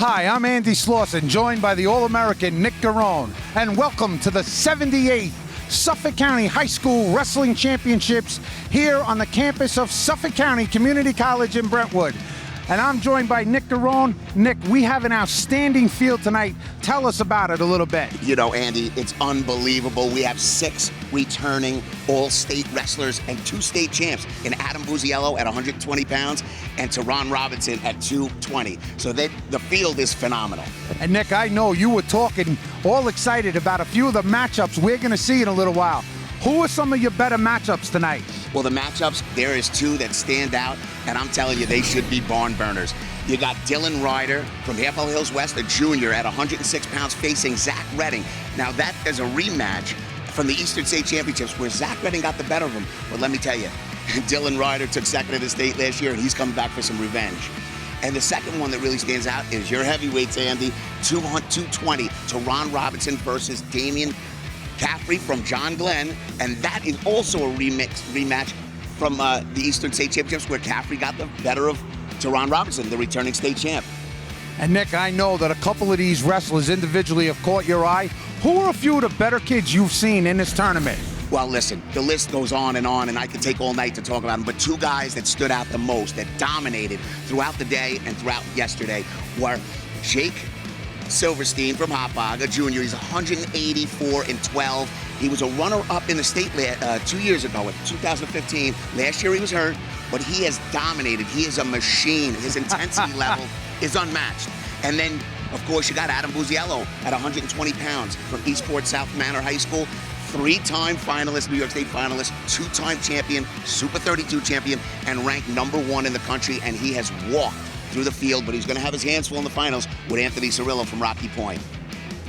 Hi, I'm Andy Slauson, joined by the All-American Nick Garone, and welcome to the 78th Suffolk County High School Wrestling Championships here on the campus of Suffolk County Community College in Brentwood. And I'm joined by Nick Garone. Nick, we have an outstanding field tonight. Tell us about it a little bit. You know, Andy, it's unbelievable. We have 6 returning all-state wrestlers and 2 state champs in Adam Buziello at 120 pounds and Teron Robinson at 220. So the field is phenomenal. And Nick, I know you were talking all excited about a few of the matchups we're going to see in a little while. Who are some of your better matchups tonight? Well, the matchups, there is 2 that stand out, and I'm telling you, they should be barn burners. You got Dylan Ryder from Half Hills West, a junior at 106 pounds, facing Zach Redding. Now, that is a rematch from the Eastern State Championships where Zach Redding got the better of him. But let me tell you, Dylan Ryder took second at the state last year, and he's coming back for some revenge. And the second one that really stands out is your heavyweights, Andy, 220, Teron Robinson versus Damian Caffrey from John Glenn, and that is also a rematch from the Eastern State Championships where Caffrey got the better of Teron Robinson, the returning state champ. And Nick, I know that a couple of these wrestlers individually have caught your eye. Who are a few of the better kids you've seen in this tournament? Well, listen, the list goes on, and I could take all night to talk about them, but 2 guys that stood out the most, that dominated throughout the day and throughout yesterday, were Jake Silverstein from Hopog, a junior. He's 184-12. He was a runner-up in the state 2 years ago, in 2015. Last year he was hurt, but he has dominated. He is a machine. His intensity level is unmatched. And then, of course, you got Adam Buziello at 120 pounds from Eastport South Manor High School. 3-time finalist, New York State finalist, 2-time champion, Super 32 champion, and ranked #1 in the country. And he has walked through the field, but he's going to have his hands full in the finals with Anthony Cirillo from Rocky Point.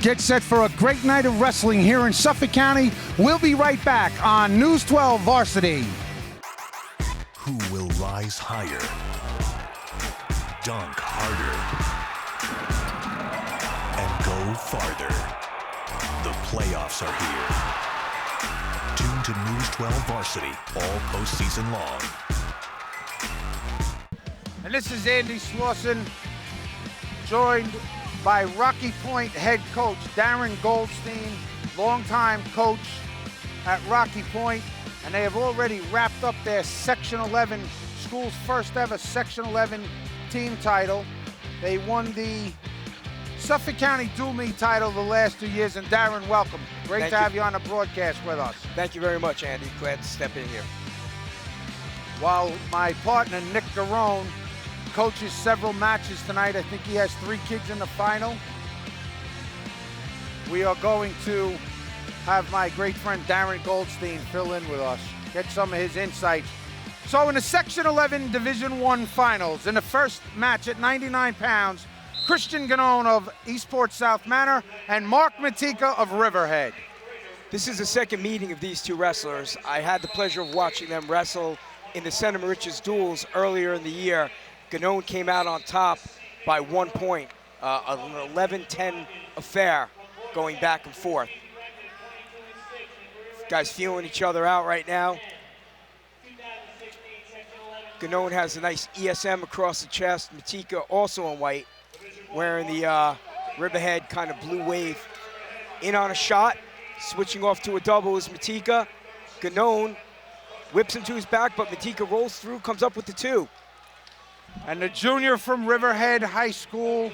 Get set for a great night of wrestling here in Suffolk County. We'll be right back on News 12 Varsity. Who will rise higher, dunk harder, and go farther? The playoffs are here. Tune to News 12 Varsity all postseason long. And this is Andy Slauson, joined by Rocky Point head coach Darren Goldstein, longtime coach at Rocky Point, and they have already wrapped up their Section 11, school's first ever Section 11 team title. They won the Suffolk County Dual Meet title the last 2 years, and Darren, welcome. Great to have you on the broadcast with us. Thank you very much, Andy. Glad to step in here. While my partner, Nick Garone, coaches several matches tonight. I think he has 3 kids in the final. We are going to have my great friend Darren Goldstein fill in with us, get some of his insights. So in the Section 11 Division I finals, in the first match at 99 pounds, Christian Ganone of Eastport South Manor and Mark Matika of Riverhead. This is the second meeting of these 2 wrestlers. I had the pleasure of watching them wrestle in the Senator Richards duels earlier in the year. Ganone came out on top by 1 point, an 11-10 affair going back and forth. Guys feeling each other out right now. Ganone has a nice ESM across the chest. Matika also in white, wearing the Riverhead kind of blue wave. In on a shot, switching off to a double is Matika. Ganone whips him to his back, but Matika rolls through, comes up with the 2. And the junior from Riverhead High School,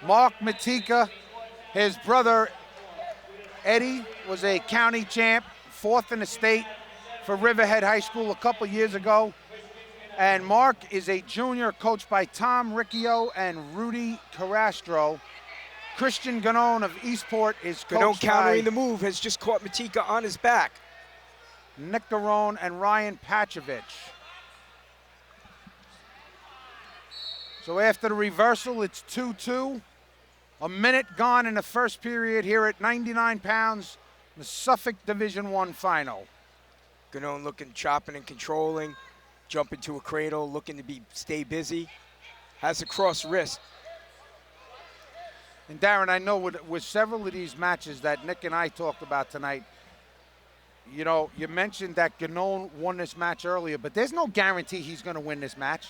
Mark Matika, his brother Eddie was a county champ, 4th in the state for Riverhead High School a couple years ago. And Mark is a junior coached by Tom Riccio and Rudy Carastro. Christian Ganone of Eastport is coached Ganone countering the move, has just caught Matika on his back. Nick Garone and Ryan Pachovich. So after the reversal, it's 2-2. A minute gone in the first period here at 99 pounds, the Suffolk Division I final. Ganone looking, chopping and controlling, jumping to a cradle, looking to stay busy. Has a cross wrist. And Darren, I know with several of these matches that Nick and I talked about tonight, you know, you mentioned that Ganone won this match earlier, but there's no guarantee he's going to win this match.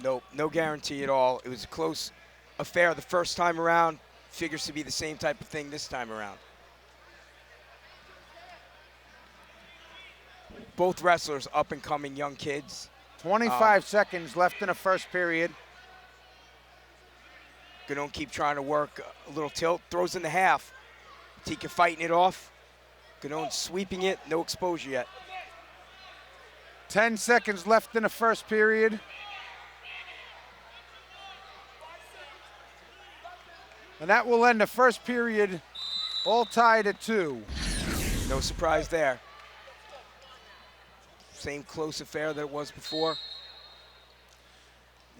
Nope, no guarantee at all. It was a close affair the first time around. Figures to be the same type of thing this time around. Both wrestlers up-and-coming young kids. 25 seconds left in the first period. Gonna keep trying to work a little tilt, throws in the half. Tika fighting it off. Ganone sweeping it, no exposure yet. 10 seconds left in the first period. And that will end the first period all tied at 2. No surprise there. Same close affair that it was before.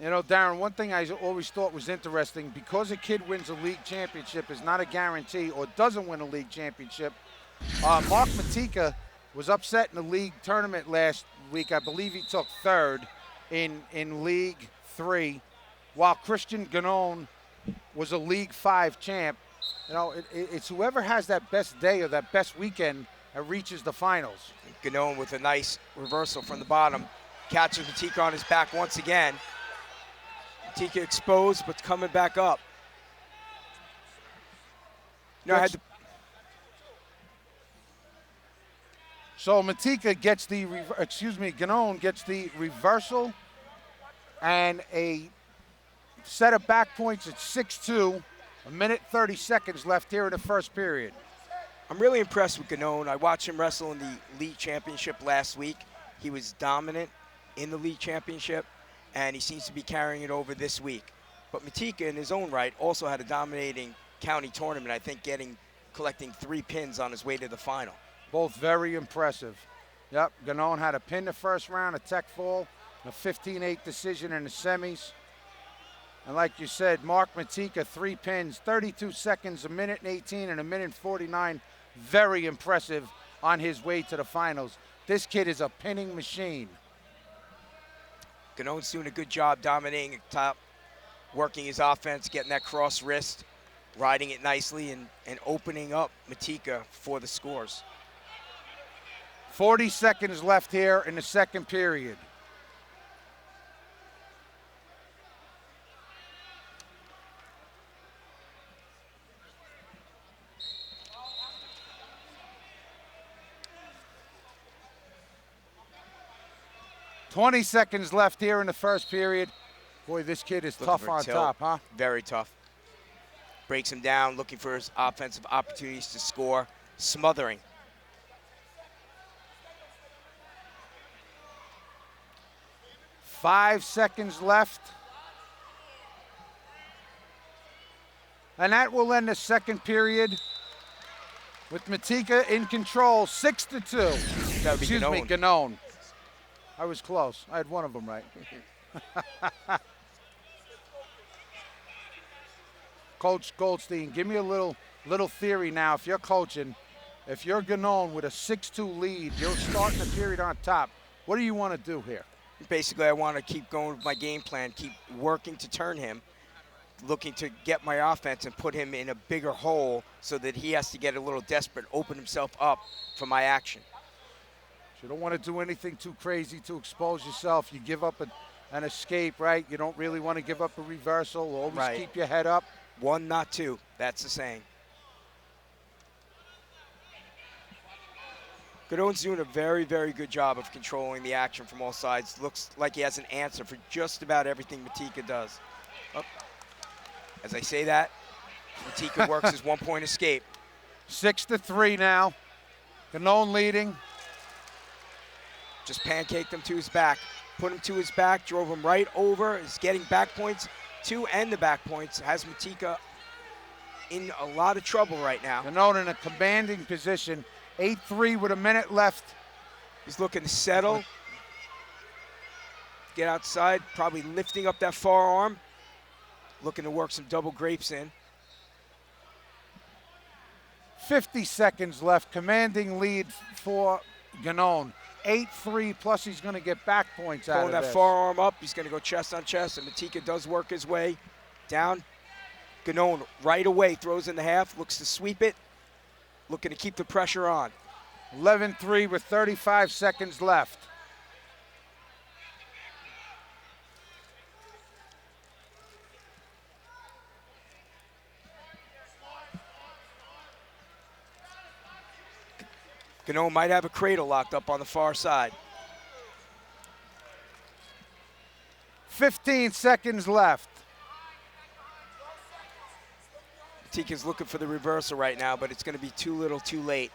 You know, Darren, one thing I always thought was interesting, because a kid wins a league championship is not a guarantee, or doesn't win a league championship. Mark Matika was upset in the league tournament last week. I believe he took 3rd in League 3, while Christian Ganone was a League 5 champ. You know, it's whoever has that best day or that best weekend that reaches the finals. Ganone with a nice reversal from the bottom. Catches Matika on his back once again. Matika exposed, but coming back up. No, I had to. So Matika gets the, Ganone gets the reversal and a set of back points at 6-2. A minute 30 seconds left here in the first period. I'm really impressed with Ganone. I watched him wrestle in the league championship last week. He was dominant in the league championship, and he seems to be carrying it over this week. But Matika, in his own right, also had a dominating county tournament, I think collecting 3 pins on his way to the final. Both very impressive. Yep, Ganone had a pin the first round, a tech fall, a 15-8 decision in the semis. And like you said, Mark Matika, 3 pins, 32 seconds, a minute and 18, and a minute and 49. Very impressive on his way to the finals. This kid is a pinning machine. Ganone's doing a good job dominating at top, working his offense, getting that cross wrist, riding it nicely, and opening up Matika for the scores. 40 seconds left here in the second period. $20 seconds left here in the first period. Boy, this kid is tough on top, huh? Very tough. Breaks him down, looking for his offensive opportunities to score, smothering. $5 seconds left. And that will end the second period with Matika in control, 6-2. That would be Excuse me, Ganone. Ganone. I was close. I had one of them right. Coach Goldstein, give me a little theory now. If you're coaching, if you're Ganone with a 6-2 lead, you're starting the period on top. What do you want to do here? Basically, I want to keep going with my game plan, keep working to turn him, looking to get my offense and put him in a bigger hole so that he has to get a little desperate, open himself up for my action. You don't want to do anything too crazy to expose yourself. You give up an escape, right? You don't really want to give up a reversal. Always keep your head up. 1, not 2. That's the saying. Ganone's doing a very, very good job of controlling the action from all sides. Looks like he has an answer for just about everything Matika does. Oh. As I say that, Matika works his 1-point escape. 6-3 now. Ganone leading. Just pancaked him to his back. Put him to his back, drove him right over. Is getting back points, 2 and the back points. Has Matika in a lot of trouble right now. Ganone in a commanding position. 8-3 with a minute left. He's looking to settle. Get outside, probably lifting up that forearm. Looking to work some double grapes in. 50 seconds left. Commanding lead for Ganone. 8-3, plus he's going to get back points out of this. Pulling that forearm up, he's going to go chest on chest, and Matika does work his way down. Ganone right away throws in the half, looks to sweep it, looking to keep the pressure on. 11-3 with 35 seconds left. Gano might have a cradle locked up on the far side. 15 seconds left. Matika's looking for the reversal right now, but it's going to be too little, too late.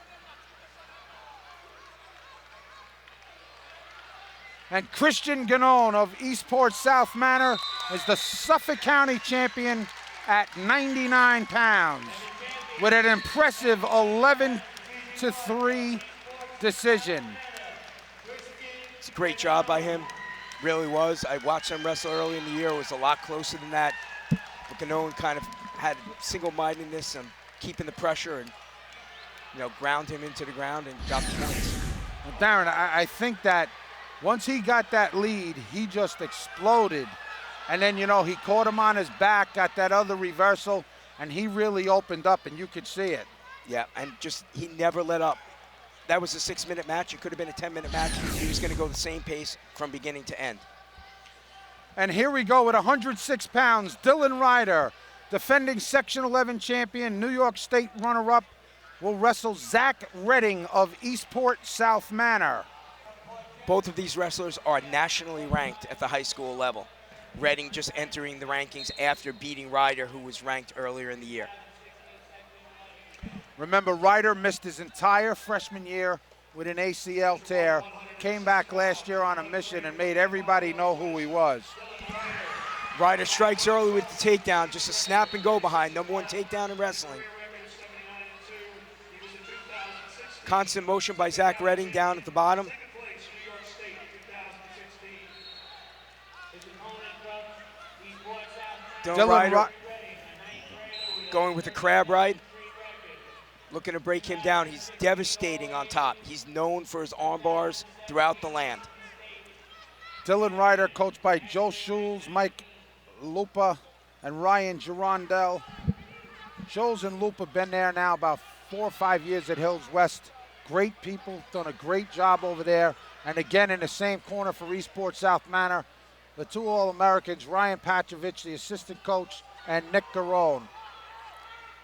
And Christian Ganon of Eastport South Manor is the Suffolk County champion at 99 pounds with an impressive 11-3 decision. It's a great job by him, really was. I watched him wrestle early in the year. It was a lot closer than that. But Ganon kind of had single-mindedness and keeping the pressure and, ground him into the ground and got the points. Well, Darren, I think that once he got that lead, he just exploded. And then, he caught him on his back, got that other reversal, and he really opened up, and you could see it. Yeah, and he never let up. That was a 6-minute match. It could have been a 10-minute match. He was going to go the same pace from beginning to end. And here we go at 106 pounds, Dylan Ryder, defending Section 11 champion, New York State runner-up, will wrestle Zach Redding of Eastport South Manor. Both of these wrestlers are nationally ranked at the high school level. Redding just entering the rankings after beating Ryder, who was ranked earlier in the year. Remember, Ryder missed his entire freshman year with an ACL tear, came back last year on a mission and made everybody know who he was. Ryder strikes early with the takedown, just a snap and go behind, #1 takedown in wrestling. Constant motion by Zach Redding down at the bottom. Dylan Ryder going with the crab ride, looking to break him down. He's devastating on top. He's known for his arm bars throughout the land. Dylan Ryder, coached by Joe Schulz, Mike Lupa, and Ryan Girondell. Schulz and Lupa been there now about 4 or 5 years at Hills West. Great people, done a great job over there. And again, in the same corner for Eastport South Manor, the 2 All-Americans, Ryan Patrovich, the assistant coach, and Nick Garone.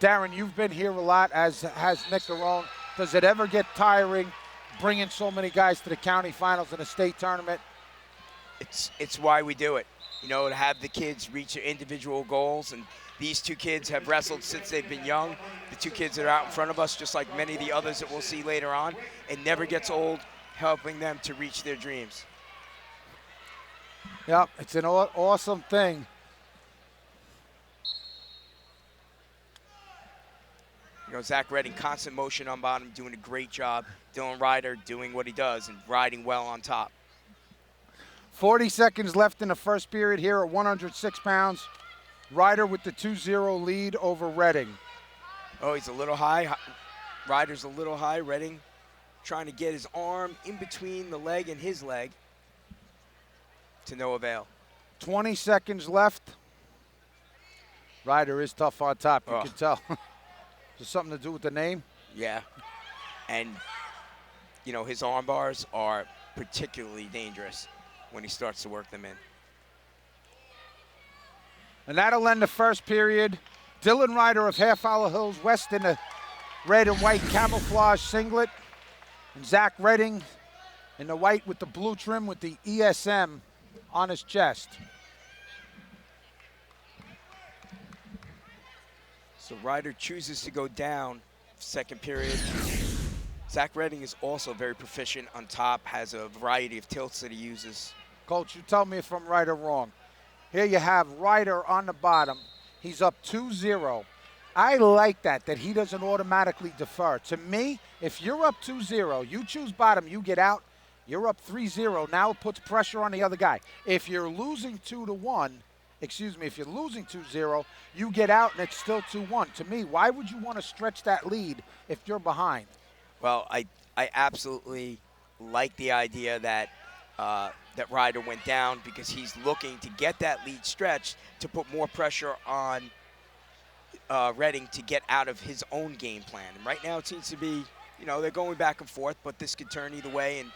Darren, you've been here a lot, as has Nick Garone. Does it ever get tiring bringing so many guys to the county finals and the state tournament? It's why we do it, to have the kids reach their individual goals. And these 2 kids have wrestled since they've been young. The 2 kids that are out in front of us, just like many of the others that we'll see later on. It never gets old helping them to reach their dreams. Yep, it's an awesome thing. Zach Redding, constant motion on bottom, doing a great job. Dylan Ryder doing what he does and riding well on top. 40 seconds left in the first period here at 106 pounds. Ryder with the 2-0 lead over Redding. Oh, he's a little high. Ryder's a little high. Redding trying to get his arm in between the leg and his leg. To no avail. 20 seconds left. Ryder is tough on top, you can tell. Is there something to do with the name? Yeah. And, his arm bars are particularly dangerous when he starts to work them in. And that'll end the first period. Dylan Ryder of Half Hollow Hills West in the red and white camouflage singlet. And Zach Redding in the white with the blue trim with the ESM on his chest. So Ryder chooses to go down second period. Zach Redding is also very proficient on top, has a variety of tilts that he uses. Coach, you tell me if I'm right or wrong. Here you have Ryder on the bottom. He's up 2-0. I like that he doesn't automatically defer. To me, if you're up 2-0, you choose bottom, you get out, you're up 3-0. Now it puts pressure on the other guy. If you're losing 2-1, if you're losing 2-0, you get out and it's still 2-1. To me, why would you want to stretch that lead if you're behind? Well, I absolutely like the idea that that Ryder went down, because he's looking to get that lead stretched to put more pressure on Redding to get out of his own game plan. And right now it seems to be, they're going back and forth, but this could turn either way. And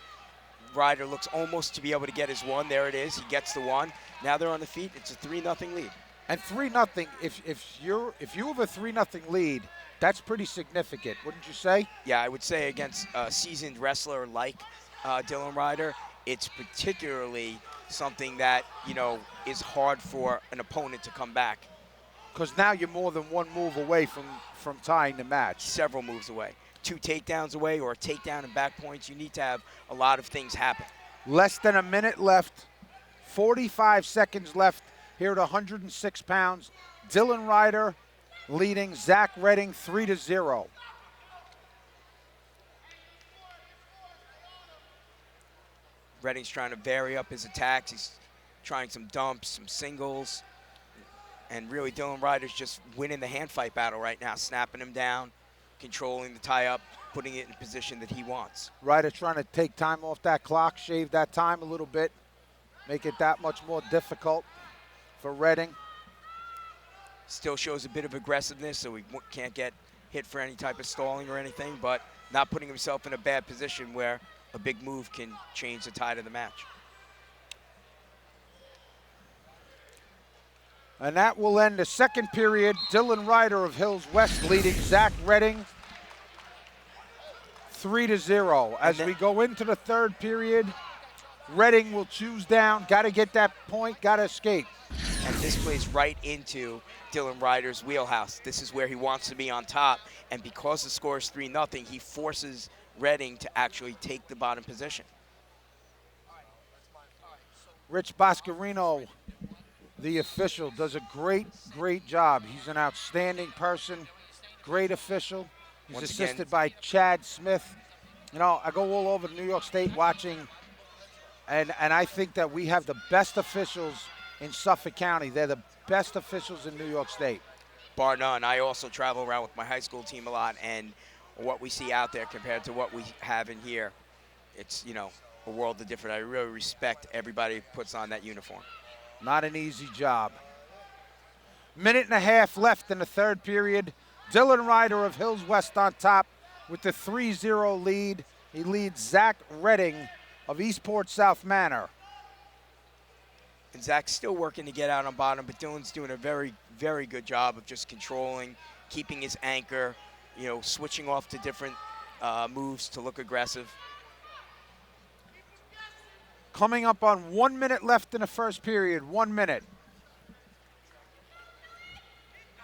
Ryder looks almost to be able to get his one. There it is. He gets the one. Now they're on the feet. It's a 3-0 lead. And 3-0. If you have a 3-0 lead, that's pretty significant, wouldn't you say? Yeah, I would say against a seasoned wrestler like Dylan Ryder, it's particularly something that, you know, is hard for an opponent to come back. Because now you're more than one move away from tying the match. Several moves away. 2 takedowns away, or a takedown and back points. You need to have a lot of things happen. Less than a minute left. 45 seconds left here at 106 pounds. Dylan Ryder leading Zach Redding 3-0. Redding's trying to vary up his attacks. He's trying some dumps, some singles. And really, Dylan Ryder's just winning the hand fight battle right now, snapping him down, controlling the tie-up, putting it in a position that he wants. Ryder trying to take time off that clock, shave that time a little bit, make it that much more difficult for Redding. Still shows a bit of aggressiveness, so he can't get hit for any type of stalling or anything, but not putting himself in a bad position where a big move can change the tide of the match. And that will end the second period. Dylan Ryder of Hills West leading Zach Redding 3-0. As we go into the third period, Redding will choose down. Got to get that point, got to escape. And this plays right into Dylan Ryder's wheelhouse. This is where he wants to be on top. And because the score is 3-0, he forces Redding to actually take the bottom position. Rich Boscarino, the official, does a great job. He's an outstanding person, great official. He's Once assisted again, by Chad Smith. You know, I go all over New York State watching, and I think that we have the best officials in Suffolk County. They're the best officials in New York State. Bar none. I also travel around with my high school team a lot, and what we see out there compared to what we have in here, it's, you know, a world of different. I really respect everybody who puts on that uniform. Not an easy job. Minute and a half left in the third period. Dylan Ryder of Hills West on top with the 3-0 lead. He leads Zach Redding of Eastport South Manor. And Zach's still working to get out on bottom, but Dylan's doing a very good job of just controlling, keeping his anchor, you know, switching off to different moves to look aggressive. Coming up on 1 minute left in the first period, 1 minute.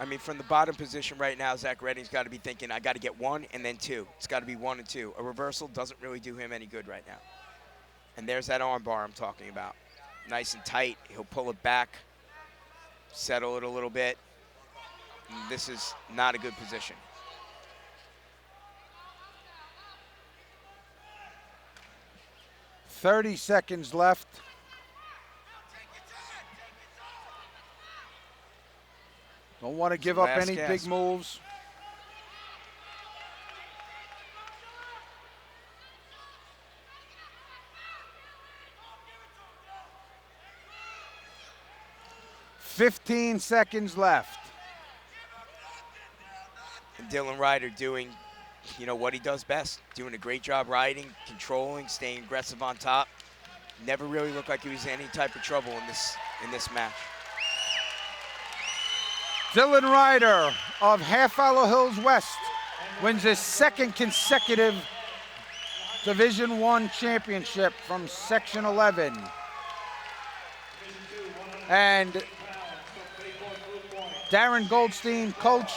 I mean, from the bottom position right now, Zach Redding's got to be thinking, I got to get 1 and then 2. It's got to be 1 and 2. A reversal doesn't really do him any good right now. And there's that arm bar I'm talking about. Nice and tight. He'll pull it back, settle it a little bit. And this is not a good position. .30 seconds left. Don't want to give up any big moves. .15 seconds left. And Dylan Ryder doing, you know, what he does best. Doing a great job riding, controlling, staying aggressive on top. Never really looked like he was in any type of trouble in this match. Dylan Ryder of Half Hollow Hills West wins his second consecutive Division I championship from Section 11. And Darren Goldstein, coach,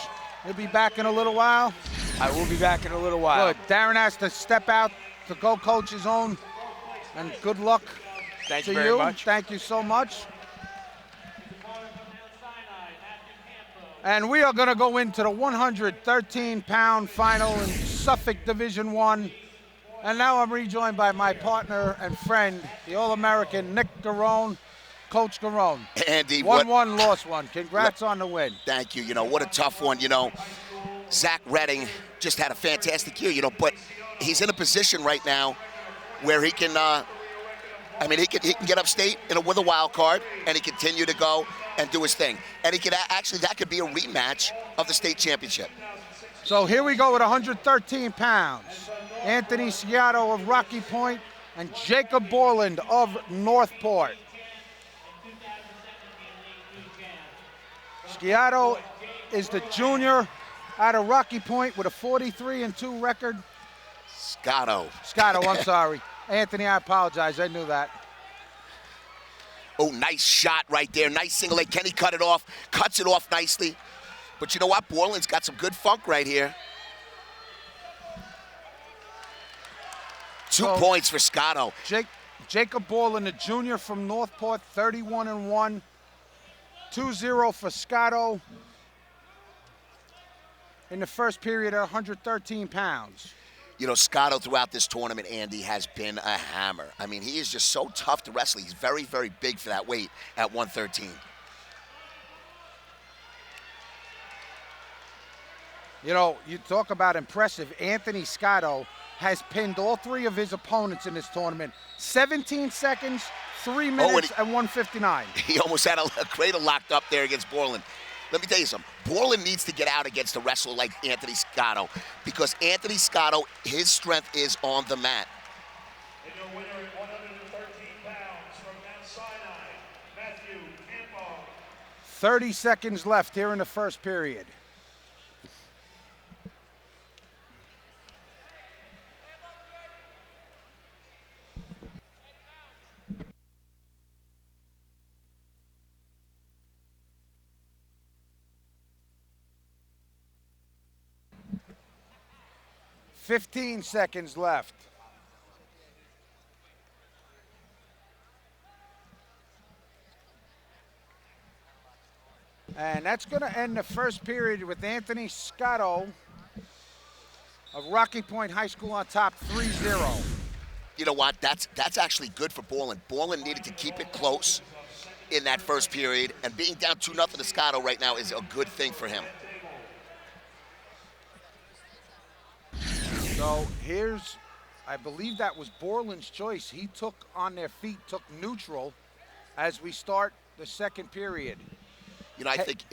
he'll be back in a little while. I will be back in a little while. Good. Darren has to step out to go coach his own. And good luck Thank to you very much. Thank you so much. And we are going to go into the 113-pound final in Suffolk Division I. And now I'm rejoined by my partner and friend, the All-American Nick Garone. Coach Garone. Andy, won one, lost one. Congrats on the win. Thank you. You know, what a tough one. You know, Zach Redding just had a fantastic year, you know, but he's in a position right now where he can, he can get upstate with a wild card and he continue to go and do his thing. And he could actually, that could be a rematch of the state championship. So here we go with 113 pounds. Anthony Ciato of Rocky Point and Jacob Borland of Northport. Sciato is the junior out of Rocky Point with a 43-2 record. Scotto, I'm sorry. Anthony, I apologize. I knew that. Oh, nice shot right there. Nice single leg. Kenny cut it off. Cuts it off nicely. But you know what? Borland's got some good funk right here. 2 points for Scotto. Jacob Borland, the junior from Northport, 31-1. 2-0 for Scotto in the first period at 113 pounds. You know, Scotto throughout this tournament, Andy, has been a hammer. I mean, he is just so tough to wrestle. He's very, very big for that weight at 113. You know, you talk about impressive. Anthony Scotto has pinned all 3 of his opponents in this tournament. 17 seconds, 3 minutes, and 1:59. He almost had a cradle locked up there against Borland. Let me tell you something. Borland needs to get out against a wrestler like Anthony Scotto because Anthony Scotto, his strength is on the mat. And your winner at 113 pounds from Mount Sinai, Matthew Campo. 30 seconds left here in the first period. $15 seconds left. And that's going to end the first period with Anthony Scotto of Rocky Point High School on top 3-0. You know what? That's actually good for Borland. Borland needed to keep it close in that first period, and being down 2-0 to Scotto right now is a good thing for him. So here's, I believe that was Borland's choice. He took on their feet, took neutral as we start the second period. You know, I think,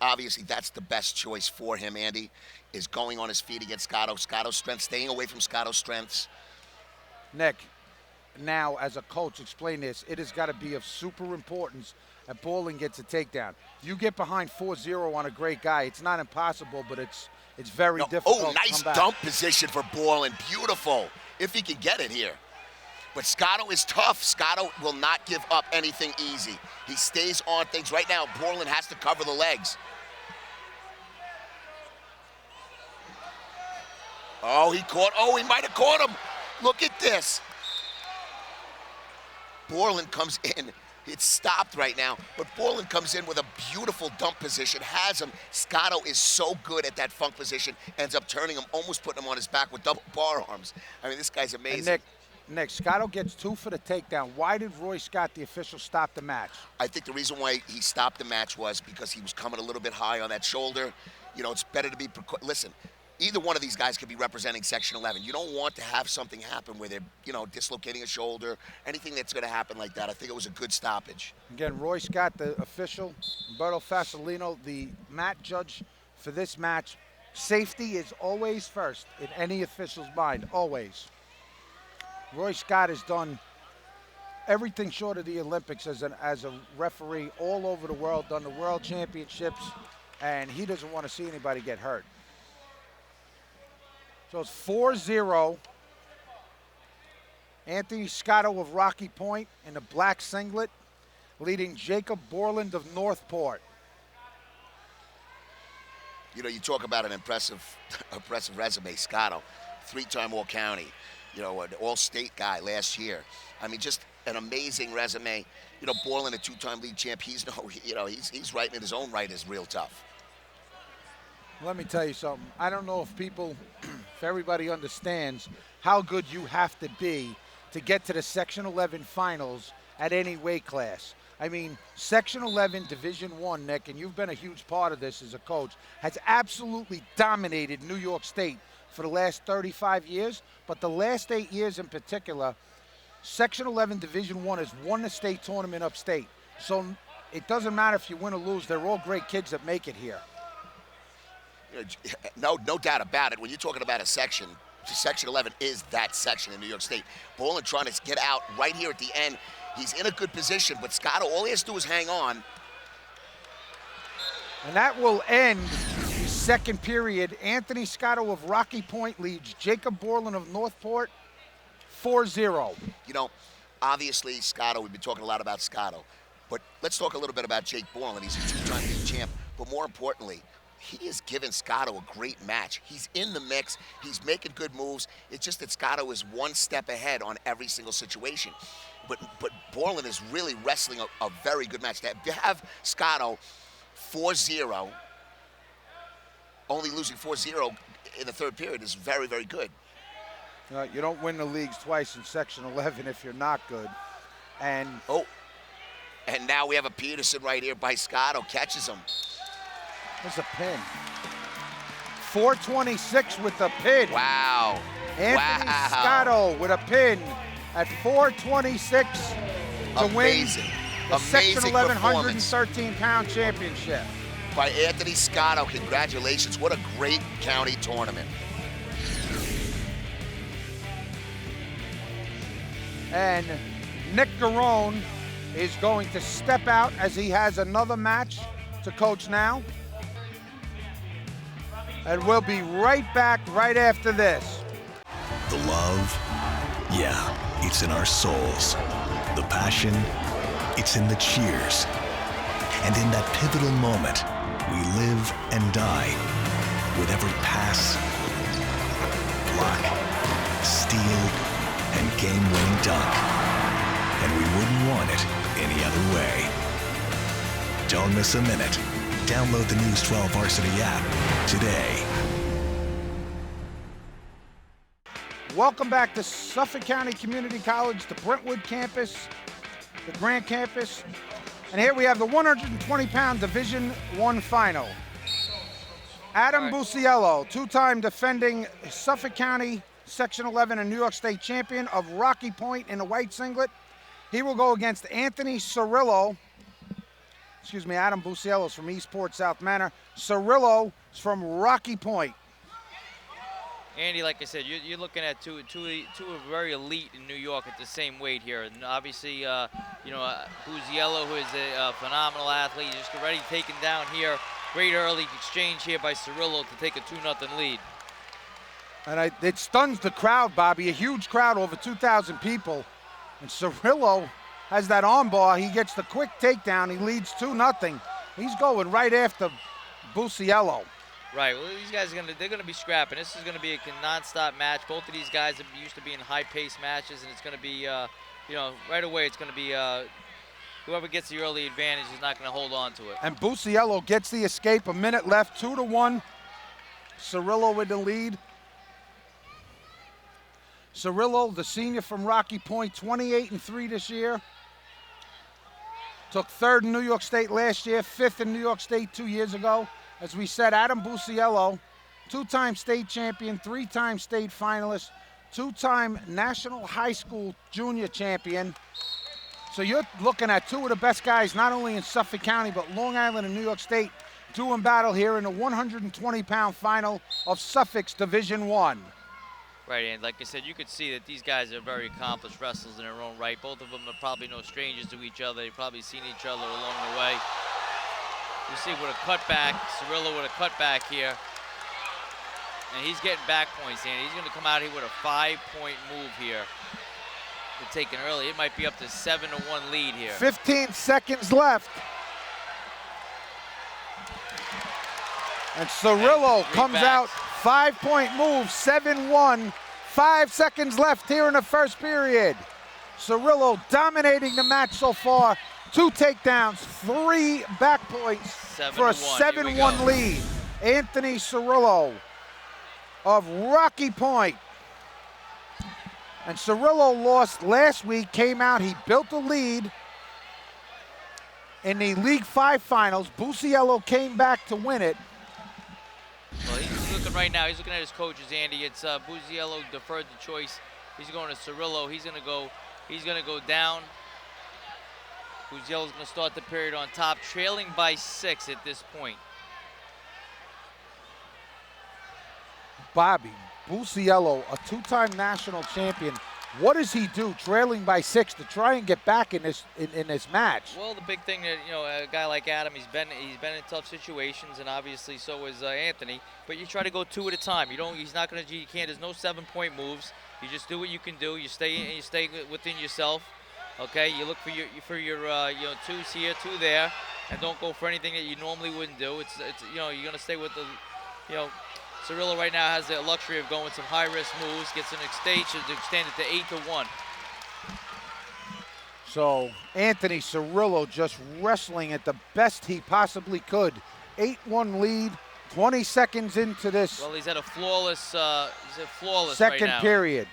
obviously that's the best choice for him, Andy, is going on his feet against Scotto. Scotto's strengths, staying away from Scotto's strengths. Nick, now as a coach, explain this. It has got to be of super importance that Borland gets a takedown. You get behind 4-0 on a great guy. It's not impossible, but it's very difficult. Oh, nice dump position for Borland. Beautiful, if he can get it here. But Scotto is tough. Scotto will not give up anything easy. He stays on things. Right now, Borland has to cover the legs. Oh, he might have caught him. Look at this. Borland comes in. It's stopped right now, but Borland comes in with a beautiful dump position, has him. Scotto is so good at that funk position, ends up turning him, almost putting him on his back with double bar arms. I mean, this guy's amazing. And Nick, Scotto gets 2 for the takedown. Why did Roy Scott, the official, stop the match? I think the reason why he stopped the match was because he was coming a little bit high on that shoulder. You know, it's better to be, listen, either one of these guys could be representing Section 11. You don't want to have something happen where they're, dislocating a shoulder, anything that's going to happen like that. I think it was a good stoppage. Again, Roy Scott, the official, Umberto Fasolino, the mat judge for this match. Safety is always first in any official's mind, always. Roy Scott has done everything short of the Olympics as a referee all over the world, done the World Championships, and he doesn't want to see anybody get hurt. So it's 4-0. Anthony Scotto of Rocky Point in the black singlet, leading Jacob Borland of Northport. You know, you talk about an impressive resume, Scotto, 3-time All-County, an All-State guy last year. I mean, just an amazing resume. Borland, a 2-time league champ. He's right in his own right is real tough. Let me tell you something. I don't know if everybody understands how good you have to be to get to the Section 11 finals at any weight class. I mean, Section 11 Division I, Nick, and you've been a huge part of this as a coach, has absolutely dominated New York State for the last 35 years, but the last 8 years in particular, Section 11 Division I has won the state tournament upstate. So it doesn't matter if you win or lose. They're all great kids that make it here. No doubt about it. When you're talking about a section, Section 11 is that section in New York State. Borland trying to get out right here at the end. He's in a good position, but Scotto, all he has to do is hang on. And that will end the second period. Anthony Scotto of Rocky Point leads Jacob Borland of Northport 4-0. You know, obviously, Scotto, we've been talking a lot about Scotto, but let's talk a little bit about Jake Borland. He's a two-time league champ, but more importantly, he has given Scotto a great match. He's in the mix. He's making good moves. It's just that Scotto is one step ahead on every single situation. But Borland is really wrestling a very good match. To have Scotto 4-0, only losing 4-0 in the third period is very, very good. You don't win the leagues twice in Section 11 if you're not good. And and now we have a Peterson right here by Scotto, catches him. there's a pin. 426 with the pin. Wow. Anthony Scotto with a pin at 426 to win the Section 11 113-pound championship. By Anthony Scotto, congratulations. What a great county tournament. And Nick Garone is going to step out as he has another match to coach now. And we'll be right back right after this. The love, yeah, it's in our souls. The passion, it's in the cheers. And in that pivotal moment, we live and die with every pass, block, steal, and game-winning dunk. And we wouldn't want it any other way. Don't miss a minute. Download the News 12 Varsity app today. Welcome back to Suffolk County Community College, the Brentwood campus, the Grant campus. And here we have the 120-pound Division I final. Adam Busiello, two-time defending Suffolk County Section 11 and New York State champion of Rocky Point in the white singlet. He will go against Anthony Cirillo. Adam Busiello is from Eastport, South Manor. Cirillo is from Rocky Point. Andy, like I said, you're looking at two very elite in New York at the same weight here. And obviously, Busiello, who is a phenomenal athlete, just already taken down here. Great early exchange here by Cirillo to take a 2-0 lead. And it stuns the crowd, Bobby. A huge crowd, over 2,000 people. And Cirillo has that arm bar. He gets the quick takedown. He leads 2-0. He's going right after Busiello. Right. Well, these guys they're gonna be scrapping. This is gonna be a non-stop match. Both of these guys are used to being high-paced matches, and it's gonna be, right away. It's gonna be whoever gets the early advantage is not gonna hold on to it. And Busiello gets the escape. A minute left. 2-1. Cirillo with the lead. Cirillo, the senior from Rocky Point, 28-3 this year. Took third in New York State last year, fifth in New York State 2 years ago. As we said, Adam Busiello, two-time state champion, three-time state finalist, two-time national high school junior champion. So you're looking at two of the best guys, not only in Suffolk County, but Long Island and New York State, doing battle here in the 120-pound final of Suffolk's Division I. Right, and like I said, you could see that these guys are very accomplished wrestlers in their own right. Both of them are probably no strangers to each other. They've probably seen each other along the way. You see with a cutback, Cirillo with a cutback here. And he's getting back points, and he's going to come out here with a 5-point move here. To take an early, it might be up to 7-1 lead here. 15 seconds left. And Cirillo comes out, 5-point move, 7-1. 5 seconds left here in the first period. Cirillo dominating the match so far. 2 takedowns, 3 back points for a 7-1 lead. Anthony Cirillo of Rocky Point. And Cirillo lost last week, came out, he built a lead in the League 5 finals. Busiello came back to win it. Well, he's looking right now, he's looking at his coaches, Andy. It's Busiello deferred the choice. He's going to Cirillo, he's gonna go down. Busiello's going to start the period on top, trailing by 6 at this point. Bobby, Busiello, a 2-time national champion, What does he do, trailing by 6, to try and get back in this match? Well, the big thing that, you know, a guy like Adam, he's been in tough situations, and obviously so is Anthony. But you try to go 2 at a time. He's not going to. You can't. There's no 7-point moves. You just do what you can do. You stay within yourself. Okay. You look for your 2s here, 2 there, and don't go for anything that you normally wouldn't do. It's you know, you're going to stay with the, you know. Cirillo right now has the luxury of going some high-risk moves, gets an extension to extend it to 8-1. So Anthony Cirillo just wrestling at the best he possibly could. 8-1 lead, 20 seconds into this. Well, he's at a flawless. Second right now. period.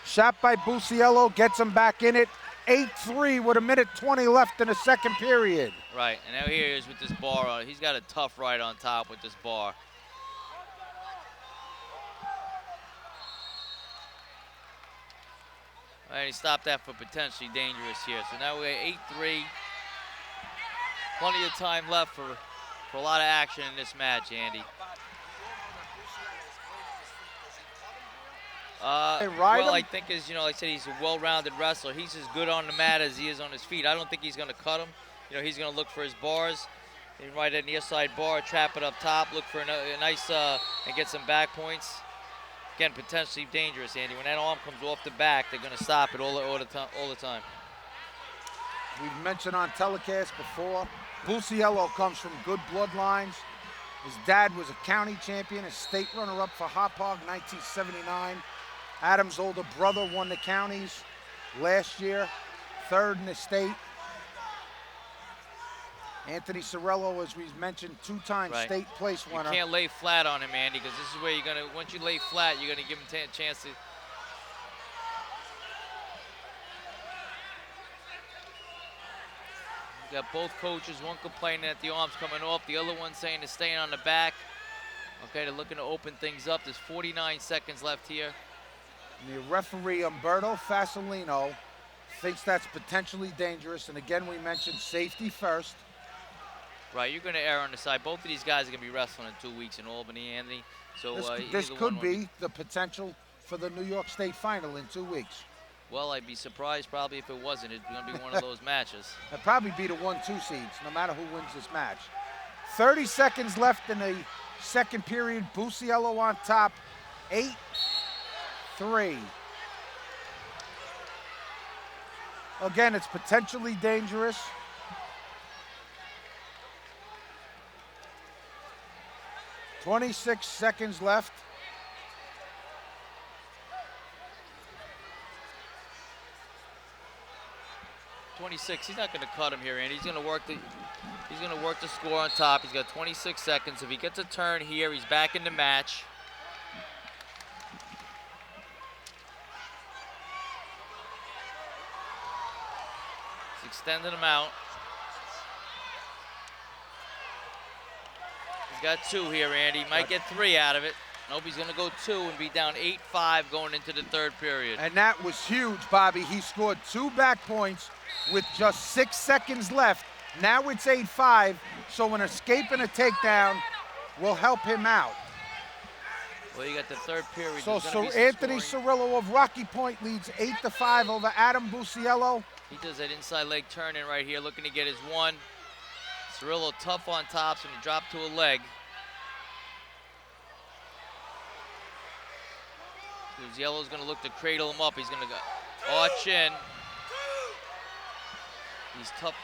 Shot by Busiello, gets him back in it. 8-3 with 1:20 left in the second period. Right, and now here he is with this bar on. He's got a tough right on top with this bar. And he stopped that for potentially dangerous here. So now we're at 8-3. Plenty of time left for a lot of action in this match, Andy. Well, I think like I said, he's a well-rounded wrestler. He's as good on the mat as he is on his feet. I don't think he's going to cut him. You know, he's going to look for his bars. He can ride that near side bar, trap it up top, look for a nice and get some back points. Again, potentially dangerous, Andy. When that arm comes off the back, they're going to stop it all the time. We've mentioned on telecast before, Busiello comes from good bloodlines. His dad was a county champion, a state runner-up for Hauppauge 1979. Adam's older brother won the counties last year, 3rd in the state. Anthony Cirillo, as we've mentioned, 2-time state place winner. You can't lay flat on him, Andy, because this is where you're going to, once you lay flat, you're going to give him a chance to. You got both coaches, one complaining that the arm's coming off, the other one saying it's staying on the back. Okay, they're looking to open things up. There's 49 seconds left here. And the referee, Umberto Fasolino, thinks that's potentially dangerous. And again, we mentioned safety first. Right, you're going to err on the side. Both of these guys are going to be wrestling in 2 weeks in Albany, Anthony. So this could be the potential for the New York State final in 2 weeks. Well, I'd be surprised probably if it wasn't. It's going to be one of those matches. It'd probably be the 1-2 seeds, no matter who wins this match. 30 seconds left in the second period. Busiello on top, 8-3. Again, it's potentially dangerous. .26 seconds left. He's not going to cut him here, Andy. He's going to work the score on top. He's got 26 seconds. If he gets a turn here, he's back in the match. He's extending him out. He's got 2 here, Andy. He might get 3 out of it. Nope, he's going to go 2 and be down 8-5 going into the 3rd period. And that was huge, Bobby. He scored 2 back points with just 6 seconds left. Now it's 8-5, so an escape and a takedown will help him out. Well, you got the 3rd period. So Anthony Cirillo of Rocky Point leads 8-5 over Adam Busiello. He does that inside leg turn in right here, looking to get his 1. Cirillo tough on top, so he dropped to a leg. Busiello's going to look to cradle him up. He's going to go arch in. He's tough.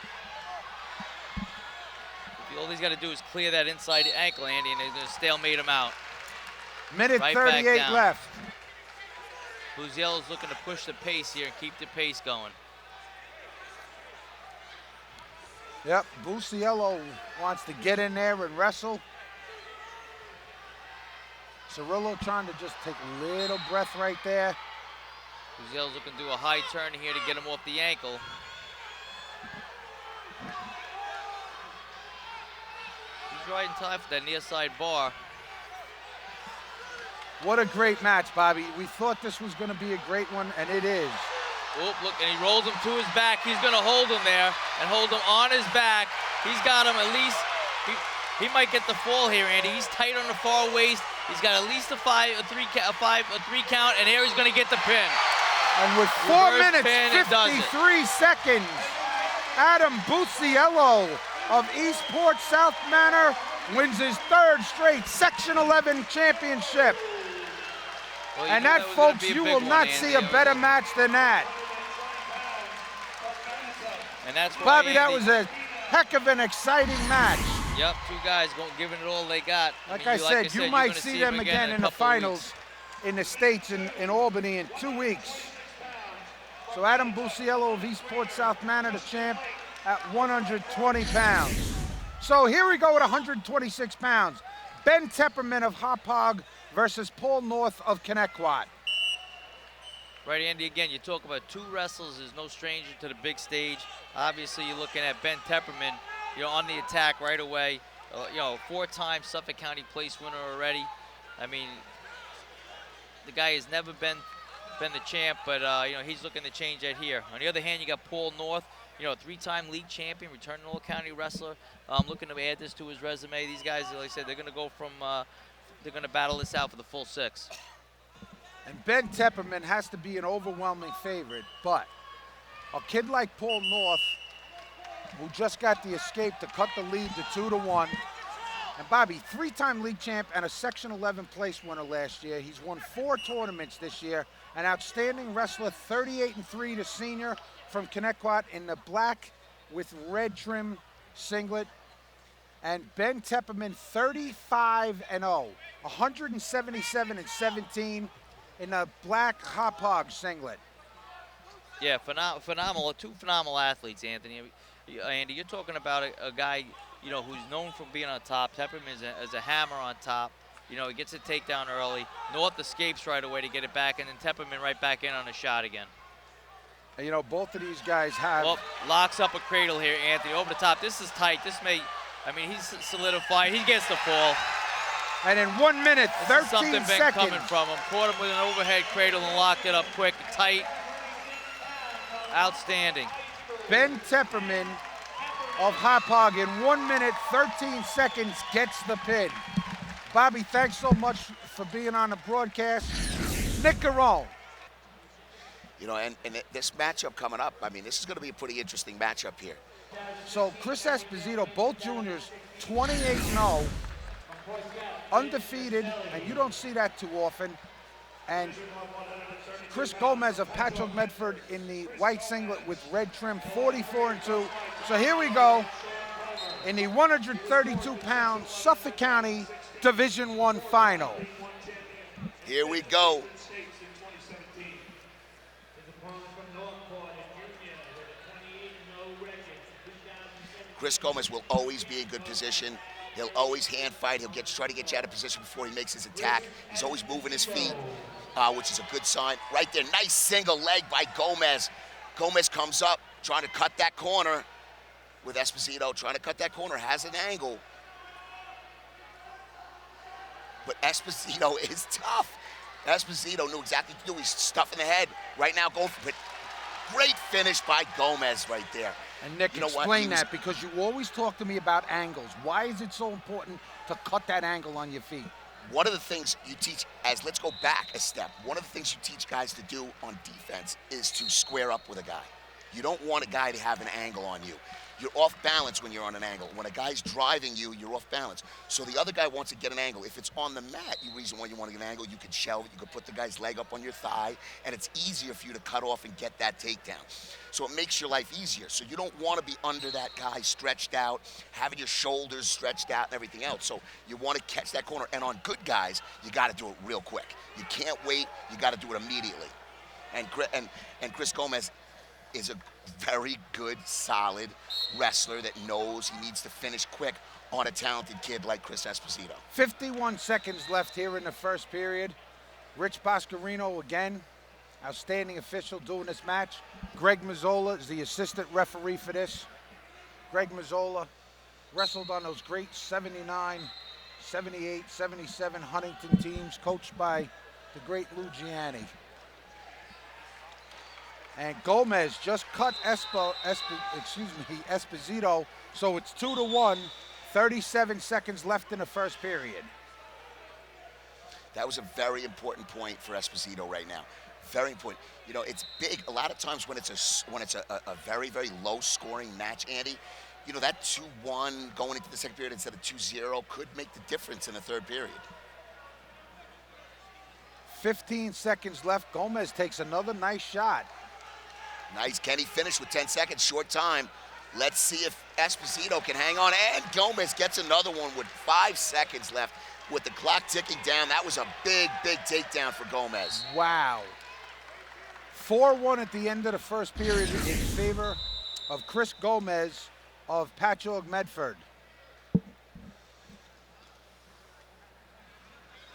All he's got to do is clear that inside ankle, Andy, and they're going to stalemate him out. Minute 38 left. Busiello's looking to push the pace here and keep the pace going. Yep, Busiello wants to get in there and wrestle. Cirillo trying to just take a little breath right there. Busiello's looking to do a high turn here to get him off the ankle. He's right in time for that near side bar. What a great match, Bobby. We thought this was going to be a great one, and it is. Oh, look, and he rolls him to his back. He's going to hold him there and hold him on his back. He's got him at least. He might get the fall here, Andy. He's tight on the far waist. He's got at least a 3 count, and there he's going to get the pin. And with 4 Reverse minutes, pin and does it. 53 seconds, Adam Buciello of Eastport South Manor wins his 3rd straight Section 11 championship. Well, you And knew that, was gonna folks, be a you big will one, not Andy. see a better match than that. And that's why, Bobby, that Andy, was a heck of an exciting match. Yep, 2 guys giving it all they got. Like I I mean, said, you you're might gonna see him them again in in a the couple of finals weeks. in the States in Albany in 2 weeks. So Adam Buciello of Eastport South Manor, the champ, at 120 pounds. So here we go at 126 pounds. Ben Tepperman of Hauppauge versus Paul North of Connecticut. Right, Andy, again, you talk about 2 wrestlers is no stranger to the big stage. Obviously, you're looking at Ben Tepperman, on the attack right away. 4-time Suffolk County place winner already. I mean, the guy has never been the champ, but, he's looking to change that here. On the other hand, you got Paul North, 3-time league champion, returning All-County wrestler. Looking to add this to his resume. These guys, like I said, they're going to go from, they're going to battle this out for the full 6. And Ben Tepperman has to be an overwhelming favorite, but a kid like Paul North, who just got the escape to cut the lead to 2-1, and Bobby, 3-time league champ and a Section 11 place winner last year. He's won 4 tournaments this year. An outstanding wrestler, 38-3 to senior from Connecticut in the black with red trim singlet. And Ben Tepperman, 35-0, 177-17 in the black Hauppauge singlet. Yeah, phenomenal. 2 phenomenal athletes, Anthony. Andy, you're talking about a guy, who's known for being on top. Tepperman is a hammer on top. He gets a takedown early. North escapes right away to get it back, and then Tepperman right back in on a shot again. And both of these guys have... Well, locks up a cradle here, Anthony, over the top. This is tight. This may, he's solidified. He gets the fall. And in 1 minute, 13 something been seconds. coming from him. Caught him with an overhead cradle and locked it up quick, tight. Outstanding. Ben Tepperman of Hauppauge in 1 minute, 13 seconds gets the pin. Bobby, thanks so much for being on the broadcast. Nick Garone. And this matchup coming up, this is going to be a pretty interesting matchup here. So Chris Esposito, both juniors, 28-0, undefeated, and you don't see that too often. And Chris Gomez of Patchogue Medford in the white singlet with red trim, 44-2. So here we go in the 132-pound Suffolk County Division I final. Here we go. Chris Gomez will always be in good position. He'll always hand fight. He'll try to get you out of position before he makes his attack. He's always moving his feet, which is a good sign. Right there, nice single leg by Gomez. Gomez comes up, trying to cut that corner with Esposito. Trying to cut that corner, has an angle. But Esposito is tough. Esposito knew exactly what to do. He's stuffing the head. Right now, go for it. Great finish by Gomez right there. And Nick, explain that, because you always talk to me about angles. Why is it so important to cut that angle on your feet? One of the things you teach, let's go back a step. One of the things you teach guys to do on defense is to square up with a guy. You don't want a guy to have an angle on you. You're off balance when you're on an angle. When a guy's driving you, you're off balance. So the other guy wants to get an angle. If it's on the mat, the reason why you want to get an angle, you could shelve it, you could put the guy's leg up on your thigh, and it's easier for you to cut off and get that takedown. So it makes your life easier. So you don't want to be under that guy, stretched out, having your shoulders stretched out and everything else. So you want to catch that corner. And on good guys, you got to do it real quick. You can't wait. You got to do it immediately. And Chris Gomez is a very good, solid wrestler that knows he needs to finish quick on a talented kid like Chris Esposito. 51 seconds left here in the first period. Rich Boscarino again, outstanding official doing this match. Greg Mazzola is the assistant referee for this. Greg Mazzola wrestled on those great 79, 78, 77 Huntington teams, coached by the great Lou Gianni. And Gomez just cut Esposito, so it's 2-1, 37 seconds left in the first period. That was a very important point for Esposito right now. Very important. You know, it's big. A lot of times when it's a very, very low-scoring match, Andy, you know, that 2-1 going into the second period instead of 2-0 could make the difference in the third period. 15 seconds left. Gomez takes another nice shot. Nice. Can he finish with 10 seconds? Short time. Let's see if Esposito can hang on. And Gomez gets another one with 5 seconds left. With the clock ticking down, that was a big, big takedown for Gomez. Wow. 4-1 at the end of the first period in favor of Chris Gomez of Patchogue Medford.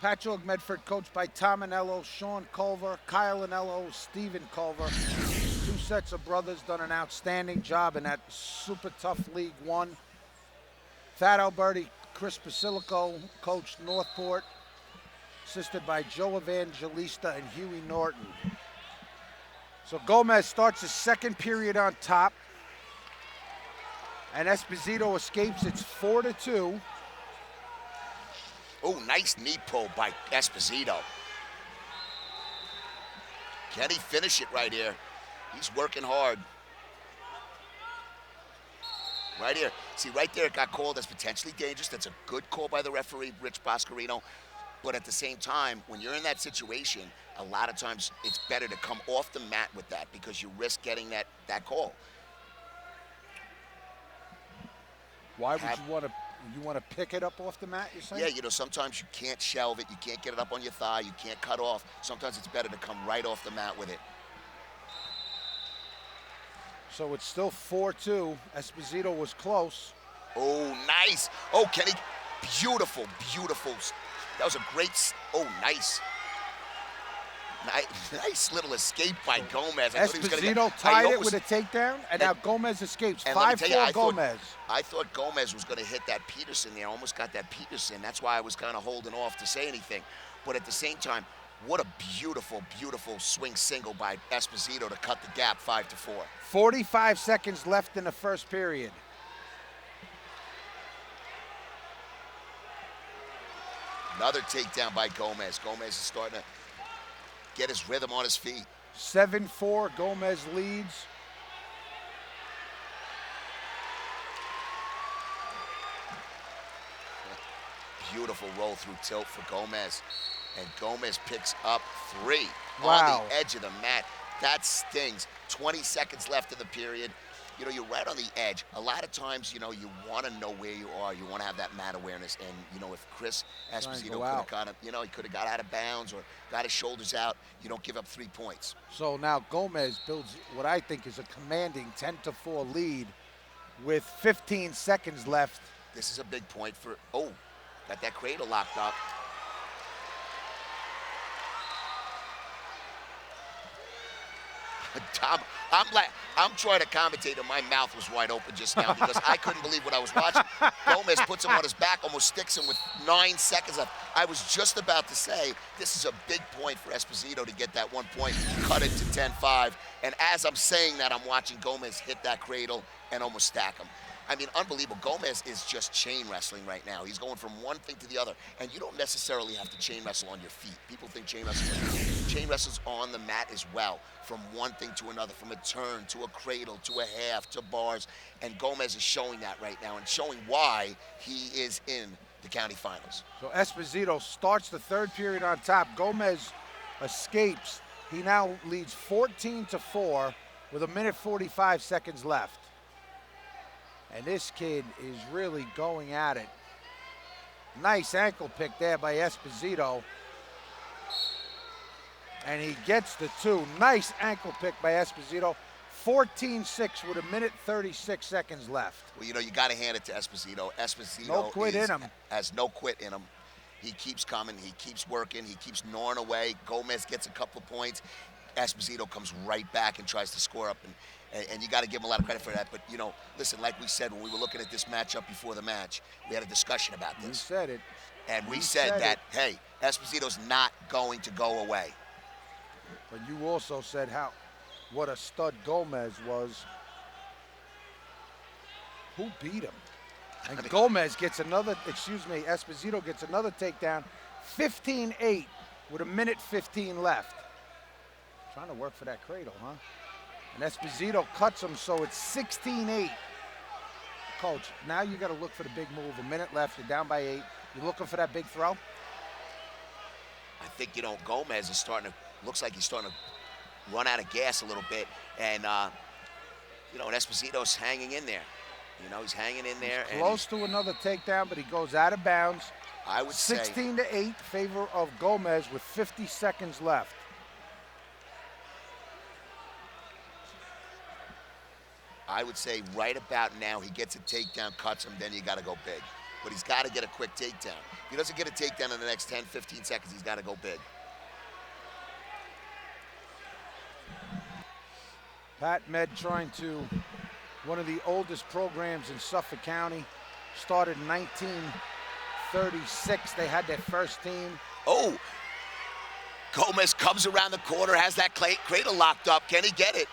Patchogue Medford coached by Tom Anello, Sean Culver, Kyle Anello, Stephen Culver. 2 sets of brothers done an outstanding job in that super tough League One. Thad Alberti, Chris Basilico coached Northport, assisted by Joe Evangelista and Huey Norton. So Gomez starts his second period on top, and Esposito escapes. It's 4-2. Oh, nice knee pull by Esposito. Can he finish it right here? He's working hard. Right here. See, right there it got called as potentially dangerous. That's a good call by the referee, Rich Boscarino. But at the same time, when you're in that situation, a lot of times it's better to come off the mat with that because you risk getting that call. Why would you want to pick it up off the mat, you're saying? Yeah, you know, sometimes you can't shelve it. You can't get it up on your thigh. You can't cut off. Sometimes it's better to come right off the mat with it. So it's still 4-2. Esposito was close. Oh, nice. Oh, Kenny, beautiful, beautiful. That was a great, oh, nice. Nice little escape by Gomez. Esposito tied it with a takedown, and now Gomez escapes. 5-4 Gomez. I thought Gomez was going to hit that Peterson there. Almost got that Peterson. That's why I was kind of holding off to say anything. But at the same time, what a beautiful, beautiful swing single by Esposito to cut the gap 5-4. 45 seconds left in the first period. Another takedown by Gomez. Gomez is starting to get his rhythm on his feet. 7-4, Gomez leads. Beautiful roll through tilt for Gomez. And Gomez picks up 3 wow. on the edge of the mat. That stings. 20 seconds left in the period. You know, you're right on the edge. A lot of times, you know, you want to know where you are. You want to have that mat awareness. And, you know, if Chris Esposito could have kind of, you know, he could have got out of bounds or got his shoulders out, you don't give up 3 points. So now Gomez builds what I think is a commanding 10-4 lead with 15 seconds left. This is a big point for, oh, got that cradle locked up. Tom, I'm trying to commentate and my mouth was wide open just now because I couldn't believe what I was watching. Gomez puts him on his back, almost sticks him with 9 seconds left. I was just about to say, this is a big point for Esposito to get that 1 point, cut it to 10-5. And as I'm saying that, I'm watching Gomez hit that cradle and almost stack him. I mean, unbelievable. Gomez is just chain wrestling right now. He's going from one thing to the other. And you don't necessarily have to chain wrestle on your feet. People think chain wrestles on the mat as well, from one thing to another, from a turn to a cradle to a half to bars. And Gomez is showing that right now and showing why he is in the county finals. So Esposito starts the third period on top. Gomez escapes. He now leads 14-4 with 1:45 seconds left. And this kid is really going at it. Nice ankle pick there by Esposito. And he gets the 2. Nice ankle pick by Esposito. 14-6 with 1:36 seconds left. Well, you know, you got to hand it to Esposito. Esposito no quit in him. Has no quit in him. He keeps coming. He keeps working. He keeps gnawing away. Gomez gets a couple of points. Esposito comes right back and tries to score up. And you got to give him a lot of credit for that. But, you know, listen, like we said when we were looking at this matchup before the match, we had a discussion about this. You said it. And we said that, hey, Esposito's not going to go away. But you also said what a stud Gomez was. Who beat him? And Gomez gets another, Esposito gets another takedown. 15-8 with 1:15 left. Trying to work for that cradle, huh? And Esposito cuts him, so it's 16-8. Coach, now you got to look for the big move. A minute left, you're down by 8. You looking for that big throw? I think, you know, Gomez is starting to, looks like he's starting to run out of gas a little bit. And, you know, and Esposito's hanging in there. You know, he's hanging in there. He's close to another takedown, but he goes out of bounds. I would say 16-8, favor of Gomez with 50 seconds left. I would say right about now he gets a takedown, cuts him, then you got to go big. But he's got to get a quick takedown. If he doesn't get a takedown in the next 10, 15 seconds, he's got to go big. Pat Med trying to, one of the oldest programs in Suffolk County, started in 1936. They had their first team. Oh, Gomez comes around the corner, has that cradle locked up. Can he get it?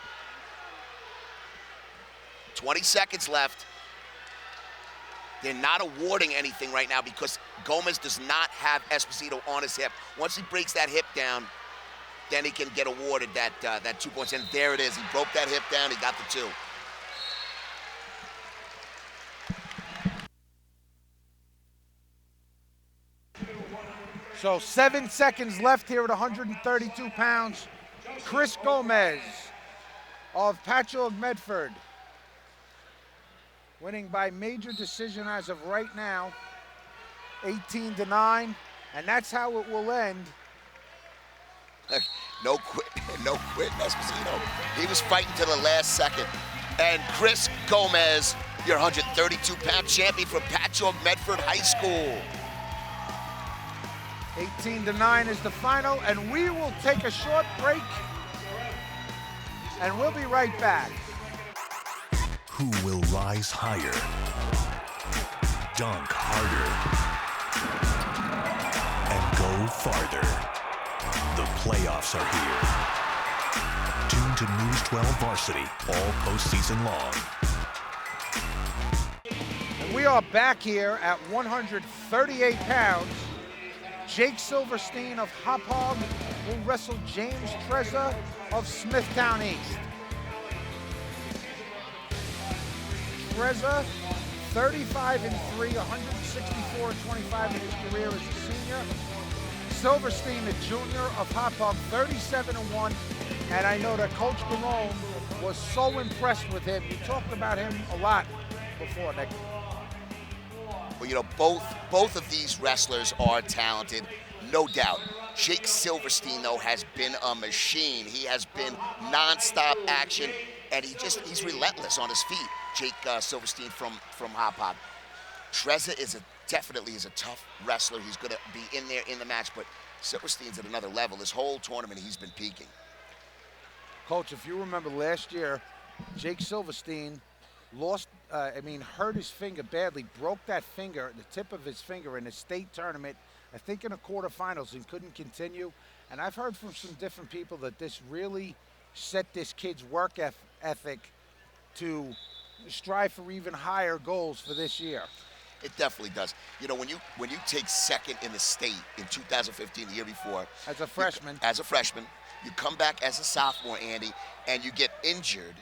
20 seconds left. They're not awarding anything right now because Gomez does not have Esposito on his hip. Once he breaks that hip down, then he can get awarded that 2 points. And there it is. He broke that hip down. He got the 2. So 7 seconds left here at 132 pounds. Chris Gomez of Patchogue Medford, winning by major decision as of right now, 18-9, and that's how it will end. No quit, Esposito. He was fighting to the last second. And Chris Gomez, your 132-pound champion from Patchogue Medford High School. 18-9 is the final, and we will take a short break, and we'll be right back. Who will rise higher, dunk harder, and go farther? The playoffs are here. Tune to News 12 Varsity all postseason long. And we are back here at 138 pounds. Jake Silverstein of Hauppauge will wrestle James Trezza of Smithtown East. Trezza, 35-3, 164-25 in his career as a senior. Silverstein, the junior of Hauppauge, 37-1, and I know that Coach Garone was so impressed with him. You talked about him a lot before, Nick. Well, you know, both of these wrestlers are talented, no doubt. Jake Silverstein, though, has been a machine. He has been nonstop action, and he's relentless on his feet. Jake Silverstein from Hauppauge. Trezza definitely is a tough wrestler. He's going to be in there in the match, but Silverstein's at another level. This whole tournament, he's been peaking. Coach, if you remember last year, Jake Silverstein hurt his finger badly, broke that finger, the tip of his finger in the state tournament, I think in the quarterfinals, and couldn't continue. And I've heard from some different people that this really set this kid's work ethic to strive for even higher goals for this year. It definitely does. You know, when you take second in the state in 2015, the year before, as a freshman, you come back as a sophomore, Andy, and you get injured.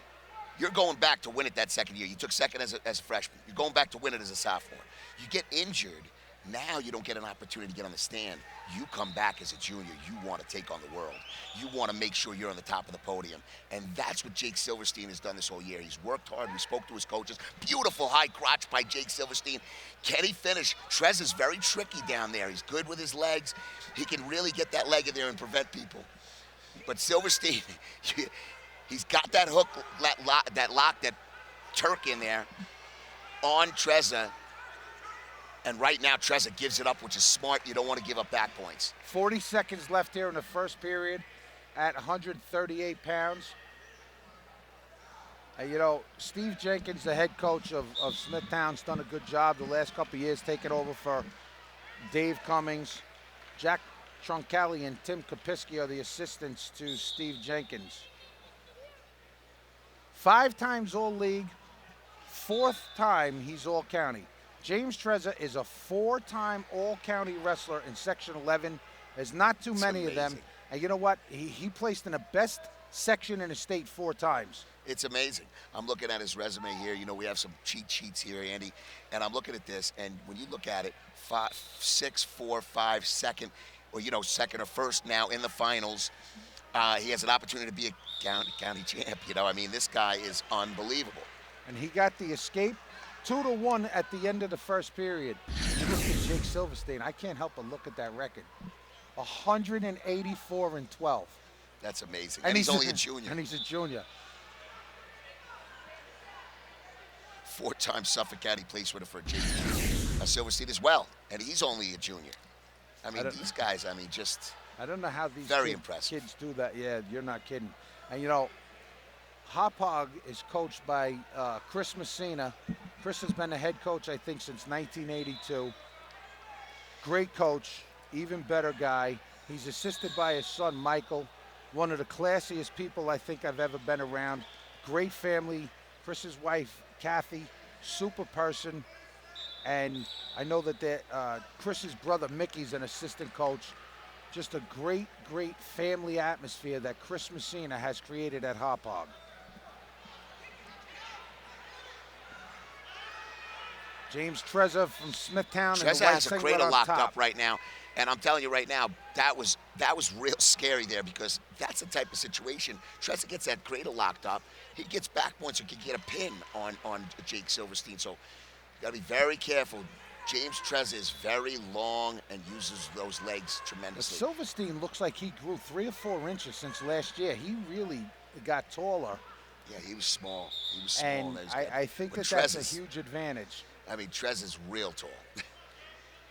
You're going back to win it that second year. You took second as a freshman. You're going back to win it as a sophomore. You get injured. Now you don't get an opportunity to get on the stand. You come back as a junior. You want to take on the world. You want to make sure you're on the top of the podium. And that's what Jake Silverstein has done this whole year. He's worked hard. We spoke to his coaches. Beautiful high crotch by Jake Silverstein. Can he finish? Trez is very tricky down there. He's good with his legs. He can really get that leg in there and prevent people. But Silverstein, he's got that hook, that Turk in there on Trezza. And right now, Trezza gives it up, which is smart. You don't want to give up back points. 40 seconds left here in the first period at 138 pounds. You know, Steve Jenkins, the head coach of Smithtown's done a good job the last couple of years, taking over for Dave Cummings. Jack Troncali and Tim Kapiski are the assistants to Steve Jenkins. 5 times All-League, 4th time he's All-County. James Trezza is a 4-time All-County wrestler in Section 11. There's not too many of them. And you know what? He placed in the best section in the state 4 times. It's amazing. I'm looking at his resume here. You know, we have some cheat sheets here, Andy, and I'm looking at this, and when you look at it, 5, 6, 4, 5, second, or you know, second or first now in the finals. He has an opportunity to be a county champ. You know, I mean, this guy is unbelievable. And he got the escape 2-1 at the end of the first period. You look at Jake Silverstein. I can't help but look at that record. 184-12. That's amazing. And he's only a junior. And he's a junior. 4-time Suffolk County Place winner for Jake Silverstein as well. And he's only a junior. I mean, these guys, I mean, just I don't know how these very impressive. kids do that. Yeah, you're not kidding. And, you know, Hauppauge is coached by Chris Messina. Chris has been the head coach, I think, since 1982. Great coach, even better guy. He's assisted by his son, Michael, one of the classiest people I think I've ever been around. Great family. Chris's wife, Kathy, super person. And I know that Chris's brother, Mickey's an assistant coach. Just a great, great family atmosphere that Chris Messina has created at Hauppauge. James Trezor from Smithtown. Trezor has a cradle locked up right now. And I'm telling you right now, that was real scary there, because that's the type of situation. Trezor gets that cradle locked up. He gets back once, he can get a pin on Jake Silverstein. So you got to be very careful. James Trezor is very long and uses those legs tremendously. Silverstein looks like he grew 3 or 4 inches since last year. He really got taller. Yeah, he was small. He was small. And I think that's a huge advantage. I mean, Trezor's real tall.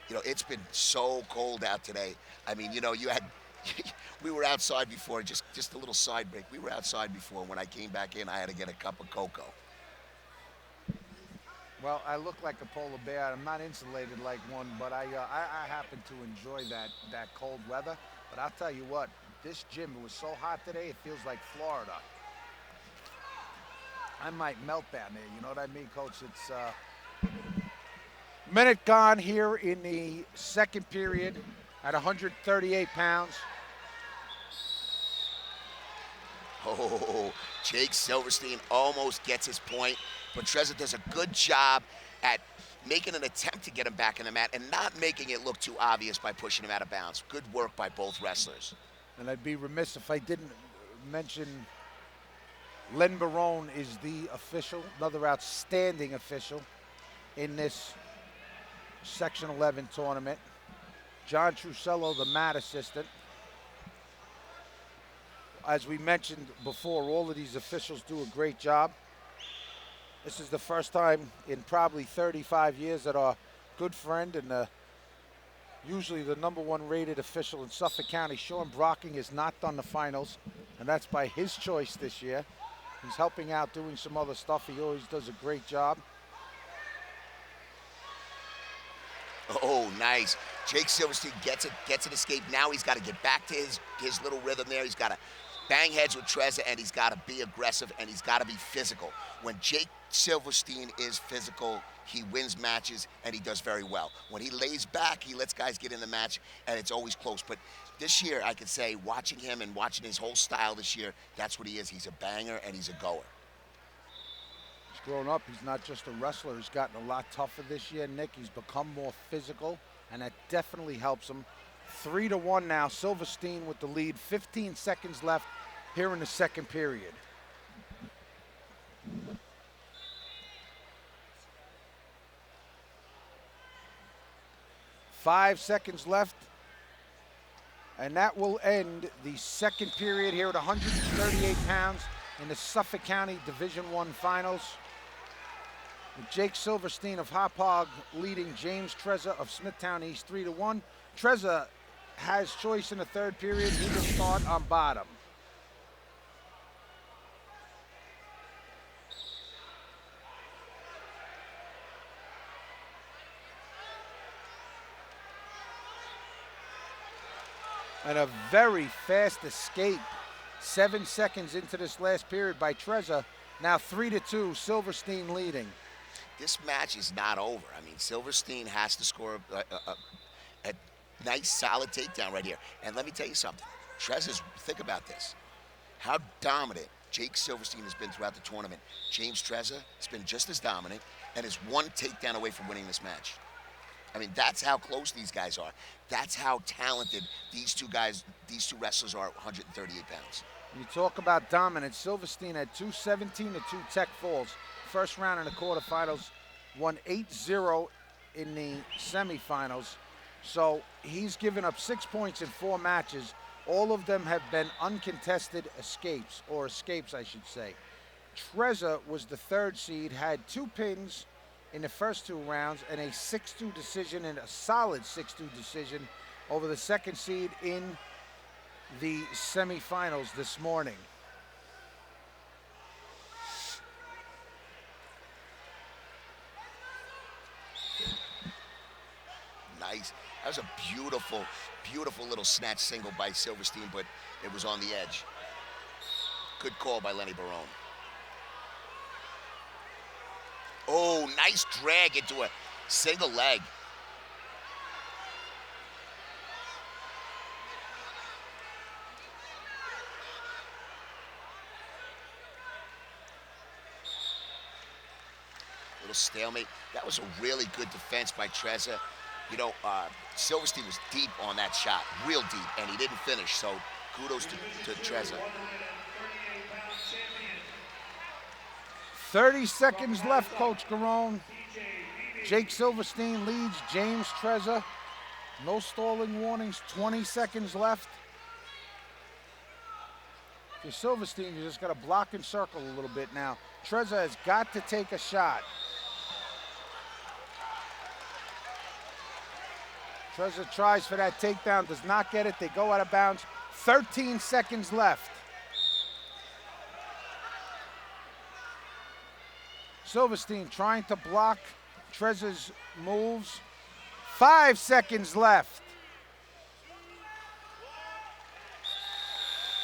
You know, it's been so cold out today. I mean, you know, we were outside before, just a little side break. We were outside before. When I came back in, I had to get a cup of cocoa. Well, I look like a polar bear. I'm not insulated like one, but I happen to enjoy that cold weather. But I'll tell you what, this gym was so hot today, it feels like Florida. I might melt down there, you know what I mean, Coach? It's minute gone here in the second period at 138 pounds. Oh, Jake Silverstein almost gets his point, but Trezor does a good job at making an attempt to get him back in the mat and not making it look too obvious by pushing him out of bounds. Good work by both wrestlers. And I'd be remiss if I didn't mention Len Barone is the official, another outstanding official in this Section 11 tournament. John Trusello, the mat assistant. As we mentioned before, all of these officials do a great job. This is the first time in probably 35 years that our good friend and usually the #1 rated official in Suffolk County, Sean Brocking, has not done the finals, and that's by his choice this year. He's helping out, doing some other stuff. He always does a great job. Oh, nice. Jake Silverstein gets an escape. Now he's got to get back to his little rhythm there. He's got to bang heads with Trezor, and he's got to be aggressive, and he's got to be physical. When Jake Silverstein is physical, he wins matches, and he does very well. When he lays back, he lets guys get in the match, and it's always close. But this year, I could say, watching him and watching his whole style this year, that's what he is. He's a banger, and he's a goer. He's grown up. He's not just a wrestler. He's gotten a lot tougher this year, Nick. He's become more physical, and that definitely helps him. 3-1 now. Silverstein with the lead. 15 seconds left here in the second period. Five seconds left, and that will end the second period here at 138 pounds in the Suffolk County Division I Finals. With Jake Silverstein of Hauppauge leading James Trezor of Smithtown East 3-1. Trezor has choice in the third period. He will start on bottom. And a very fast escape. 7 seconds into this last period by Trezor. Now 3-2, Silverstein leading. This match is not over. I mean, Silverstein has to score a nice, solid takedown right here. And let me tell you something. Treza's, think about this. How dominant Jake Silverstein has been throughout the tournament. James Treza has been just as dominant and is one takedown away from winning this match. I mean, that's how close these guys are. That's how talented these two guys, these two wrestlers are at 138 pounds. You talk about dominance. Silverstein had 217 to 2 tech falls. First round in the quarterfinals, won 8-0 in the semifinals. So he's given up 6 points in 4 matches. All of them have been uncontested escapes, or escapes, I should say. Treza was the 3rd seed, had 2 pins in the first 2 rounds and a 6-2 decision, and a solid 6-2 decision over the 2nd seed in the semifinals this morning. Nice. That was a beautiful, beautiful little snatch single by Silverstein, but it was on the edge. Good call by Lenny Barone. Oh, nice drag into a single leg. Little stalemate. That was a really good defense by Treza. You know, Silverstein was deep on that shot, real deep, and he didn't finish, so kudos to Treza. 30 seconds left, Coach Garone. Jake Silverstein leads James Treza. No stalling warnings, 20 seconds left. If you're Silverstein, you just got to block and circle a little bit now. Treza has got to take a shot. Treza tries for that takedown, does not get it. They go out of bounds. 13 seconds left. Silverstein trying to block Treza's moves. 5 seconds left.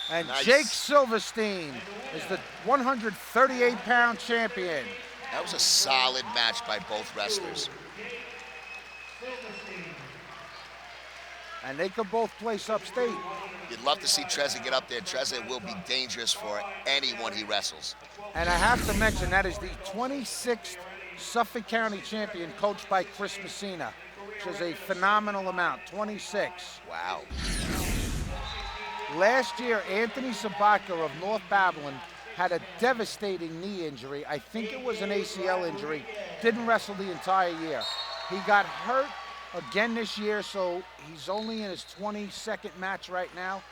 And Nice. Jake Silverstein is the 138-pound champion. That was a solid match by both wrestlers. And they could both place upstate. You'd love to see Treza get up there. Treza will be dangerous for anyone he wrestles. And I have to mention that is the 26th Suffolk County champion, coached by Chris Messina, which is a phenomenal amount, 26. Wow. Last year, Anthony Sabaka of North Babylon had a devastating knee injury. I think it was an ACL injury. Didn't wrestle the entire year. He got hurt again this year, so he's only in his 22nd match right now.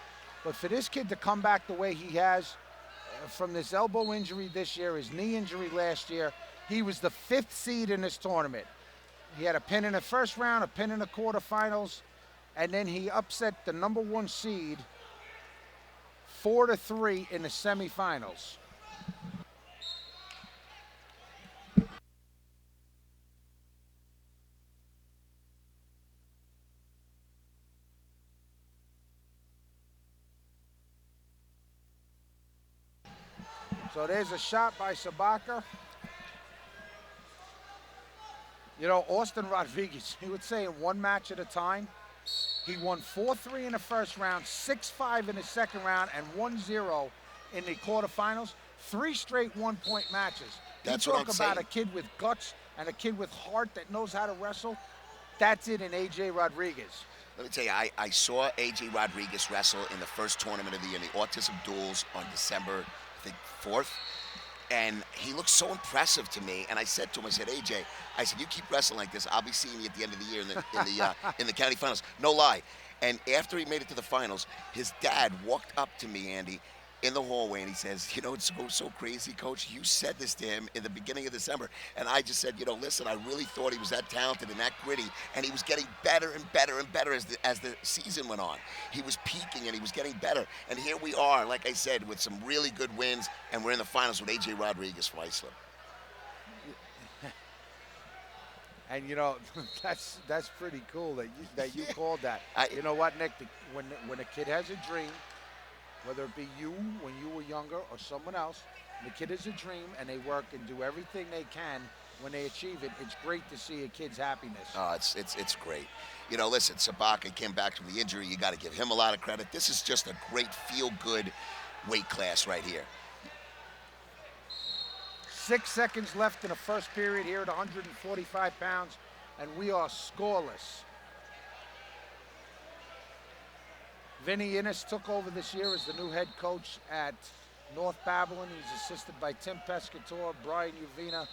But for this kid to come back the way he has from this elbow injury this year, his knee injury last year, he was the 5th seed in this tournament. He had a pin in the first round, a pin in the quarterfinals, and then he upset the number 1 seed 4-3 in the semifinals. So there's a shot by Sabaka. You know, Austin Rodriguez, he would say in one match at a time. He won 4-3 in the first round, 6-5 in the second round, and 1-0 in the quarterfinals. 3 straight one-point matches. That's you what I'm talk about saying. a kid with guts and a kid with heart that knows how to wrestle. That's it in AJ Rodriguez. Let me tell you, I saw AJ Rodriguez wrestle in the first tournament of the year, the Autism Duels on December, I think, 4th. And he looked so impressive to me. And I said to him, I said, AJ, I said, you keep wrestling like this, I'll be seeing you at the end of the year in the county finals. No lie. And after he made it to the finals, his dad walked up to me, Andy, in the hallway, and he says, you know, it's so crazy, Coach. You said this to him in the beginning of December. And I just said, you know, listen, I really thought he was that talented and that gritty. And he was getting better and better and better as the season went on. He was peaking and he was getting better. And here we are, like I said, with some really good wins. And we're in the finals with AJ Rodriguez for Iceland. And you know, that's pretty cool that you called that. You know what, Nick? When a kid has a dream, whether it be you when you were younger or someone else, the kid has a dream and they work and do everything they can when they achieve it, it's great to see a kid's happiness. Oh, it's great. You know, listen, Sabaka came back from the injury. You got to give him a lot of credit. This is just a great feel-good weight class right here. 6 seconds left in the first period here at 145 pounds, and we are scoreless. Vinny Innes took over this year as the new head coach at North Babylon. He's assisted by Tim Pescatore, Brian Uvina,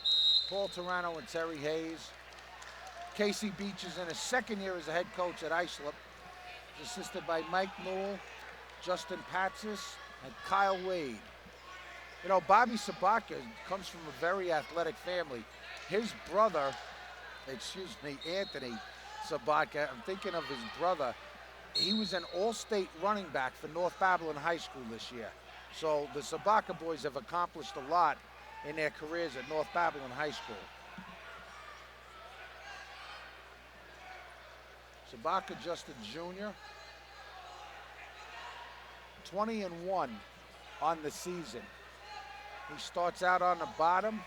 Paul Turano, and Terry Hayes. Casey Beach is in his second year as a head coach at Islip. He's assisted by Mike Newell, Justin Patsis, and Kyle Wade. You know, Bobby Sabaka comes from a very athletic family. His brother, Anthony Sabaka, I'm thinking of his brother, he was an all-state running back for North Babylon High School this year. So the Sabaka boys have accomplished a lot in their careers at North Babylon High School. Sabaka Justin Jr., 20-1 on the season. He starts out on the bottom.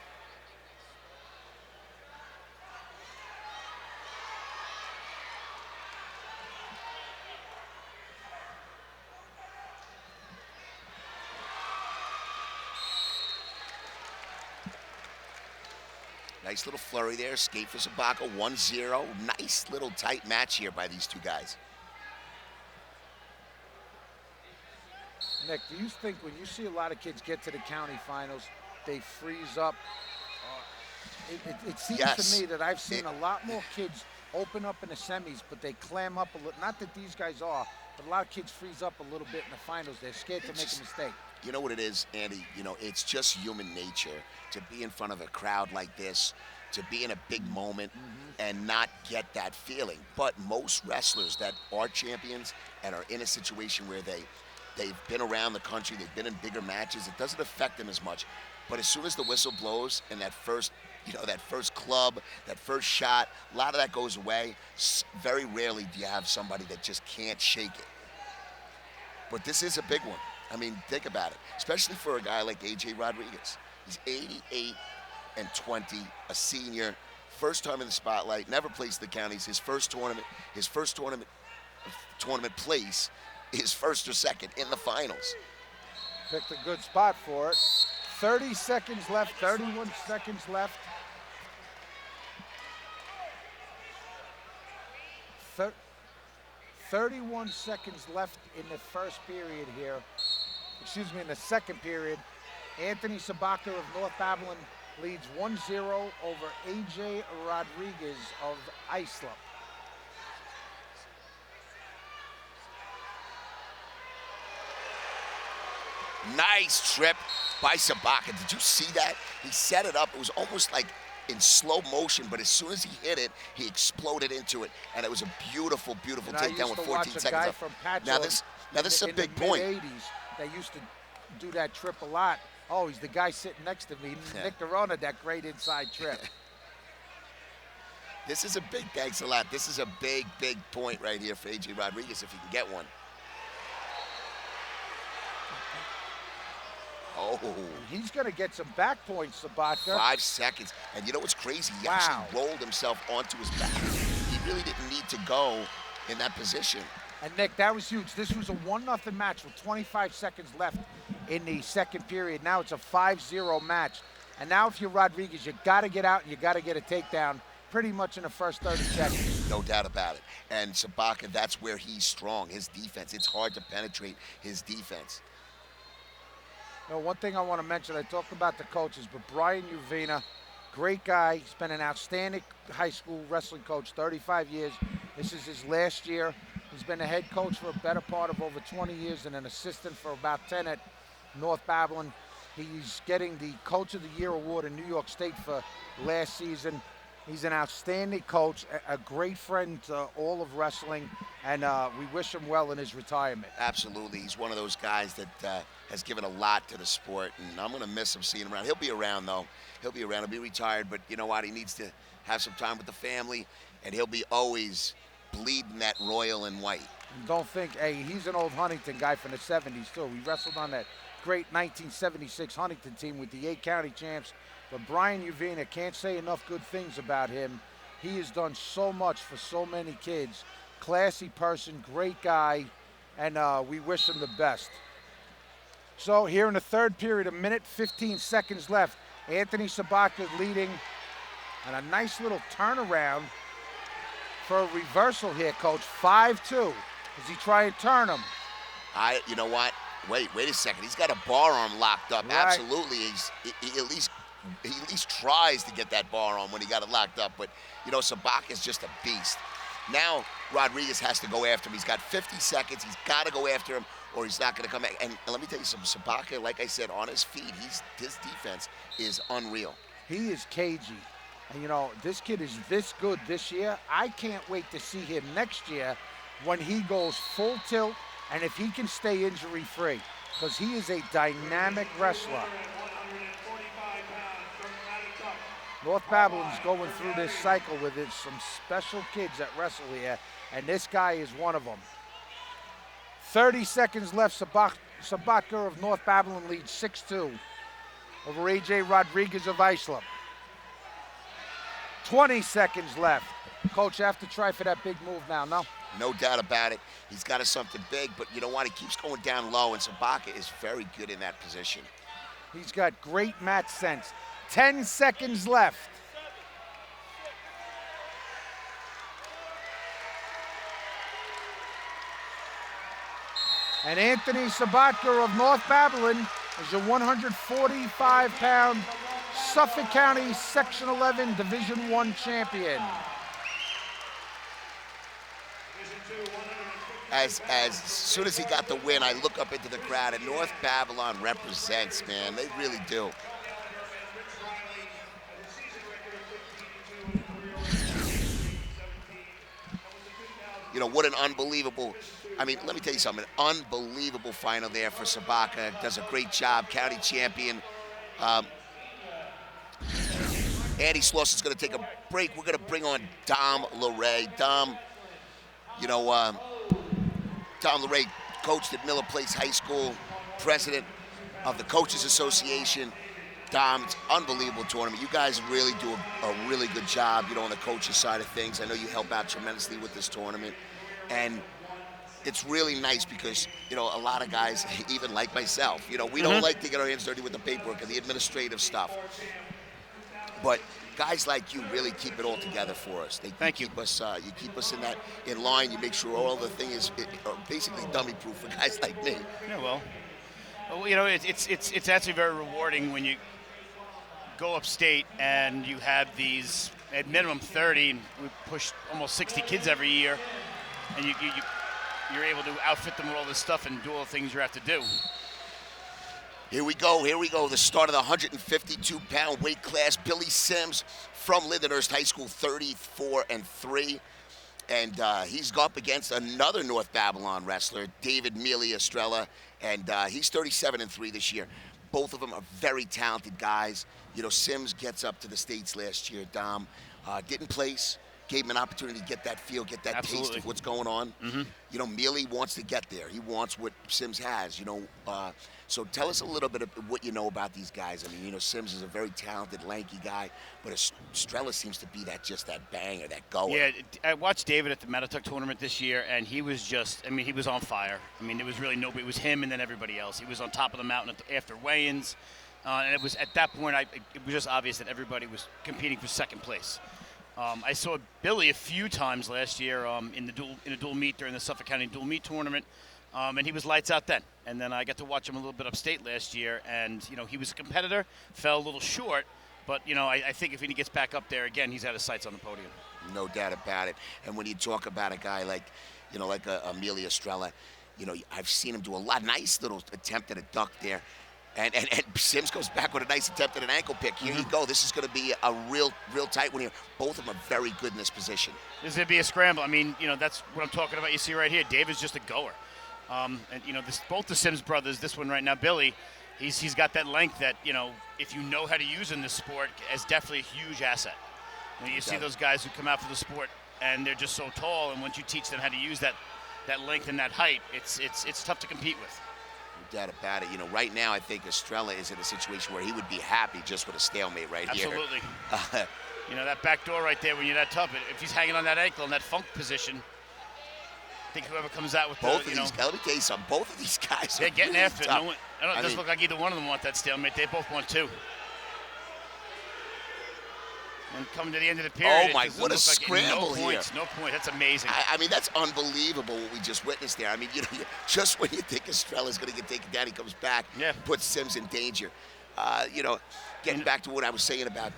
Nice little flurry there. Escape for Sabaka, 1-0. Nice little tight match here by these two guys. Nick, do you think when you see a lot of kids get to the county finals, they freeze up? It seems to me that I've seen a lot more kids open up in the semis, but they clam up a little. Not that these guys are, but a lot of kids freeze up a little bit in the finals. They're scared to make a mistake. You know what it is, Andy? You know, it's just human nature to be in front of a crowd like this, to be in a big moment and not get that feeling. But most wrestlers that are champions and are in a situation where they've been around the country, they've been in bigger matches, it doesn't affect them as much. But as soon as the whistle blows and that first, that first club, that first shot, a lot of that goes away. Very rarely do you have somebody that just can't shake it. But this is a big one. I mean, think about it, especially for a guy like A.J. Rodriguez. He's 88-20, a senior, first time in the spotlight, never placed the counties. His first tournament place, his first or second in the finals. Picked a good spot for it. 30 seconds left, 31 seconds left. 31 seconds left in the first period here. Excuse me, in the second period. Anthony Sabaka of North Babylon leads 1-0 over A.J. Rodriguez of Islip. Nice trip by Sabaka. Did you see that? He set it up. It was almost like in slow motion, but as soon as he hit it, he exploded into it, and it was a beautiful, beautiful takedown with 14 seconds left. Now this is a big point. In the mid-80s, they used to do that trip a lot. Oh, he's the guy sitting next to me, Nick Corona, that great inside trip. This is a big, thanks a lot. This is a big, big point right here for A.J. Rodriguez if he can get one. Oh. He's going to get some back points, Sabaka. 5 seconds. And you know what's crazy? He actually rolled himself onto his back. He really didn't need to go in that position. And Nick, that was huge. This was a 1-0 match with 25 seconds left in the second period. Now it's a 5-0 match. And now if you're Rodriguez, you got to get out and you got to get a takedown pretty much in the first 30 seconds. No doubt about it. And Sabaka, that's where he's strong, his defense. It's hard to penetrate his defense. You know, one thing I want to mention, I talked about the coaches, but Brian Uvina, great guy. He's been an outstanding high school wrestling coach, 35 years. This is his last year. He's been a head coach for a better part of over 20 years and an assistant for about 10 at North Babylon. He's getting the Coach of the Year award in New York State for last season. He's an outstanding coach, a great friend to all of wrestling, and we wish him well in his retirement. Absolutely. He's one of those guys that has given a lot to the sport, and I'm going to miss him seeing him around. He'll be around, though. He'll be around. He'll be retired, but you know what? He needs to have some time with the family, and he'll be always bleeding that royal and white. Don't think, hey, he's an old Huntington guy from the 70s, too. He wrestled on that great 1976 Huntington team with the 8 county champs, But Brian Uvina, can't say enough good things about him. He has done so much for so many kids. Classy person, great guy, and we wish him the best. So here in the third period, 1:15 seconds left. Anthony Sabaka leading, and a nice little turnaround for a reversal here, Coach. 5-2. Does he try and turn him? You know what? Wait a second. He's got a bar arm locked up. Right. Absolutely. He at least tries to get that bar arm when he got it locked up. But you know, Sabaka is just a beast. Now Rodriguez has to go after him. He's got 50 seconds. He's got to go after him, or he's not going to come back. And let me tell you something. Sabaka, like I said, on his feet, his defense is unreal. He is cagey. And you know, this kid is this good this year. I can't wait to see him next year when he goes full tilt and if he can stay injury-free, because he is a dynamic wrestler. North Babylon's going through this cycle with some special kids that wrestle here, and this guy is one of them. 30 seconds left. Sabaka of North Babylon leads 6-2 over AJ Rodriguez of Iceland. 20 seconds left. Coach, I have to try for that big move now, no? No doubt about it. He's got something big, but you know what? He keeps going down low, and Sabaka is very good in that position. He's got great mat sense. 10 seconds left. And Anthony Sabaka of North Babylon is your 145-pound Suffolk County Section 11 Division I champion. As soon as he got the win, I look up into the crowd, and North Babylon represents, man. They really do. You know, what an unbelievable, I mean, let me tell you something, an unbelievable final there for Sabaka. Does a great job, county champion. Andy Slauson is going to take a break. We're going to bring on Dom LeRae. Dom, you know, Dom LeRae coached at Miller Place High School, president of the Coaches Association. Dom, it's an unbelievable tournament. You guys really do a really good job, you know, on the coaches side of things. I know you help out tremendously with this tournament. And it's really nice because, you know, a lot of guys, even like myself, you know, we don't like to get our hands dirty with the paperwork and the administrative stuff. But guys like you really keep it all together for us. You keep us in line. You make sure all the thing is basically dummy-proof for guys like me. Yeah, well, you know, it's actually very rewarding when you go upstate and you have these at minimum 30, and we push almost 60 kids every year, and you're able to outfit them with all this stuff and do all the things you have to do. Here we go, the start of the 152-pound weight class. Billy Sims from Lindenhurst High School, 34-3. And he's up against another North Babylon wrestler, David Mealy Estrella, and he's 37-3 this year. Both of them are very talented guys. You know, Sims gets up to the States last year, Dom. Didn't place, gave him an opportunity to get that feel, get that taste of what's going on. You know, Mealy wants to get there. He wants what Sims has, you know. So tell us a little bit of what you know about these guys. I mean, you know, Sims is a very talented, lanky guy, but Estrella seems to be that banger, that goer. Yeah, I watched David at the Matatuck tournament this year, and he was just, I mean, he was on fire. I mean, there was really nobody. It was him and then everybody else. He was on top of the mountain after weigh-ins, and it was at that point, it was just obvious that everybody was competing for second place. I saw Billy a few times last year in a dual meet during the Suffolk County dual meet tournament, and he was lights out then. And then I got to watch him a little bit upstate last year, and you know, he was a competitor, fell a little short, but you know, I think if he gets back up there again, he's out of sights on the podium. No doubt about it. And when you talk about a guy like, you know, like Amelia Estrella, you know, I've seen him do a nice little attempt at a duck there. And Sims goes back with a nice attempt at an ankle pick. Here you go. This is going to be a real tight one here. Both of them are very good in this position. This is going to be a scramble. I mean, you know, that's what I'm talking about. You see right here, David's just a goer. And, you know, both the Sims brothers, this one right now, Billy, he's got that length that, you know, if you know how to use in this sport, is definitely a huge asset. You see those guys who come out for the sport, and they're just so tall, and once you teach them how to use that length and that height, it's tough to compete with. doubt about it. You know, right now I think Estrella is in a situation where he would be happy just with a stalemate right Absolutely. here. You know, that back door right there when you're that tough, if he's hanging on that ankle in that funk position, I think whoever comes out with Both the, of these guys, let me tell you something, both of these guys they're are getting really after it. tough. It doesn't look like either one of them want that stalemate. They both want two. And coming to the end of the period, oh my, what what a scramble here. here. No points, that's amazing. I mean, that's unbelievable what we just witnessed there. I mean, you know, just when you think Estrella's going to get taken down, he comes back, puts Sims in danger. You know, getting back to what I was saying about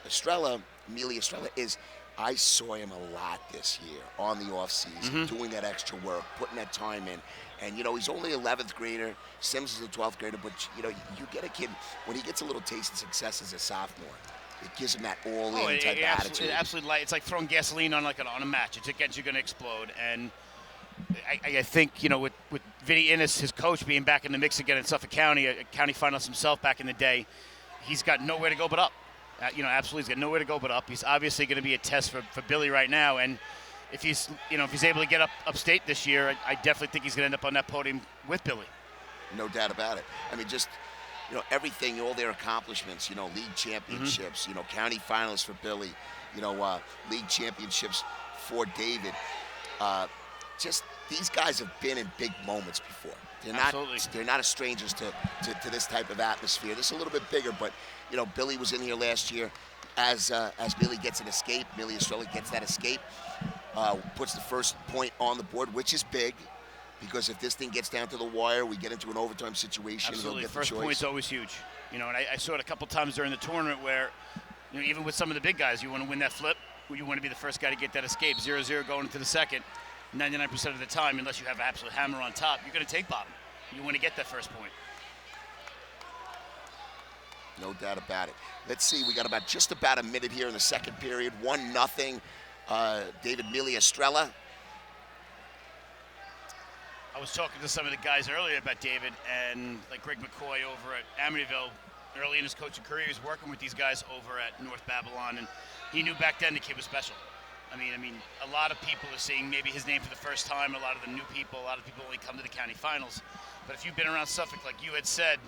Estrella, Amelia Estrella, is I saw him a lot this year on the offseason, doing that extra work, putting that time in. And, you know, he's only 11th grader. Sims is a 12th grader. But, you know, you get a kid, when he gets a little taste of success as a sophomore, it gives him that all-in type of attitude. Absolutely, it's like throwing gasoline on on a match. It's against you're going to explode. And I think, you know, with Vinny Innes, his coach, being back in the mix again in Suffolk County, a county finalist himself back in the day, he's got nowhere to go but up. You know, absolutely, he's got nowhere to go but up. He's obviously going to be a test for Billy right now. And if he's able to get upstate this year, I definitely think he's going to end up on that podium with Billy. No doubt about it. I mean, just, you know, everything, all their accomplishments, you know, league championships, you know, county finalists for Billy, you know, league championships for David. Just these guys have been in big moments before. They're not strangers to this type of atmosphere. This is a little bit bigger, but, you know, Billy was in here last year as Billy gets an escape. Amelia Estrella gets that escape, puts the first point on the board, which is big. Because if this thing gets down to the wire, we get into an overtime situation. Absolutely, He'll get first the choice. point's always huge. You know, and I saw it a couple times during the tournament where, you know, even with some of the big guys, you want to win that flip, you want to be the first guy to get that escape. 0-0 going into the second. 99% of the time, unless you have an absolute hammer on top, you're going to take bottom. You want to get that first point. No doubt about it. Let's see, we got just about a minute here in the second period. 1-0. David Amelia Estrella. I was talking to some of the guys earlier about David, and like Greg McCoy over at Amityville, early in his coaching career, he was working with these guys over at North Babylon, and he knew back then the kid was special. I mean, a lot of people are seeing maybe his name for the first time. A lot of the new people, a lot of people only come to the county finals. But if you've been around Suffolk, like you had said,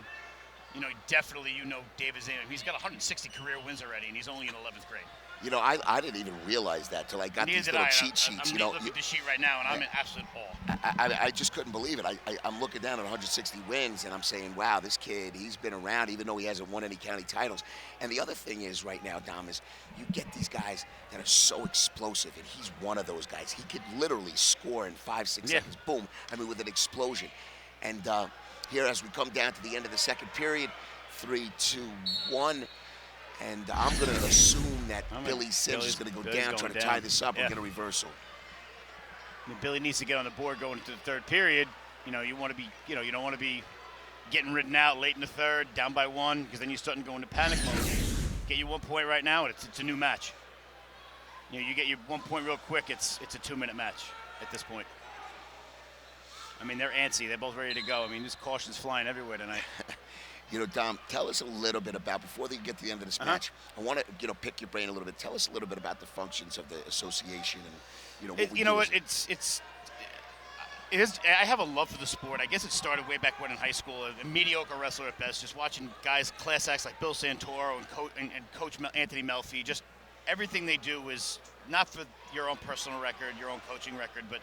you know, definitely you know David's name. He's got 160 career wins already, and he's only in 11th grade. You know, I didn't even realize that till I got these little cheat sheets. I'm looking at the sheet right now, and I'm in absolute awe. I just couldn't believe it. I'm looking down at 160 wins, and I'm saying, wow, this kid, he's been around even though he hasn't won any county titles. And the other thing is right now, Dom, is you get these guys that are so explosive, and he's one of those guys. He could literally score in 5-6 seconds, boom, I mean, with an explosion. And here, as we come down to the end of the second period, 3-2-1. And I'm going to assume that Billy Sims is going to go down, try to tie this up and get a reversal. I mean, Billy needs to get on the board going into the third period. You know, you want to be, you don't want to be getting ridden out late in the third, down by 1, because then you're starting to go into panic mode. Get you 1 point right now, and it's a new match. You know, you get your 1 point real quick, it's a 2-minute match at this point. I mean, they're antsy. They're both ready to go. I mean, there's cautions flying everywhere tonight. You know, Dom, tell us a little bit about, before they get to the end of this match, I want to, you know, pick your brain a little bit. Tell us a little bit about the functions of the association and, you know, what we do. It is. I have a love for the sport. I guess it started way back when in high school. A mediocre wrestler at best, just watching guys, class acts like Bill Santoro and Coach Anthony Melfi. Just everything they do is not for your own personal record, your own coaching record, but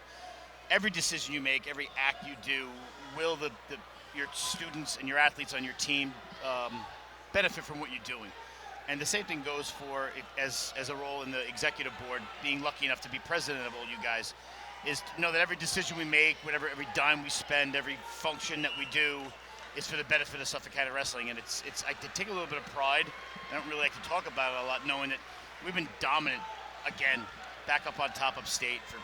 every decision you make, every act you do, will your students and your athletes on your team benefit from what you're doing. And the same thing goes for it as a role in the executive board, being lucky enough to be president of all you guys, is to know that every decision we make, whatever, every dime we spend, every function that we do is for the benefit of Suffolk County Wrestling. And I take a little bit of pride. I don't really like to talk about it a lot, knowing that we've been dominant again, back up on top upstate for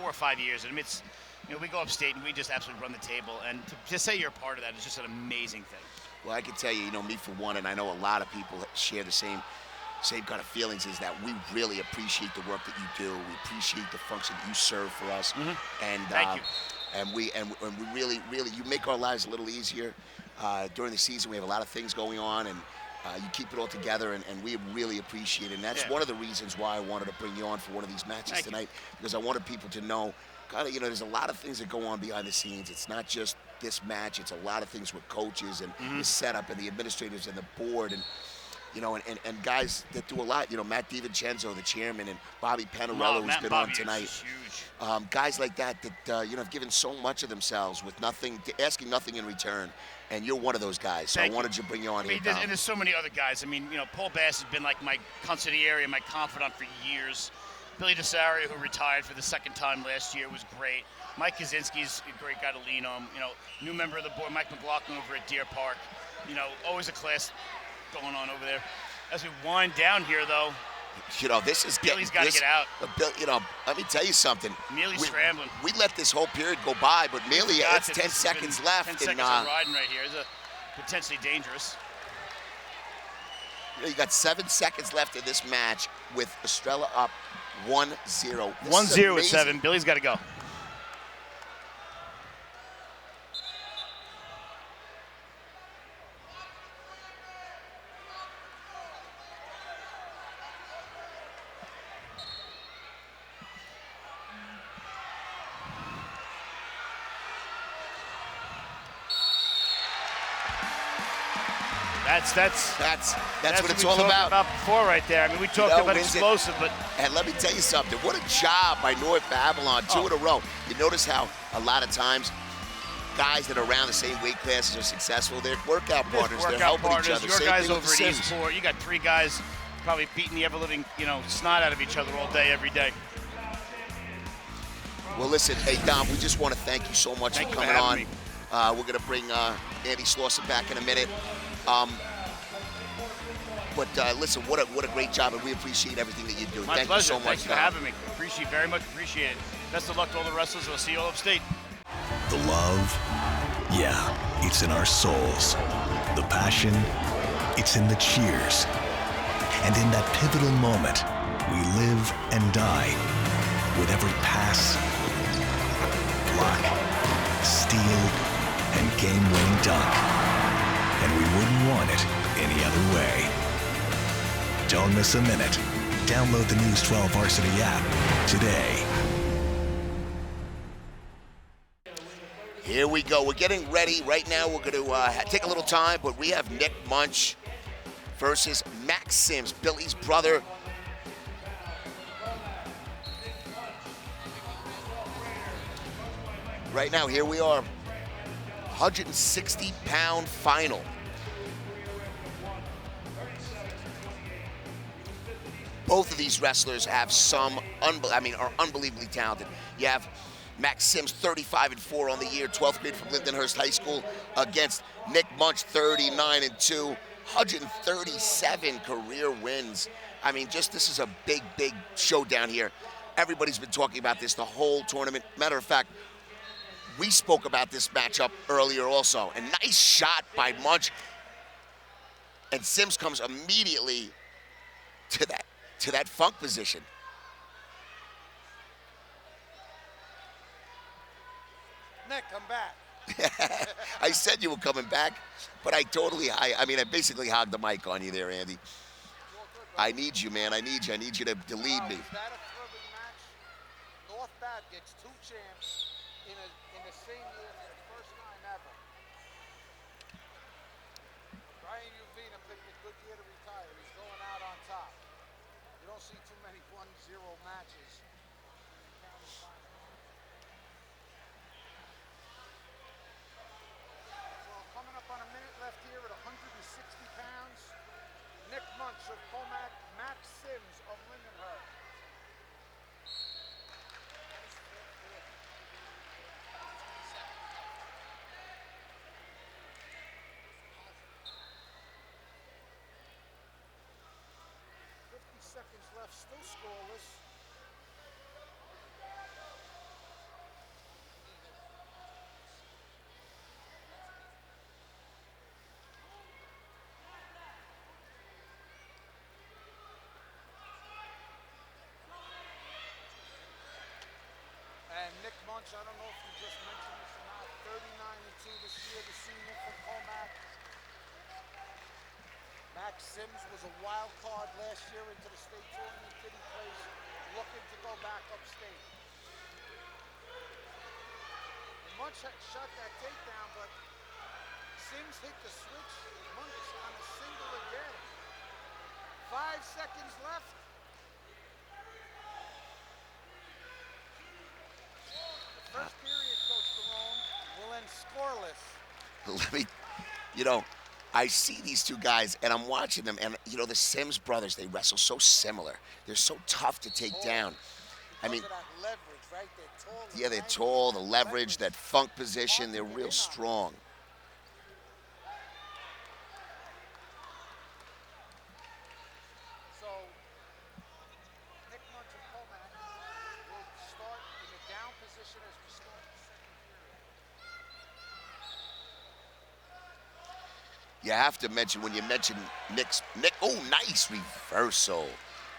4 or 5 years. And it's, you know, we go upstate and we just absolutely run the table. And to say you're a part of that is just an amazing thing. Well, I can tell you, you know, me for one, and I know a lot of people share the same kind of feelings, is that we really appreciate the work that you do. We appreciate the function that you serve for us. And thank you. And we really, you make our lives a little easier. During the season, we have a lot of things going on, and you keep it all together, and we really appreciate it. And that's one of the reasons why I wanted to bring you on for one of these matches tonight, because I wanted people to know kind of, there's a lot of things that go on behind the scenes. It's not just this match. It's a lot of things with coaches and the setup and the administrators and the board and guys that do a lot. Matt DiVincenzo, the chairman, and Bobby Panarello, who's been on tonight. Huge. Guys like that have given so much of themselves with nothing, asking nothing in return. And you're one of those guys, so I wanted to bring you on here, Dom. And there's so many other guys. I mean, Paul Bass has been like my consigliere, my confidant for years. Billy DeSario, who retired for the second time last year, was great. Mike Kaczynski's a great guy to lean on. New member of the board, Mike McLaughlin over at Deer Park. Always a class going on over there. As we wind down here, though, this is Billy's got to get out. Let me tell you something. Mealy's scrambling. We let this whole period go by, but Mealy, it's 10 seconds left. 10 seconds of riding right here. It's potentially dangerous. You got 7 seconds left in this match with Estrella up 1-0. 1-0 with 7. Billy's got to go. That's what it's all about. Before right there. I mean, we talked about explosive, but... And let me tell you something. What a job by North Babylon, 2 in a row. You notice how a lot of times guys that are around the same weight classes are successful. They're workout partners. They're helping each other. Your Same guys thing over with at the Sims. Eastport. You got 3 guys probably beating the ever-living, snot out of each other all day, every day. Well, listen, hey, Dom, we just want to thank you so much for coming on. We're going to bring Andy Slauson back in a minute. But listen, what a great job, and we appreciate everything that you do. My Thank pleasure. you so much, Thanks for having me. Very much appreciate it. Best of luck to all the wrestlers. We'll see you all upstate. The love, yeah, it's in our souls. The passion, it's in the cheers. And in that pivotal moment, we live and die with every pass, block, steal, and game-winning dunk. And we wouldn't want it any other way. Don't miss a minute. Download the News 12 Varsity app today. Here we go. We're getting ready. Right now, we're going to take a little time, but we have Nick Munch versus Max Sims, Billy's brother. Right now, here we are. 160-pound final. Both of these wrestlers have are unbelievably talented. You have Max Sims, 35-4 on the year, 12th grade from Lindenhurst High School, against Nick Munch, 39-2, 137 career wins. I mean, this is a big, big showdown here. Everybody's been talking about this the whole tournament. Matter of fact, we spoke about this matchup earlier also. A nice shot by Munch. And Sims comes immediately to that funk position. Nick, come back. I said you were coming back, but I basically hogged the mic on you there, Andy. I need you, man. I need you. I need you to lead me. Is that a thrilling match? North Bat gets 2 champs in the same year for the first time ever. Brian Uvina picked a good year to retire. He's going out on top. You don't see too many 1-0 matches. Well, coming up on a minute left here at 160 pounds, Nick Munch of Comac, Max Sims of Lindenhurst. Seconds left, still scoreless. And Nick Munch, I don't know if you just mentioned this or not, 39-2 this year, the senior from Comac. Max Sims was a wild card last year into the state tournament, didn't place, looking to go back upstate. Munch had shot that takedown, but Sims hit the switch. Munch on a single again. 5 seconds left. The first period, Coach Barone, will end scoreless. Let me, I see these two guys, and I'm watching them, and, the Sims brothers, they wrestle so similar. They're so tough to take down. I mean, Because of that leverage, right? They're tall. yeah, they're tall, the leverage, that funk position, they're real strong. So, Nick Munch and Comac will start in the down position as we start the second period. You have to mention, when you mention Nick, oh, nice reversal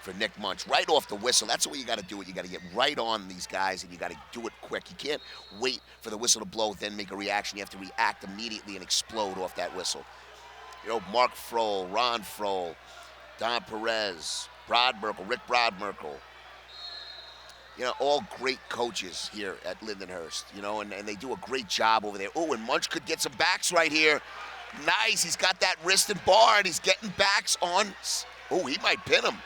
for Nick Munch. Right off the whistle. That's the way you got to do it. You got to get right on these guys, and you got to do it quick. You can't wait for the whistle to blow, then make a reaction. You have to react immediately and explode off that whistle. Mark Frohl, Ron Frohl, Don Perez, Rick Brodmerkel. All great coaches here at Lindenhurst, and they do a great job over there. Oh, and Munch could get some backs right here. Nice, he's got that wrist and bar, and he's getting backs on. Oh, he might pin him.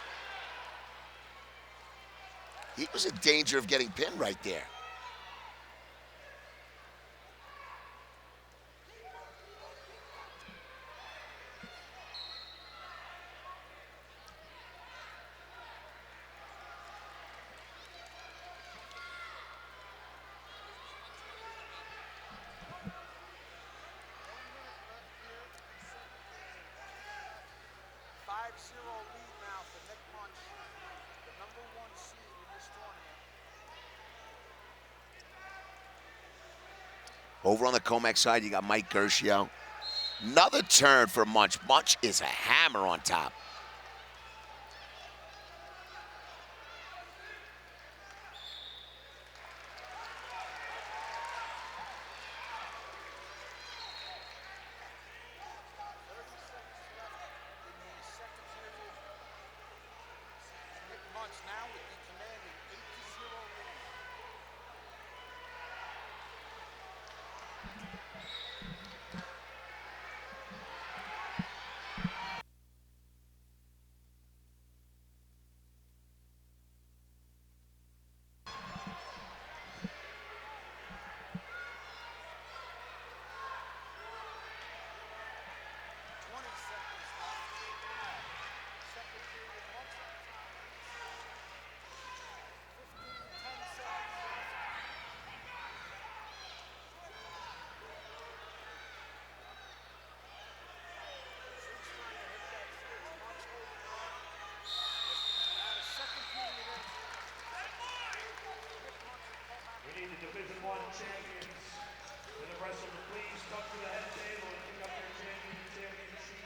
He was in danger of getting pinned right there. Over on the Comac side, you got Mike Gershio. Another turn for Munch. Munch is a hammer on top. We need the Division I champions for the wrestler to please come to the head table and pick up their championship.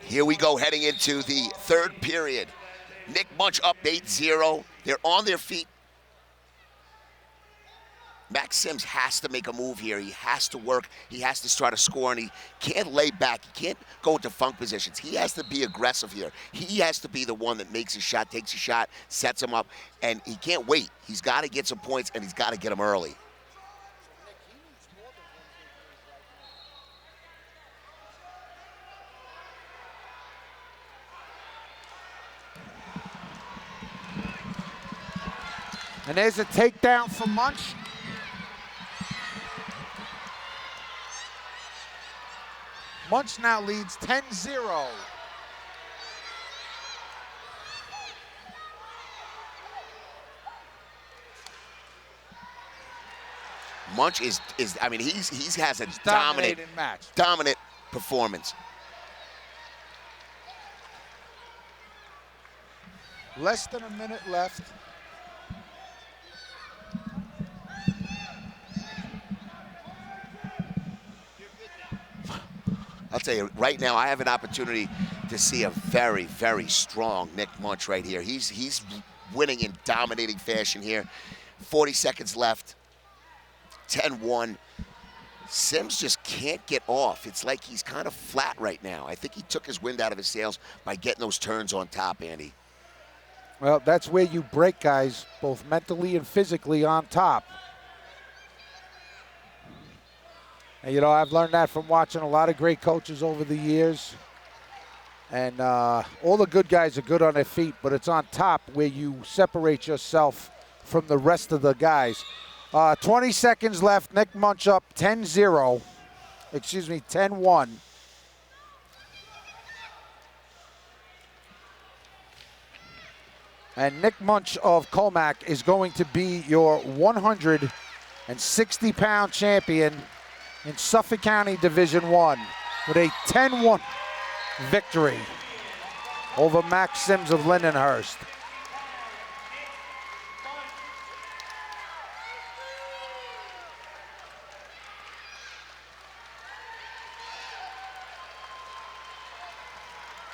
Here we go, heading into the third period. Nick Munch up 8-0. They're on their feet. Max Sims has to make a move here. He has to work. He has to start a score, and he can't lay back. He can't go into funk positions. He has to be aggressive here. He has to be the one that makes a shot, takes a shot, sets him up, and he can't wait. He's got to get some points, and he's got to get them early. And there's a takedown for Munch. Munch now leads 10-0. Munch is I mean, he has a dominant performance. Less than a minute left. I'll tell you, right now I have an opportunity to see a very, very strong Nick Munch right here. He's winning in dominating fashion here. 40 seconds left. 10-1. Sims just can't get off. It's like he's kind of flat right now. I think he took his wind out of his sails by getting those turns on top, Andy. Well, that's where you break guys, both mentally and physically on top. And, you know, I've learned that from watching a lot of great coaches over the years. And all the good guys are good on their feet, but it's on top where you separate yourself from the rest of the guys. 20 seconds left. Nick Munch up 10-0. Excuse me, 10-1. And Nick Munch of Colmac is going to be your 160-pound champion in Suffolk County Division I with a 10-1 victory over Max Sims of Lindenhurst.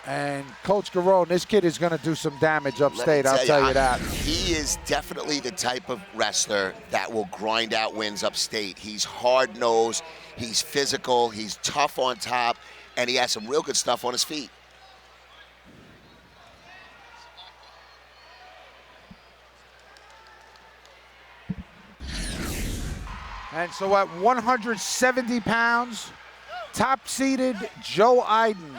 And Coach Garone, this kid is going to do some damage upstate, I'll tell you that. He is definitely the type of wrestler that will grind out wins upstate. He's hard-nosed, he's physical, he's tough on top, and he has some real good stuff on his feet. And so at 170 pounds, top-seeded Joe Iden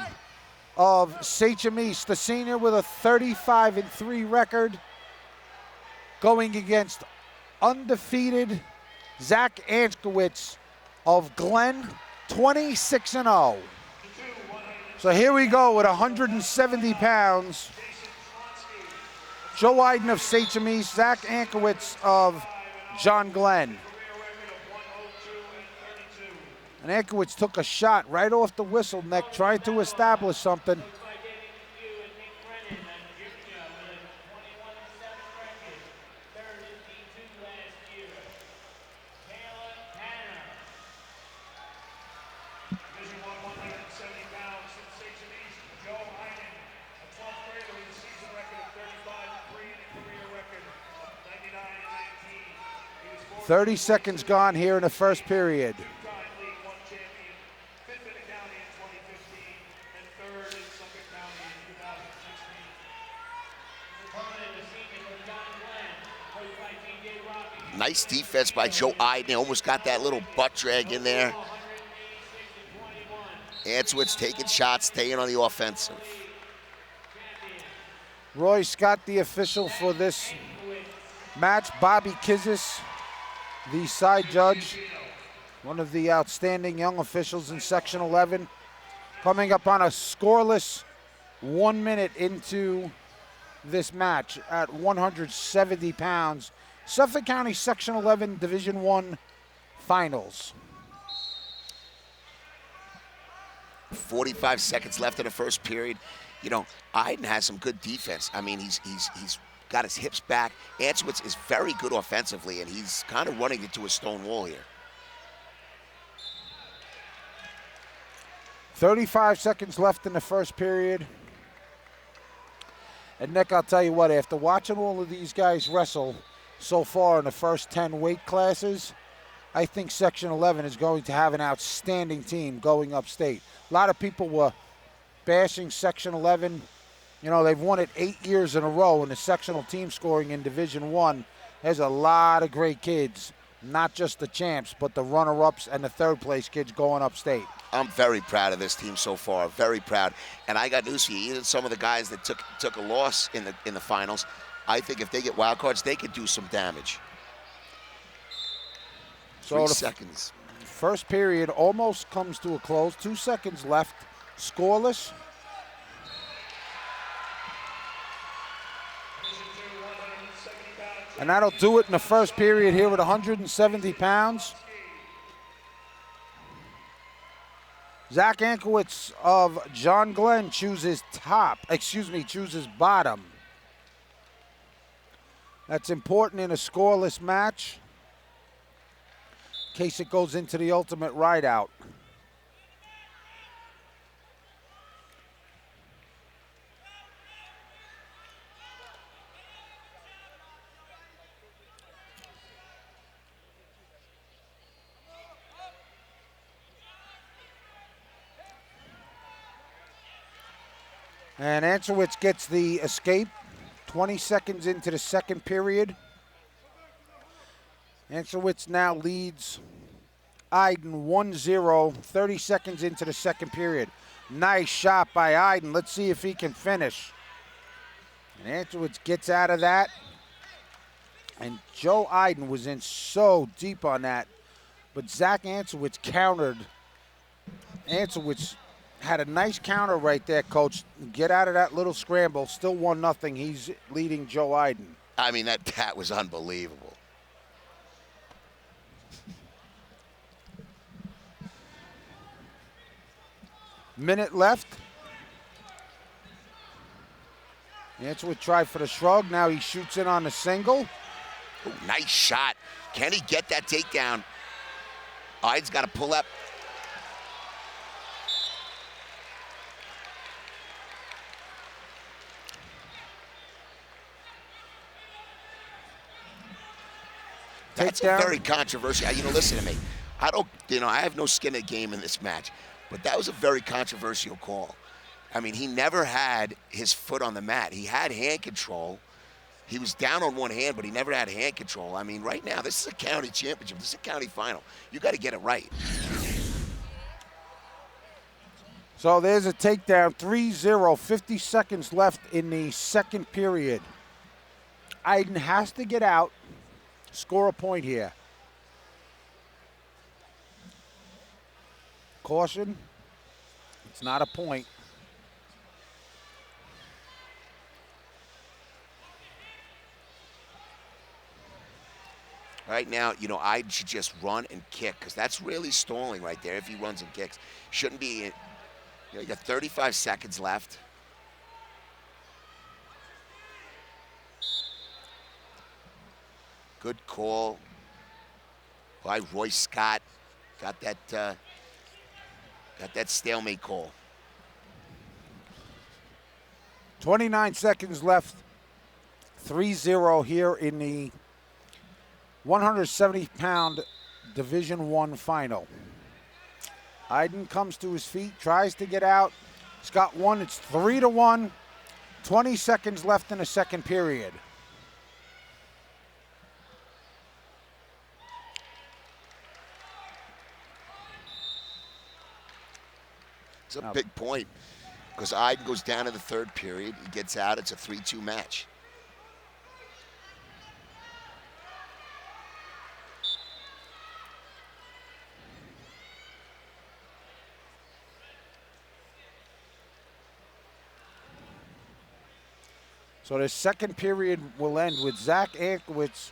of Sachem East, the senior with a 35-3 record, going against undefeated Zach Anskowitz of Glen, 26-0. So here we go with 170 pounds. Joe Iden of Sachem East, Zach Anskowitz of John Glenn. And Ankiewicz took a shot right off the whistle neck, trying to establish something. .30 seconds gone here in the first period. Nice defense by Joe Iden. Almost got that little butt drag in there. Anskowitz taking shots, staying on the offensive. Roy Scott, the official for this match. Bobby Kizis, the side judge. One of the outstanding young officials in Section 11. Coming up on a scoreless 1 minute into this match at 170 pounds. Suffolk County Section 11 Division I Finals. 45 seconds left in the first period. You know, Iden has some good defense. I mean, he's got his hips back. Anskowitz is very good offensively, and he's kind of running into a stone wall here. 35 seconds left in the first period. And Nick, I'll tell you what, after watching all of these guys wrestle so far in the first 10 weight classes, I think Section 11 is going to have an outstanding team going upstate. A lot of people were bashing Section 11. You know, they've won it 8 years in a row in the sectional team scoring in Division I. There's a lot of great kids, not just the champs, but the runner-ups and the third-place kids going upstate. I'm very proud of this team so far, very proud. And I got news for you, even some of the guys that took a loss in the finals, I think if they get wild cards, they could do some damage. So 3 seconds. First period almost comes to a close. 2 seconds left, scoreless. And that'll do it in the first period here with 170 pounds. Zach Anskowitz of John Glenn chooses bottom. That's important in a scoreless match in case it goes into the ultimate ride-out. And Anskowitz gets the escape 20 seconds into the second period. Anskowitz now leads Iden 1-0, 30 seconds into the second period. Nice shot by Iden. Let's see if he can finish. And Antrowitz gets out of that. And Joe Iden was in so deep on that. But Zach Antrowitz countered. Antrowitz had a nice counter right there, Coach. Get out of that little scramble. Still 1-0. He's leading Joe Iden. I mean, that was unbelievable. Minute left. Antrowitz tried for the shrug. Now he shoots in on the single. Ooh, nice shot. Can he get that takedown? Ide's got to pull up. That's a very controversial. Listen to me. I have no skin in the game in this match, but that was a very controversial call. I mean, he never had his foot on the mat. He had hand control. He was down on one hand, but he never had hand control. I mean, right now, this is a county championship. This is a county final. You got to get it right. So there's a takedown, 3-0, 50 seconds left in the second period. Iden has to get out, score a point here. Caution, it's not a point. Right now, Iden should just run and kick because that's really stalling right there if he runs and kicks. Shouldn't be, you got 35 seconds left. Good call by Roy Scott. Got that stalemate call. 29 seconds left, 3-0 here in the 170-pound Division I final. Iden comes to his feet, tries to get out. He's got one. It's 3-1. 20 seconds left in the second period. It's a big point because Iden goes down in the third period. He gets out. It's a 3-2 match. So the second period will end with Zach Antrowitz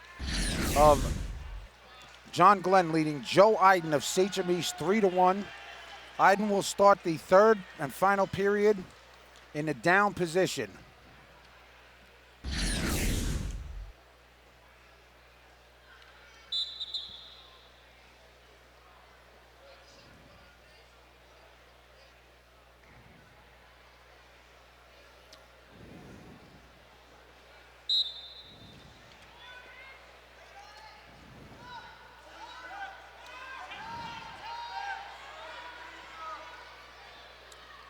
of John Glenn leading Joe Iden of Sachem East 3-1. Iden will start the third and final period in the down position.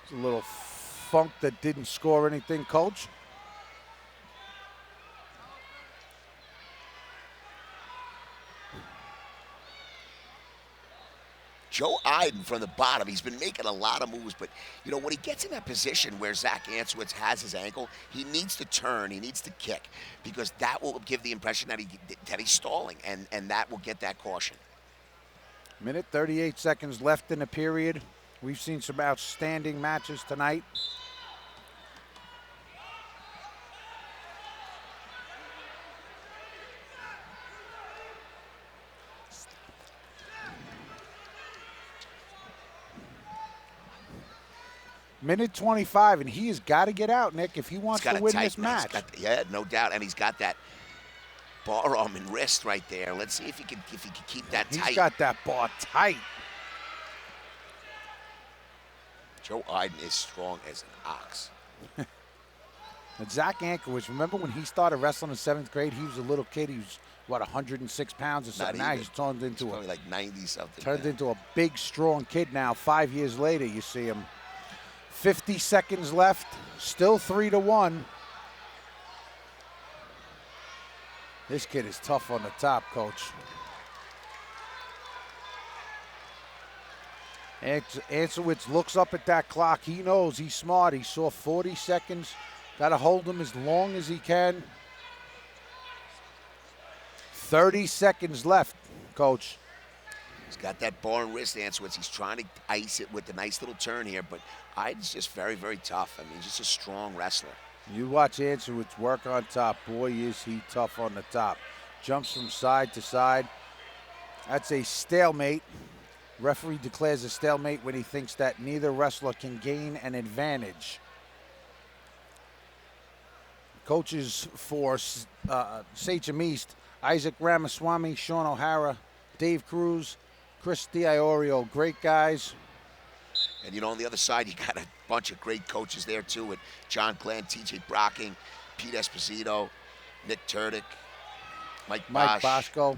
It's a little funk that didn't score anything, Coach. Joe Iden from the bottom, he's been making a lot of moves, but, when he gets in that position where Zach Antrowitz has his ankle, he needs to turn, he needs to kick, because that will give the impression that he's stalling, and that will get that caution. Minute 38 seconds left in the period. We've seen some outstanding matches tonight. Minute 25, and he has got to get out, Nick, if he wants to win this match. Yeah, no doubt, and he's got that bar arm and wrist right there. Let's see if he can keep that tight. He's got that bar tight. Joe Iden is strong as an ox. And Zach Antrowitz, remember when he started wrestling in 7th grade? He was a little kid. He was, 106 pounds or something. Now he's turned into probably like 90-something. Turned into a big, strong kid now. 5 years later, you see him. 50 seconds left. Still 3-1. This kid is tough on the top, Coach. Anselwitz looks up at that clock. He knows he's smart. He saw 40 seconds. Got to hold him as long as he can. 30 seconds left, Coach. He's got that bar and wrist, Anselwitz. He's trying to ice it with a nice little turn here, but Hyde's just very, very tough. I mean, he's just a strong wrestler. You watch Anselwitz work on top. Boy, is he tough on the top. Jumps from side to side. That's a stalemate. Referee declares a stalemate when he thinks that neither wrestler can gain an advantage. Coaches for Sachem East, Isaac Ramaswamy, Sean O'Hara, Dave Cruz, Chris DiIorio, great guys. And, you know, on the other side, you got a bunch of great coaches there, too, with John Glenn, TJ Brocking, Pete Esposito, Nick Turdick, Mike Bosco.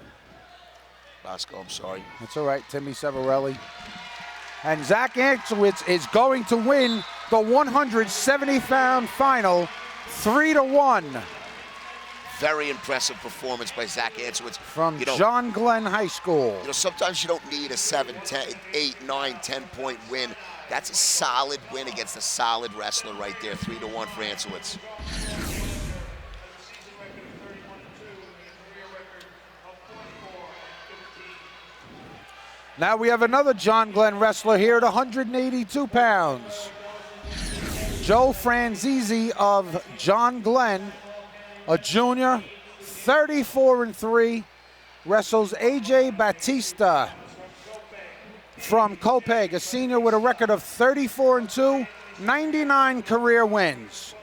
Bosco, I'm sorry. That's all right, Timmy Severelli. And Zach Anselwitz is going to win the 170-pound final 3-1. Very impressive performance by Zach Anselwitz. From John Glenn High School. You know, sometimes you don't need a 7, 10, 8, 9, 10-point win. That's a solid win against a solid wrestler right there, 3-1 for Anselwitz. Now we have another John Glenn wrestler here at 182 pounds. Joe Franzese of John Glenn, a junior, 34-3, wrestles AJ Batista from Copeg, a senior with a record of 34-2, 99 career wins.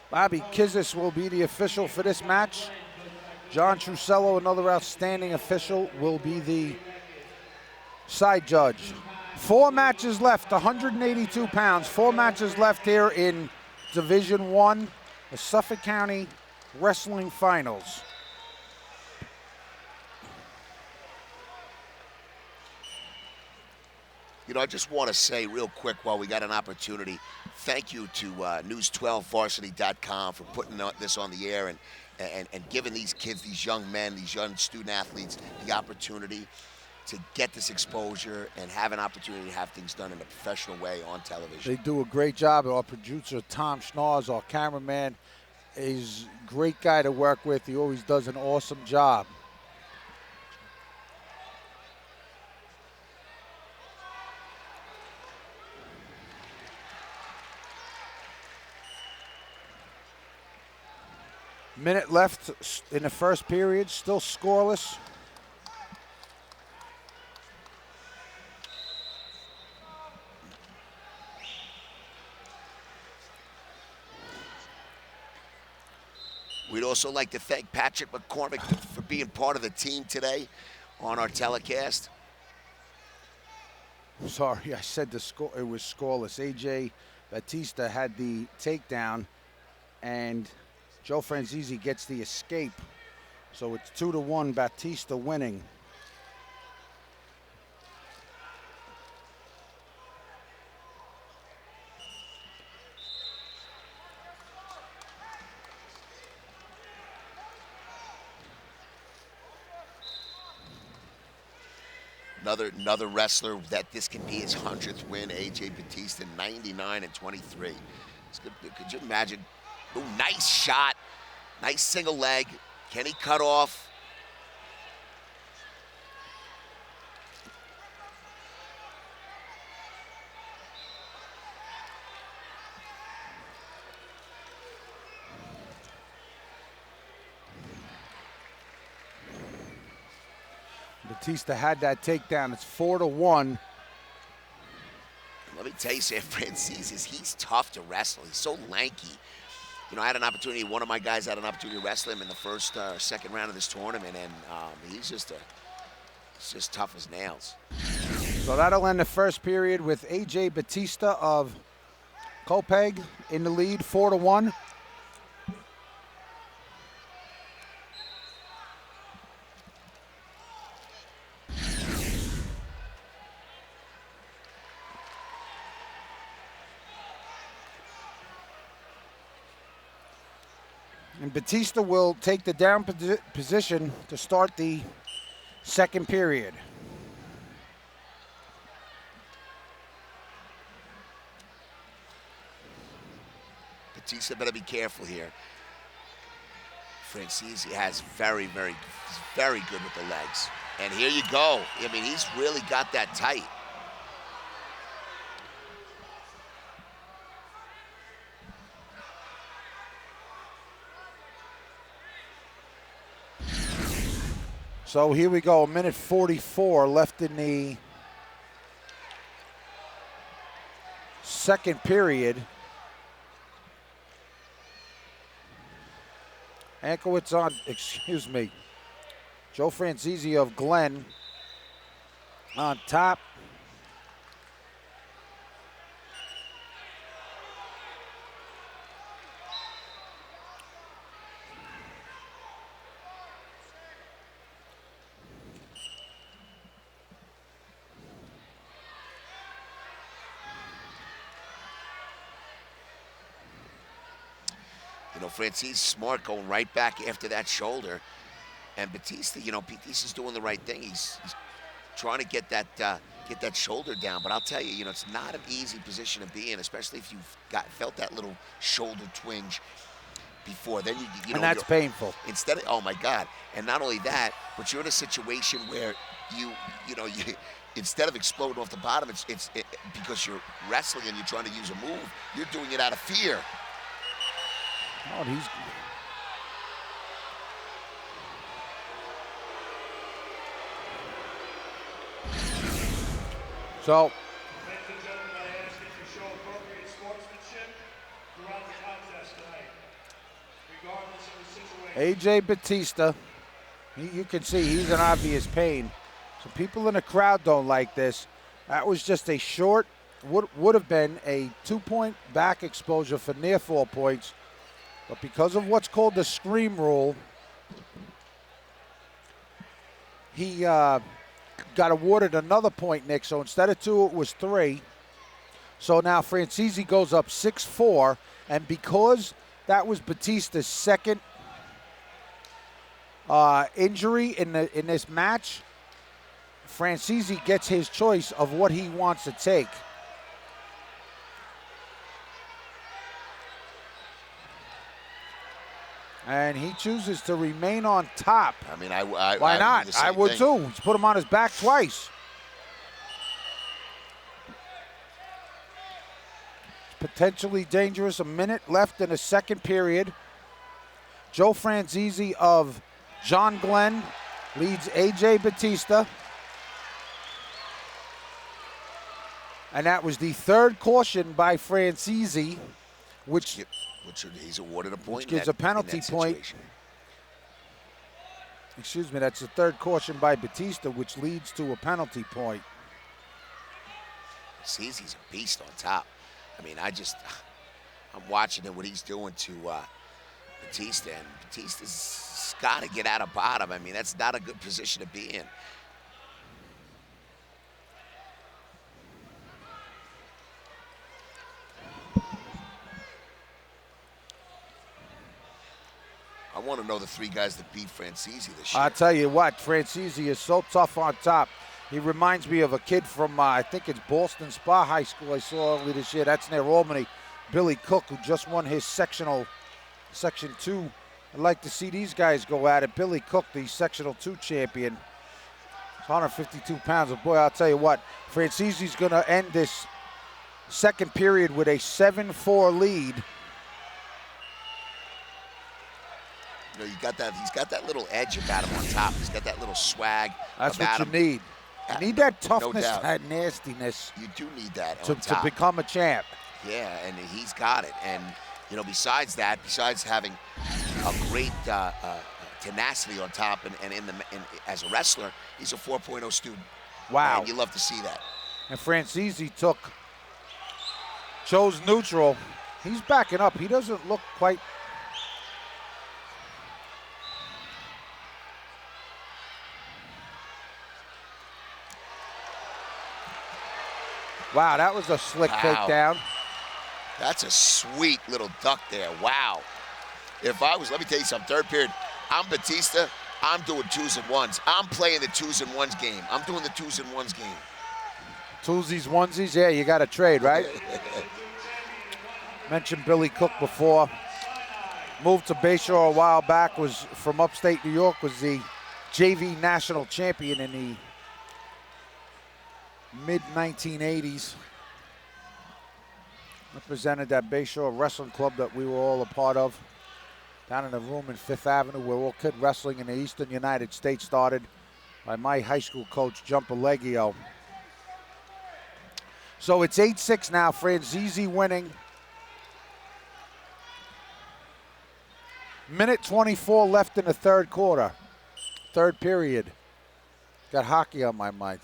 Bobby Kizis will be the official for this match. John Trusello, another outstanding official, will be the side judge. 4 matches left, 182 pounds. 4 matches left here in Division I, the Suffolk County Wrestling Finals. You know, I just want to say real quick while we got an opportunity, thank you to News12Varsity.com for putting this on the air and giving these kids, these young men, these young student athletes the opportunity to get this exposure and have an opportunity to have things done in a professional way on television. They do a great job. Our producer, Tom Schnoz, our cameraman, is a great guy to work with. He always does an awesome job. Minute left in the first period, still scoreless. We'd also like to thank Patrick McCormick for being part of the team today on our telecast. Sorry, I said the score. It was scoreless. AJ Batista had the takedown, and Joe Franzese gets the escape. So it's 2-1, Batista winning. Another wrestler that this could be his 100th win, AJ Batista, 99-23. It's good. Could you imagine? Ooh, nice shot. Nice single leg. Can he cut off? Batista had that takedown. It's 4-1. Let me tell you, San Francisco, he's tough to wrestle. He's so lanky. You know, I had an opportunity, one of my guys had an opportunity to wrestle him in the first or second round of this tournament, and he's just tough as nails. So that'll end the first period with AJ Batista of Copeg in the lead, 4-1. And Batista will take the down position to start the second period. Batista better be careful here. Francesi has very good with the legs. And here you go. I mean, he's really got that tight. So here we go, 1:44 left in the second period. Ankowitz on, excuse me, Joe Francesi of Glenn on top. You know, Francesi's smart going right back after that shoulder. And Batista, you know, Batista's doing the right thing. He's trying to get that shoulder down. But I'll tell you, you know, it's not an easy position to be in, especially if you've felt that little shoulder twinge before. Then you know, and that's painful. Instead of, oh my God. And not only that, but you're in a situation where you instead of exploding off the bottom, it's because you're wrestling and you're trying to use a move, you're doing it out of fear. Oh, he's so. Ladies and gentlemen, I ask that you show appropriate sportsmanship throughout the contest tonight, regardless of the situation. AJ Batista, you can see he's in obvious pain. So people in the crowd don't like this. That was just a short, would have been a 2-point back exposure for near 4 points. But because of what's called the scream rule, he got awarded another point, Nick. So instead of 2, it was 3. So now Francesi goes up 6-4. And because that was Batista's second injury in this match, Francesi gets his choice of what he wants to take. And he chooses to remain on top. I mean, why not? I would too. He's put him on his back twice. Potentially dangerous. A minute left in the second period. Joe Francesi of John Glenn leads AJ Batista. And that was the third caution by Francesi, which he's awarded a point. Which gives a penalty point. Excuse me, that's the third caution by Batista, which leads to a penalty point. He's a beast on top. I mean, I'm watching it, what he's doing to Batista, and Batista's got to get out of bottom. I mean, that's not a good position to be in. I want to know the 3 guys that beat Francesi this year. I'll tell you what, Francesi is so tough on top. He reminds me of a kid from, I think it's Boston Spa High School I saw earlier this year. That's near Albany, Billy Cook, who just won his sectional, Section 2. I'd like to see these guys go at it. Billy Cook, the Sectional 2 champion. 152 pounds. But boy, I'll tell you what, Francesi's going to end this second period with a 7-4 lead. You know, he's got that little edge about him on top. He's got that little swag. That's about what you him. need. You need that toughness, No doubt. that nastiness. You do need that to become a champ. Yeah, and he's got it. And, you know, besides that, besides having a great tenacity on top and as a wrestler, he's a 4.0 student. Wow. And you love to see that. And Francesi chose neutral. He's backing up. He doesn't look quite. Wow, that was a slick takedown. That's a sweet little duck there. Wow. If I was, let me tell you something, third period, I'm Batista, I'm doing 2s and 1s. I'm playing the 2s and 1s game. I'm doing the 2s and 1s game. Twosies, onesies, yeah, you got to trade, right? Mentioned Billy Cook before. Moved to Bayshore a while back, was from upstate New York, was the JV national champion in the mid-1980s. Represented that Bayshore Wrestling Club that we were all a part of. Down in a room in Fifth Avenue where all kid wrestling in the Eastern United States started by my high school coach, Jumper Leggio. So it's 8-6 now, Franzese winning. Minute 24 left in the third quarter. Third period. Got hockey on my mind.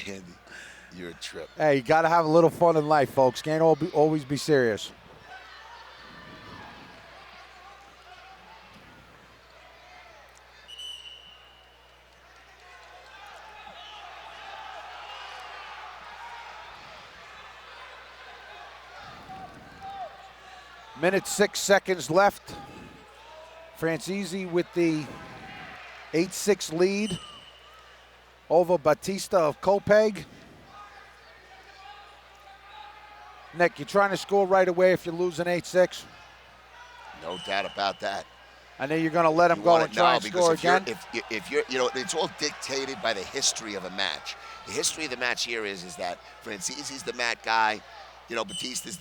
Andy, you're a trip. Hey, you got to have a little fun in life, folks. Can't always be serious. Minute 6 seconds left. Franzese with the 8-6 lead over Batista of Copeg. Nick, you trying to score right away if you're losing 8-6? No doubt about that. I know you're going to let him go and try and score again. If you're, you know, it's all dictated by the history of a match. The history of the match here is that Franzese's the mat guy. You know, Batista's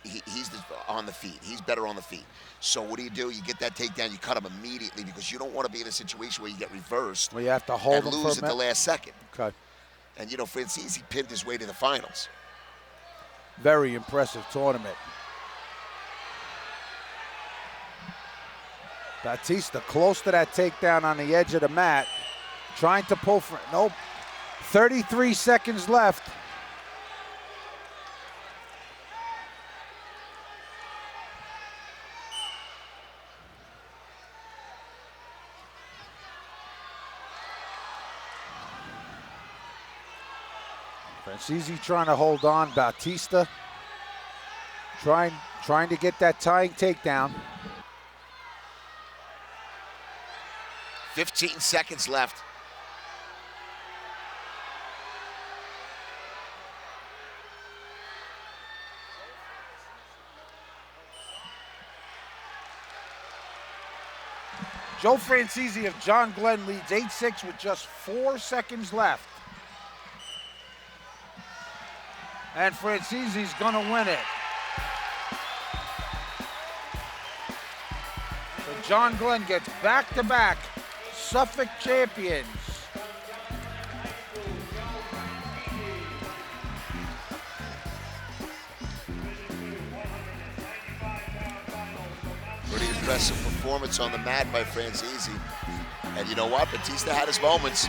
he's on the feet. He's better on the feet. So what do? You get that takedown, you cut him immediately because you don't want to be in a situation where you get reversed. Well, you have to hold and him lose for at the last second. Okay. And you know, Franzese pinned his way to the finals. Very impressive tournament. Batista close to that takedown on the edge of the mat. Trying to pull for it. Nope. 33 seconds left. Franzese trying to hold on. Batista trying to get that tying takedown. 15 seconds left. Joe Franzese of John Glenn leads 8-6 with just 4 seconds left. And Franzese's gonna win it. So John Glenn gets back-to-back Suffolk champions. Pretty impressive performance on the mat by Franzese. And you know what? Batista had his moments.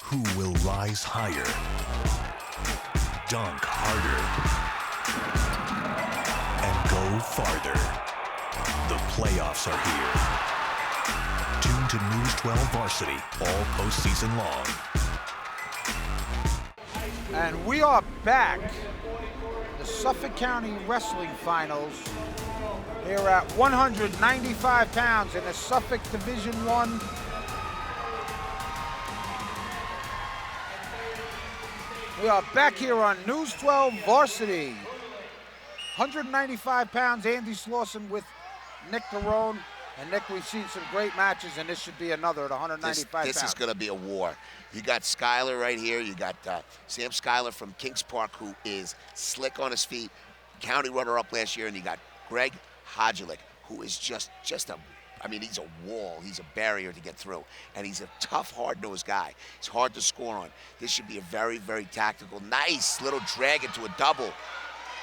Who will rise higher, dunk harder, and go farther? The playoffs are here. Tune to News 12 Varsity all postseason long. And we are back. The Suffolk County Wrestling Finals. Here at 195 pounds in the Suffolk Division I. We are back here on News 12 Varsity. 195 pounds, Andy Slauson with Nick Garone. And Nick, we've seen some great matches, and this should be another at 195 pounds. This is going to be a war. You got Skyler right here. You got Sam Skyler from Kings Park, who is slick on his feet, county runner-up last year. And you got Greg Hodgelik, who is just a, I mean, he's a wall. He's a barrier to get through. And he's a tough, hard-nosed guy. He's hard to score on. This should be a very, very tactical, nice little drag into a double.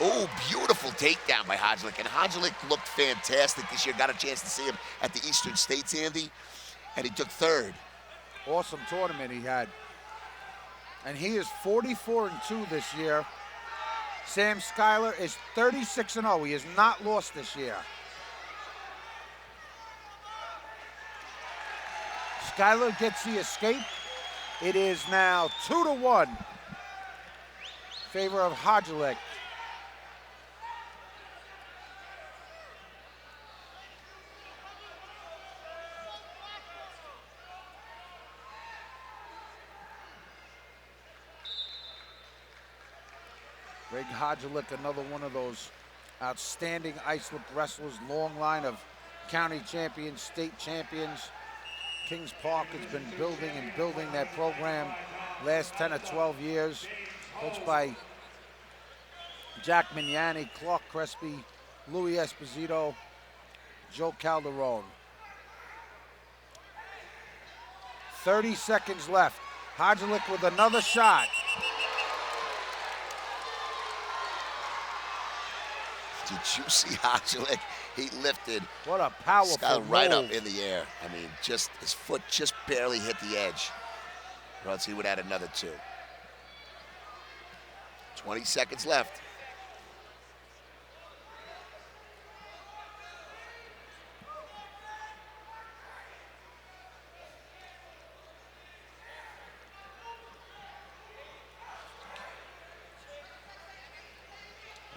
Oh, beautiful takedown by Hodgelik. And Hodgelik looked fantastic this year. Got a chance to see him at the Eastern States, Andy. And he took third. Awesome tournament he had. And he is 44-2 this year. Sam Skyler is 36-0. He has not lost this year. Skyler gets the escape. It is now 2-1 in favor of Hodgelik. Greg Hodgelik, another one of those outstanding Islip wrestlers, long line of county champions, state champions. Kings Park has been building and building that program last 10 or 12 years, coached by Jack Mignani, Clark Crespi, Louis Esposito, Joe Calderon. 30 seconds left. Hodgelik with another shot. Did you see Hodgelik? He lifted What a powerful Skyler right move. up in the air. I mean, just his foot just barely hit the edge. Or else he would add another 2. 20 seconds left.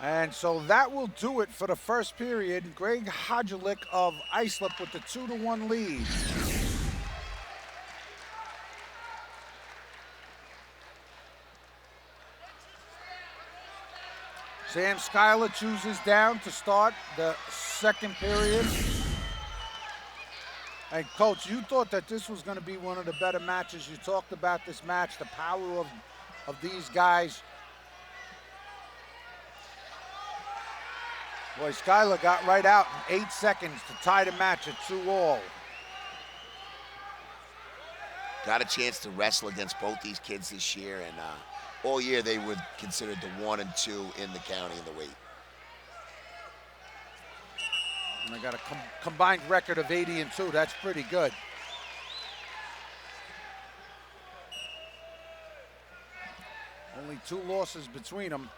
And so that will do it for the first period. Greg Hodgelik of Islip with the 2-1 lead. Sam Schuyler chooses down to start the second period. And Coach, you thought that this was going to be one of the better matches. You talked about this match, the power of these guys. Boy, Schuyler got right out in 8 seconds to tie the match at 2-all. Got a chance to wrestle against both these kids this year, and all year they were considered the 1 and 2 in the county in the weight. And they got a combined record of 80-2. That's pretty good. Only 2 losses between them.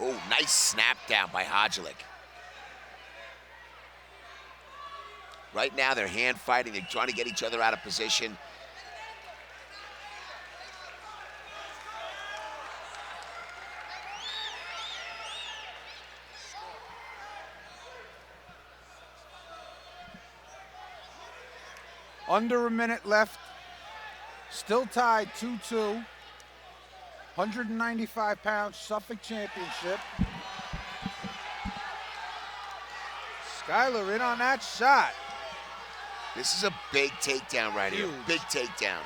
Oh, nice snap down by Hodgelik. Right now they're hand fighting. They're trying to get each other out of position. Under a minute left. Still tied 2-2. 195 pounds Suffolk Championship. Schuyler in on that shot. This is a big takedown right here. Huge. Big takedown.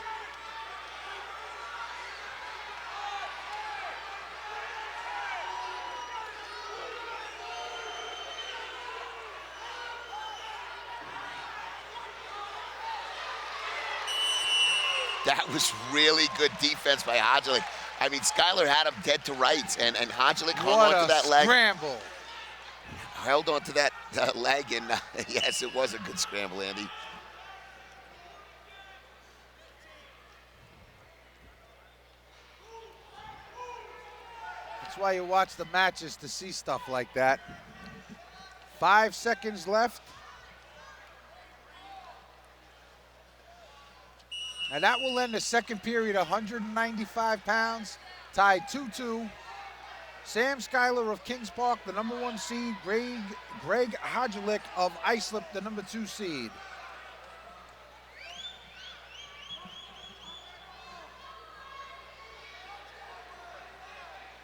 That was really good defense by Hodgelik. I mean, Schuyler had him dead to rights, and Hodgelik hung What on to a that leg. scramble. Held on to that leg, and yes, it was a good scramble, Andy. That's why you watch the matches, to see stuff like that. 5 seconds left. And that will end the second period, 195 pounds, tied 2-2. Sam Schuyler of Kings Park, the #1 seed. Greg Hodgelik of Islip, the #2 seed.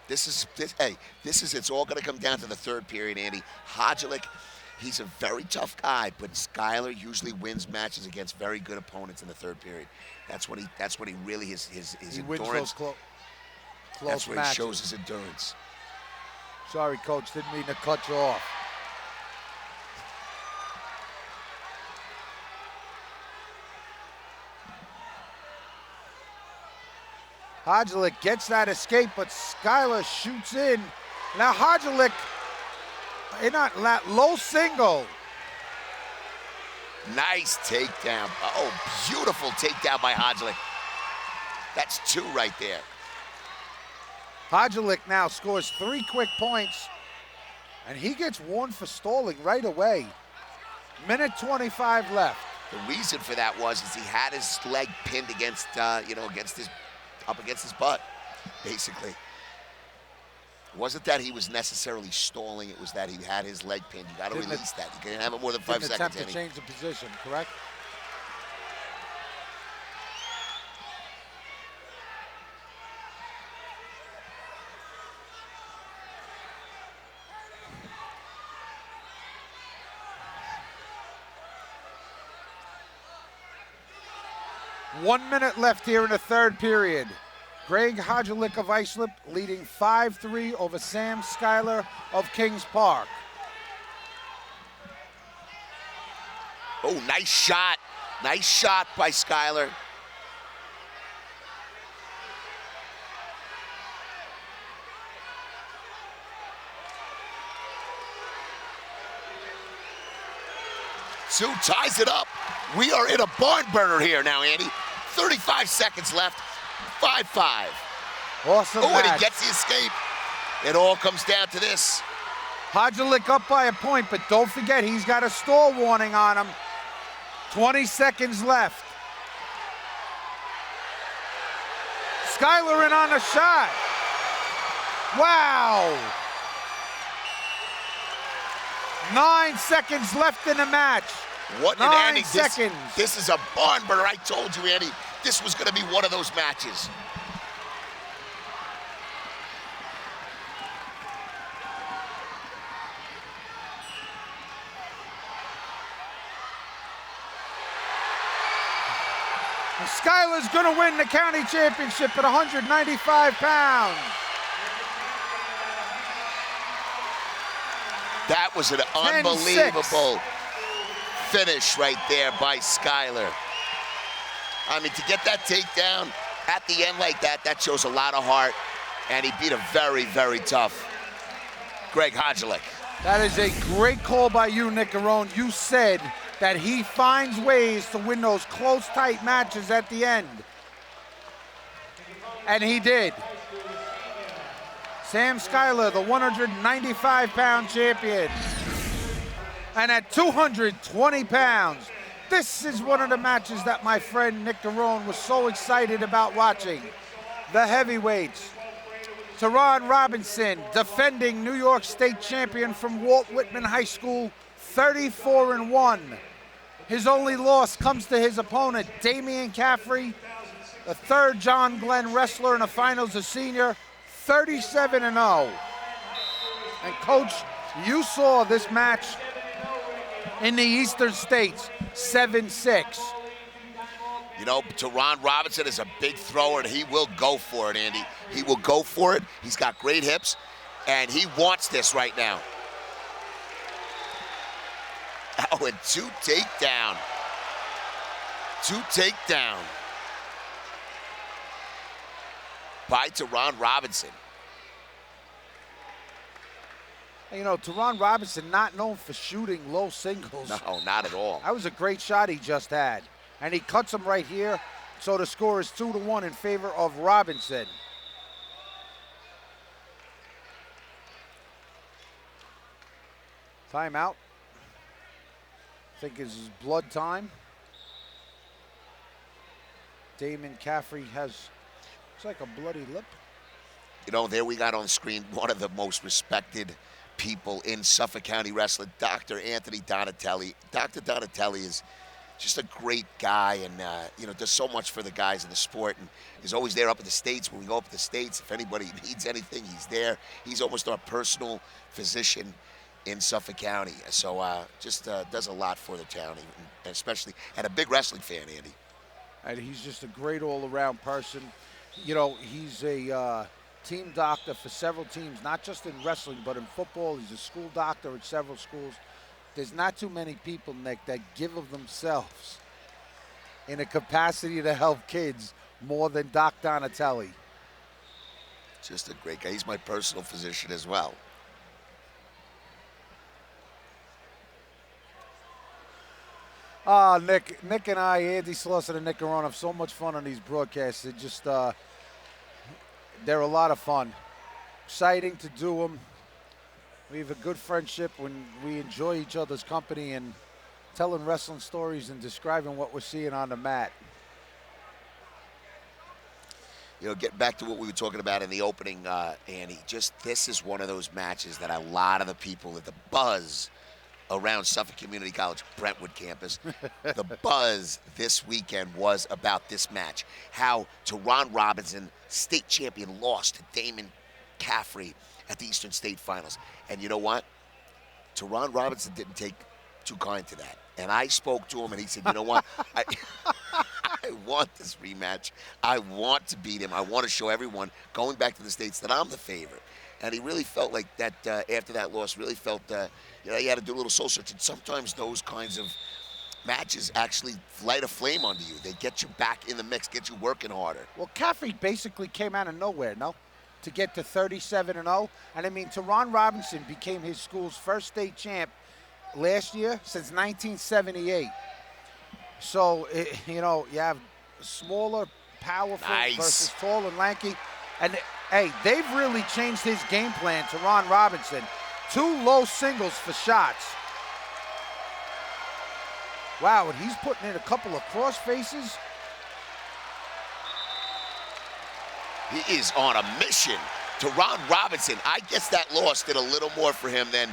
It's all gonna come down to the third period, Andy. Hodgelik, he's a very tough guy, but Schuyler usually wins matches against very good opponents in the third period. That's when he really his He wins endurance. those close That's where matches. he shows his endurance. Sorry, Coach, didn't mean to cut you off. Hodgelik gets that escape, but Schuyler shoots in. Now Hodgelik in that low single. Nice takedown. Oh, beautiful takedown by Hodgelik. That's 2 right there. Hodgelik now scores 3 quick points, and he gets warned for stalling right away. Minute 25 left. The reason for that was he had his leg pinned against, up against his butt, basically. It wasn't that he was necessarily stalling, it was that he had his leg pinned. You got to release that. You can't have it more than 5 seconds. Attempt to change the position, correct? One minute left here in the third period. Greg Hodgelik of Islip leading 5-3 over Sam Schuyler of Kings Park. Oh, nice shot. Nice shot by Schuyler. Sue ties it up. We are in a barn burner here now, Andy. 35 seconds left. 5-5. Awesome Oh, and match. he gets the escape. It all comes down to this. Hodgelik up by a point, but don't forget he's got a stall warning on him. 20 seconds left. Schuyler in on a shot. Wow. 9 seconds left in the match. What 9 Andy, seconds. This is a barn burner. I told you, Andy, this was going to be one of those matches. And Schuyler's going to win the county championship at 195 pounds. That was an 10-6. unbelievable finish right there by Schuyler. I mean, to get that takedown at the end like that, that shows a lot of heart. And he beat a very, very tough Greg Hodgelik. That is a great call by you, Nicarone. You said that he finds ways to win those close, tight matches at the end. And he did. Sam Schuyler, the 195-pound champion. And at 220 pounds, this is one of the matches that my friend Nick Garone was so excited about watching. The heavyweights. Teron Robinson, defending New York State champion from Walt Whitman High School, 34-1. His only loss comes to his opponent, Damian Caffrey, the third John Glenn wrestler in the finals, a senior, 37-0. And Coach, you saw this match in the Eastern States, 7-6. You know, Teron Robinson is a big thrower, and he will go for it, Andy. He will go for it. He's got great hips, and he wants this right now. Oh, and 2 takedown. 2 takedown by Teron Robinson. You know, Teron Robinson not known for shooting low singles. No, not at all. That was a great shot he just had. And he cuts him right here. So the score is 2-1 in favor of Robinson. Timeout. I think it's blood time. Damon Caffrey has, looks like a bloody lip. You know, there we got on screen one of the most respected people in Suffolk County wrestling, Dr. Anthony Donatelli. Dr. Donatelli is just a great guy, and you know, does so much for the guys in the sport, and is always there up in the States. When we go up to the States, if anybody needs anything, he's there. He's almost our personal physician in Suffolk County. So just does a lot for the town, and especially, and a big wrestling fan, Andy. And he's just a great all-around person. You know, he's a team doctor for several teams, not just in wrestling, but in football. He's a school doctor at several schools. There's not too many people, Nick, that give of themselves in a capacity to help kids more than Doc Donatelli. Just a great guy. He's my personal physician as well. Nick and I, Andy Slauson and Nick Aron, have so much fun on these broadcasts. It just, they're a lot of fun. Exciting to do them. We have a good friendship when we enjoy each other's company and telling wrestling stories and describing what we're seeing on the mat. You know, getting back to what we were talking about in the opening, Andy, just this is one of those matches that a lot of the people at the buzz around Suffolk Community College Brentwood campus, the buzz this weekend was about this match. How Teron Robinson, state champion, lost to Damon Caffrey at the Eastern State Finals. And you know what? Teron Robinson didn't take too kind to that. And I spoke to him, and he said, you know what? I want this rematch. I want to beat him. I want to show everyone going back to the States that I'm the favorite. And he really felt like that after that loss, really felt you know, he had to do a little soul searching. Sometimes those kinds of matches actually light a flame under you. They get you back in the mix, get you working harder. Well, Caffrey basically came out of nowhere, no? To get to 37-0. And I mean, Teron Robinson became his school's first state champ last year since 1978. So, you know, you have smaller, powerful versus tall and lanky. And, hey, they've really changed his game plan, Teron Robinson. 2 low singles for shots. Wow, and he's putting in a couple of cross faces. He is on a mission. Teron Robinson, I guess that loss did a little more for him than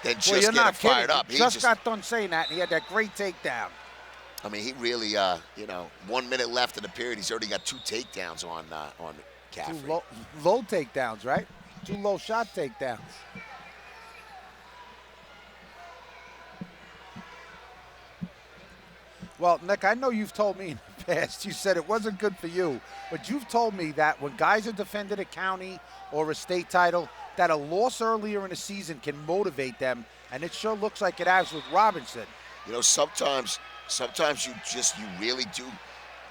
just well, you're getting not fired kidding. up. He just got done saying that, and he had that great takedown. I mean, he really, you know, 1 minute left in the period. He's already got 2 takedowns on Caffrey. 2 low takedowns, right? 2 low shot takedowns. Well, Nick, I know you've told me in the past, you said it wasn't good for you, but you've told me that when guys are defending a county or a state title, that a loss earlier in the season can motivate them, and it sure looks like it has with Robinson. You know, sometimes you really do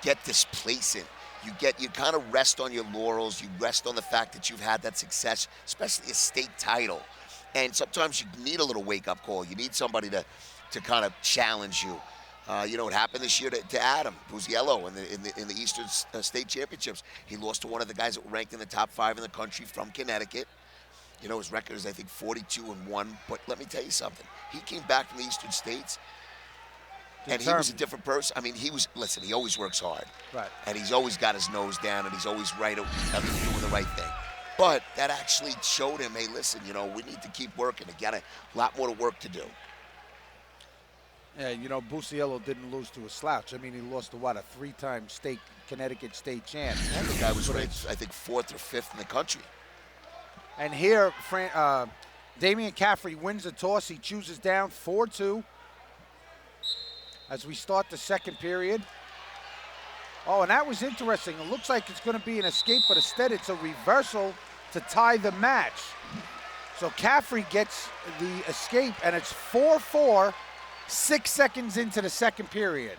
get complacent. You kind of rest on your laurels. You rest on the fact that you've had that success, especially a state title. And sometimes you need a little wake-up call. You need somebody to kind of challenge you. You know what happened this year to Adam Buziello in the Eastern State Championships. He lost to one of the guys that were ranked in the top 5 in the country from Connecticut. You know, his record is, I think, 42-1. But let me tell you something. He came back from the Eastern States, and he was a different person. I mean, listen, he always works hard. Right. And he's always got his nose down, and he's always right, doing the right thing. But that actually showed him, hey, listen, you know, we need to keep working. We got a lot more work to do. Yeah, you know, Buziello didn't lose to a slouch. I mean, he lost to, what, a 3-time Connecticut state champ. And the guy was ranked, I think, 4th or 5th in the country. And here, Damian Caffrey wins the toss. He chooses down 4-2 as we start the second period. Oh, and that was interesting. It looks like it's going to be an escape, but instead it's a reversal to tie the match. So Caffrey gets the escape, and it's 4-4, 6 seconds into the second period.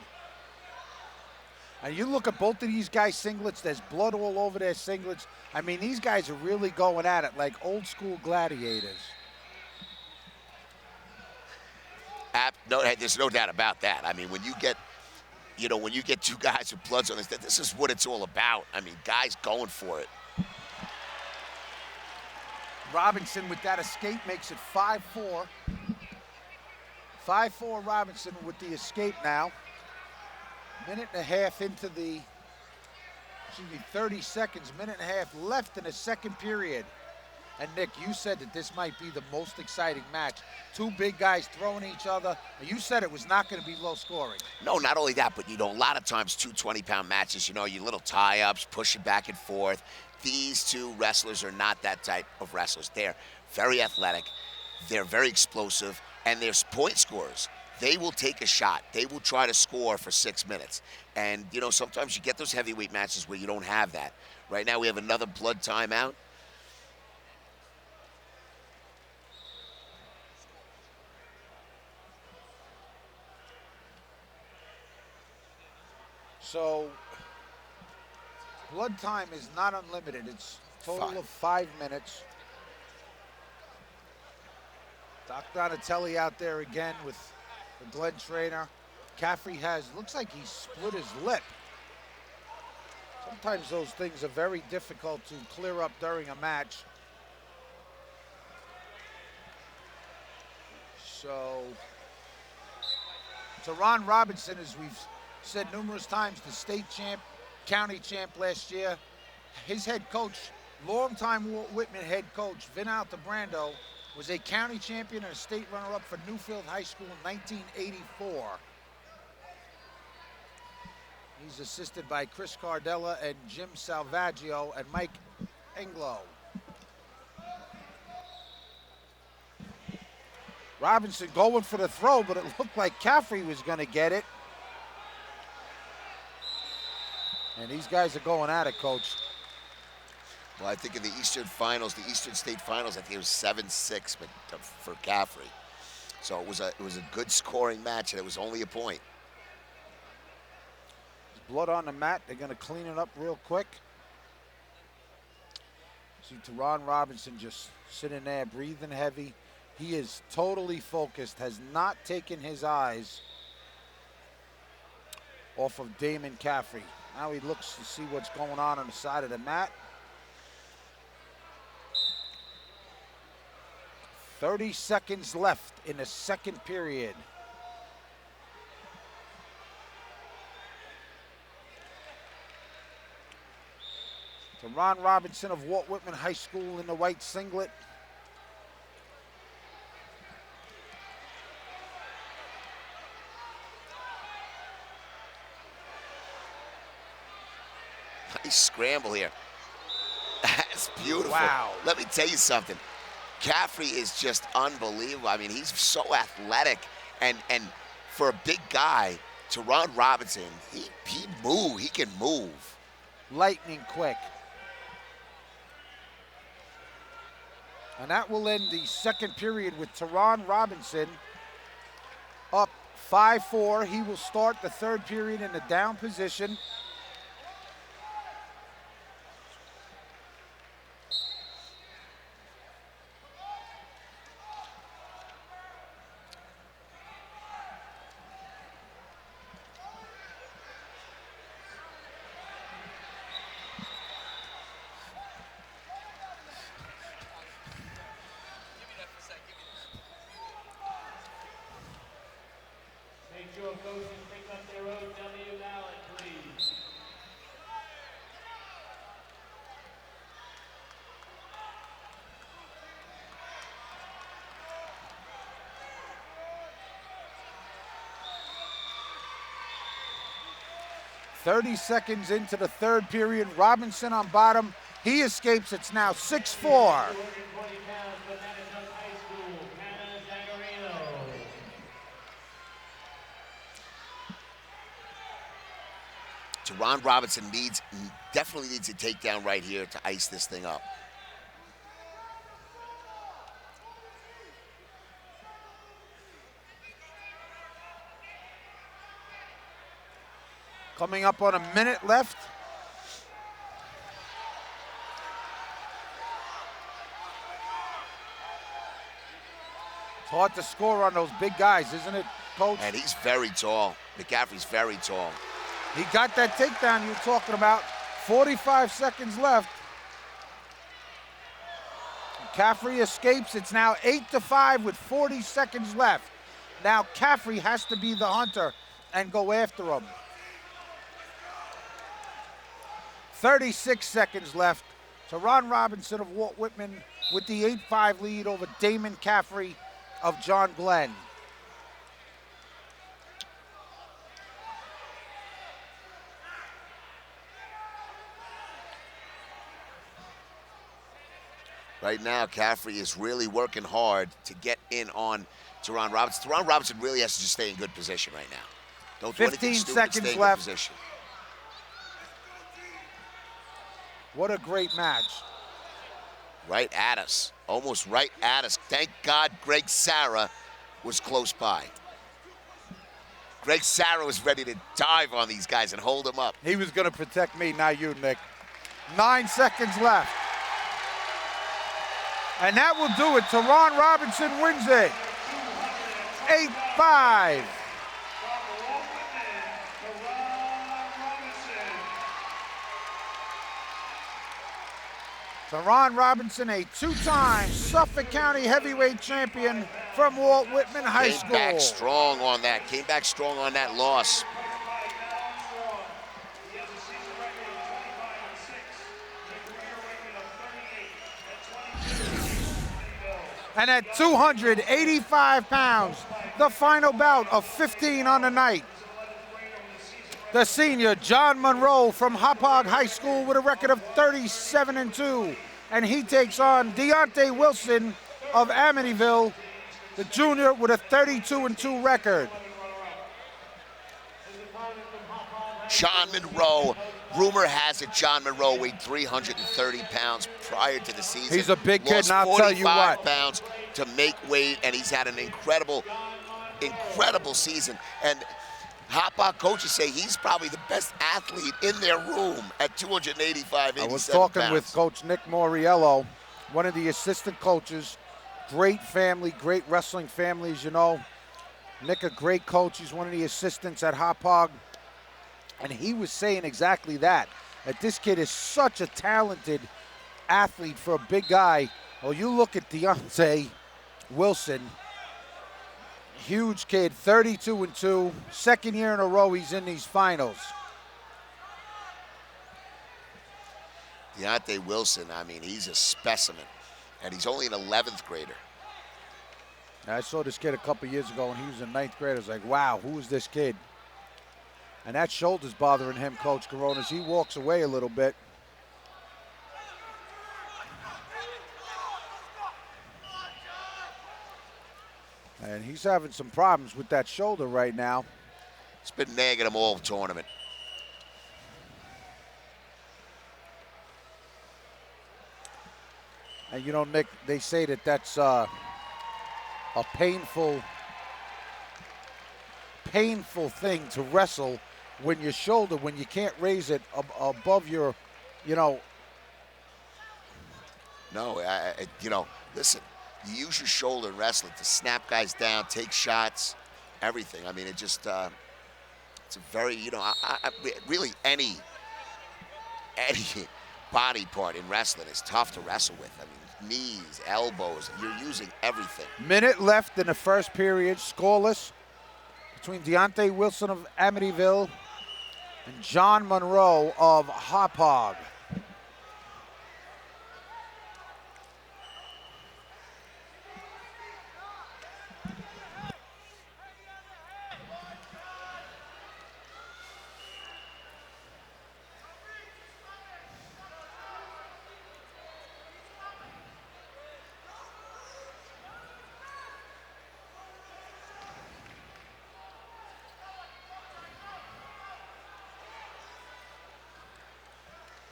And you look at both of these guys' singlets, there's blood all over their singlets. I mean, these guys are really going at it like old school gladiators. No, there's no doubt about that. I mean, when you get 2 guys with bloods on this is what it's all about. I mean, guys going for it. Robinson with that escape makes it 5-4. 5-4 Robinson with the escape now. Minute and a half into 30 seconds, minute and a half left in the second period. And Nick, you said that this might be the most exciting match. 2 big guys throwing each other. You said it was not going to be low scoring. No, not only that, but, you know, a lot of times 2 20-pound matches, you know, you little tie-ups, pushing back and forth. These 2 wrestlers are not that type of wrestlers. They're very athletic. They're very explosive. And they're point scorers. They will take a shot. They will try to score for 6 minutes. And, you know, sometimes you get those heavyweight matches where you don't have that. Right now we have another blood timeout. So blood time is not unlimited. It's Total of 5 minutes. Doc Donatelli out there again with the Glenn trainer. Caffrey looks like he split his lip. Sometimes those things are very difficult to clear up during a match. So, Teron Robinson, as we've said numerous times, the state champ, county champ last year. His head coach, longtime Walt Whitman head coach, Vin Altabrando, was a county champion and a state runner-up for Newfield High School in 1984. He's assisted by Chris Cardella and Jim Salvaggio and Mike Englo. Robinson going for the throw, but it looked like Caffrey was going to get it. And these guys are going at it, Coach. Well, I think in the Eastern Finals, the Eastern State Finals, I think it was 7-6 for Caffrey. So it was a good scoring match, and it was only a point. Blood on the mat. They're going to clean it up real quick. See Teron Robinson just sitting there, breathing heavy. He is totally focused, has not taken his eyes off of Damon Caffrey. Now he looks to see what's going on the side of the mat. 30 seconds left in the second period. Teron Robinson of Walt Whitman High School in the white singlet. Nice scramble here. That's beautiful. Wow. Let me tell you something. Caffrey is just unbelievable. I mean, he's so athletic, and for a big guy, Teron Robinson, he can move. Lightning quick. And that will end the second period with Teron Robinson up 5-4. He will start the third period in the down position. Make sure coaches pick up their OW ballot, please. .30 seconds into the third period. Robinson on bottom. He escapes. It's now 6-4. 220 pounds, Banana High School, Hannah Zagarino. Teron Robinson definitely needs a takedown right here to ice this thing up. Coming up on a minute left. It's hard to score on those big guys, isn't it, Coach? And he's very tall. McCaffrey's very tall. He got that takedown you were talking about. 45 seconds left. Caffrey escapes. It's now 8-5 with 40 seconds left. Now Caffrey has to be the hunter and go after him. 36 seconds left. Teron Robinson of Walt Whitman with the 8-5 lead over Damon Caffrey of John Glenn. Right now, Caffrey is really working hard to get in on Teron Robinson. Teron Robinson really has to just stay in good position right now. Don't do anything 15 stupid, seconds stay in left. good position. What a great match. Right at us, almost right at us. Thank God Greg Sarah was close by. Greg Sarah was ready to dive on these guys and hold them up. He was going to protect me, not you, Nick. 9 seconds left. And that will do it. Teron Robinson wins it. 8-5. Teron Robinson, a two-time Suffolk County heavyweight champion from Walt Whitman High School. Came back strong on that. Came back strong on that loss. And at 285 pounds, the final bout of 15 on the night. The senior John Monroe from Hauppauge High School with a record of 37-2. And he takes on Deontay Wilson of Amityville, the junior with a 32-2 record. John Monroe, rumor has it John Monroe weighed 330 pounds prior to the season. He's a big kid, and I'll tell you 45 what. pounds to make weight, and he's had an incredible season. And Hauppauge coaches say he's probably the best athlete in their room at 285, 87 I was talking pounds. with Coach Nick Moriello, one of the assistant coaches. Great family, great wrestling families, you know. Nick, a great coach. He's one of the assistants at Hauppauge. And he was saying exactly that this kid is such a talented athlete for a big guy. Well, you look at Deontay Wilson, huge kid, 32-2, second year in a row he's in these finals. Deontay Wilson, I mean, he's a specimen, and he's only an 11th grader. I saw this kid a couple years ago when he was in 9th grade. I was like, wow, who is this kid? And that shoulder's bothering him, Coach Coronas. He walks away a little bit. And he's having some problems with that shoulder right now. It's been nagging him all tournament. And you know, Nick, they say that that's a painful thing to wrestle when your shoulder, when you can't raise it above your, you know. No, you know, listen, you use your shoulder in wrestling to snap guys down, take shots, everything. I mean, it just, it's a very, you know, really any body part in wrestling is tough to wrestle with. I mean, knees, elbows, you're using everything. Minute left in the first period, scoreless, between Deontay Wilson of Amityville and John Monroe of Hauppauge.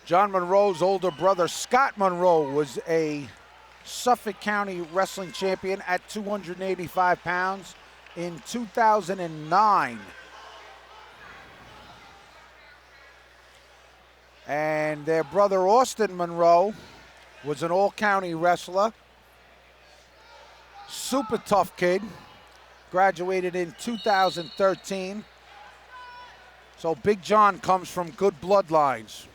John Monroe's older brother, Scott Monroe, was a Suffolk County wrestling champion at 285 pounds in 2009. And their brother, Austin Monroe, was an all-county wrestler. Super tough kid. Graduated in 2013. So Big John comes from good bloodlines.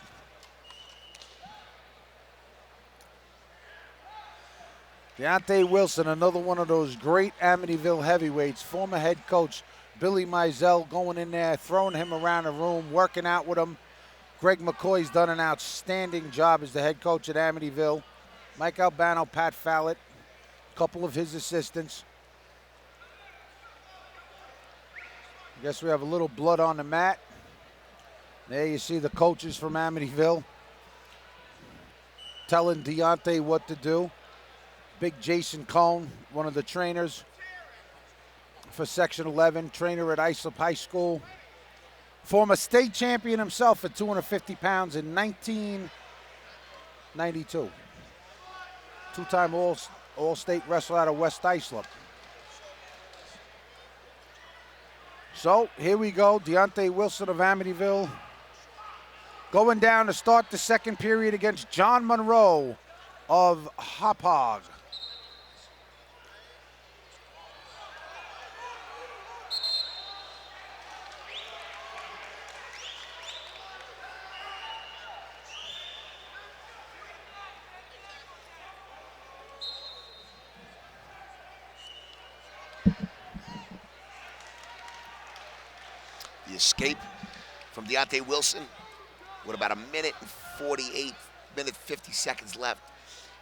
Deontay Wilson, another one of those great Amityville heavyweights. Former head coach Billy Mizell going in there, throwing him around the room, working out with him. Greg McCoy's done an outstanding job as the head coach at Amityville. Mike Albano, Pat Fallett, a couple of his assistants. I guess we have a little blood on the mat. There you see the coaches from Amityville telling Deontay what to do. Big Jason Cohn, one of the trainers for Section 11, trainer at Islip High School. Former state champion himself at 250 pounds in 1992. Two-time all-state wrestler out of West Islip. So here we go, Deontay Wilson of Amityville going down to start the second period against John Monroe of Hauppauge. escape from Deontay Wilson with about a minute and 50 seconds left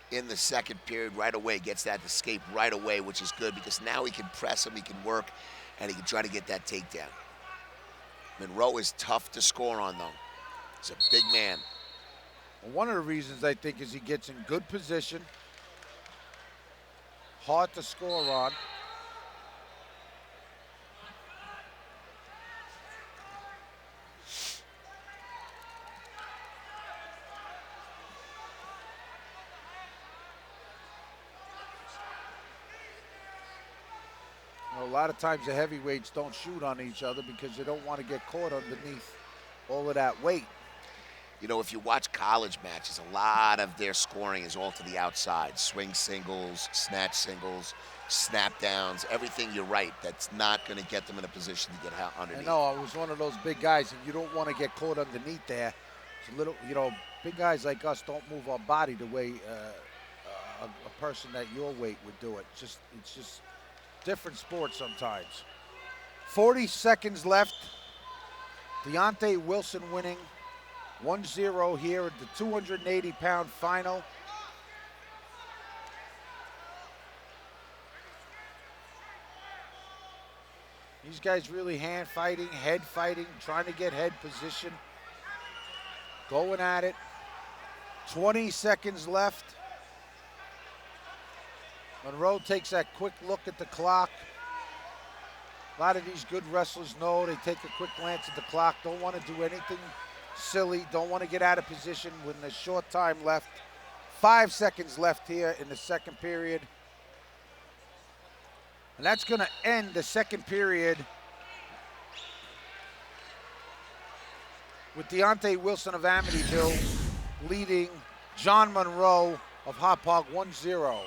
in the second period. Right away, gets that escape right away, which is good because now he can press him, he can work, and he can try to get that takedown. Monroe is tough to score on, though. He's a big man. One of the reasons I think is he gets in good position, hard to score on. A lot of times the heavyweights don't shoot on each other because they don't want to get caught underneath all of that weight. You know, if you watch college matches, a lot of their scoring is all to the outside. Swing singles, snatch singles, snap downs, everything you're right. That's not going to get them in a position to get out underneath. I know, I was one of those big guys, and you don't want to get caught underneath there. It's a little, you know, big guys like us don't move our body the way a person that your weight would do it. It's just different sport sometimes. 40 seconds left. Deontay Wilson winning 1-0 here at the 280-pound final. These guys really hand fighting, head fighting, trying to get head position. Going at it. 20 seconds left. Monroe takes that quick look at the clock. A lot of these good wrestlers know they take a quick glance at the clock, don't want to do anything silly, don't want to get out of position with a short time left. 5 seconds left here in the second period. And that's going to end the second period with Deontay Wilson of Amityville leading John Monroe of Hauppauge 1-0.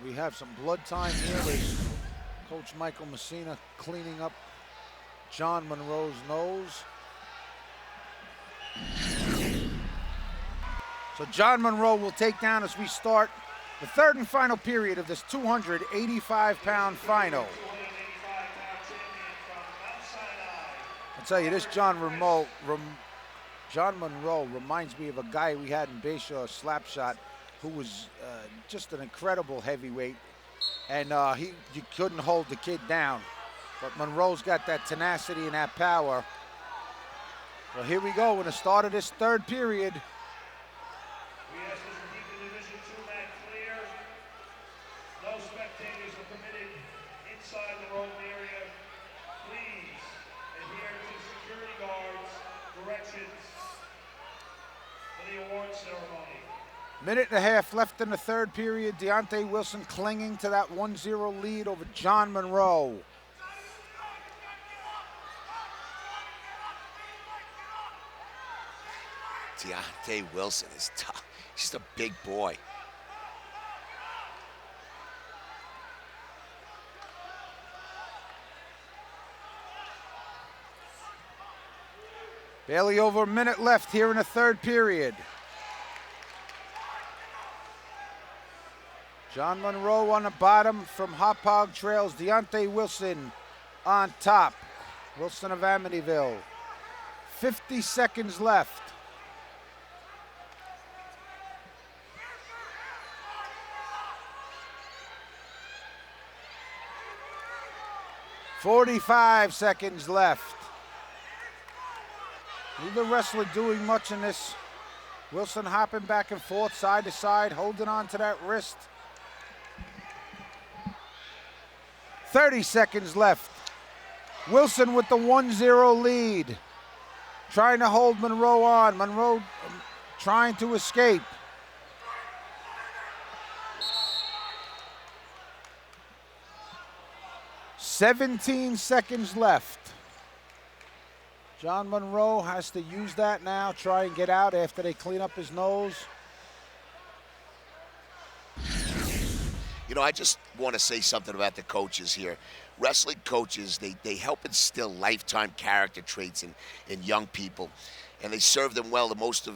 We have some blood time here as Coach Michael Messina cleaning up John Monroe's nose. So John Monroe will take down as we start the third and final period of this 285-pound final. I'll tell you, this John Monroe reminds me of a guy we had in Bayshore, Slapshot, who was just an incredible heavyweight, and you couldn't hold the kid down. But Monroe's got that tenacity and that power. Well, here we go in the start of this third period. We ask that you keep the Division II mat clear. No spectators are permitted inside the roped area. Please adhere to security guards' directions for the award ceremony. Minute and a half left in the third period. Deontay Wilson clinging to that 1-0 lead over John Monroe. Deontay Wilson is tough. He's just a big boy. Barely over a minute left here in the third period. John Monroe on the bottom from Hauppauge trails Deontay Wilson on top. Wilson of Amityville. 50 seconds left. "45 seconds left. Neither wrestler doing much in this. Wilson hopping back and forth, side to side, holding on to that wrist. 30 seconds left. Wilson with the 1-0 lead. Trying to hold Monroe on. Monroe trying to escape. "17 seconds left. John Monroe has to use that now, try and get out after they clean up his nose. You know, I just want to say something about the coaches here. Wrestling coaches, they help instill lifetime character traits in young people. and they serve them well. The most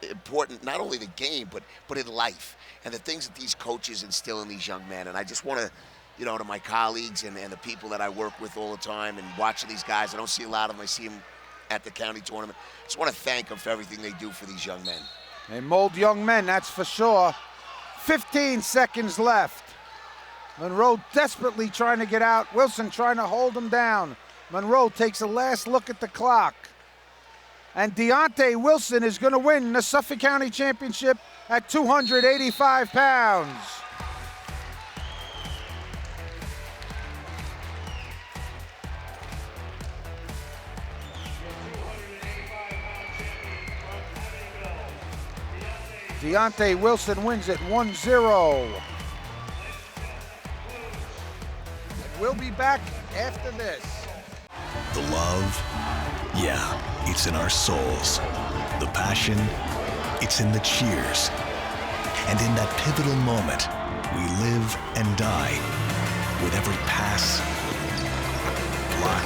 important, not only the game, but in life, and the things that these coaches instill in these young men. And I just want to, you know, to my colleagues and the people that I work with all the time and watching these guys, I don't see a lot of them. I see them at the county tournament. Just want to thank them for everything they do for these young men. They mold young men, that's for sure. 15 seconds left. Monroe desperately trying to get out. Wilson trying to hold him down. Monroe takes a last look at the clock. And Deontay Wilson is going to win the Suffolk County Championship at 285 pounds. Deontay Wilson wins it 1-0. We'll be back after this. The love, yeah, it's in our souls. The passion, it's in the cheers. And in that pivotal moment, we live and die with every pass, block,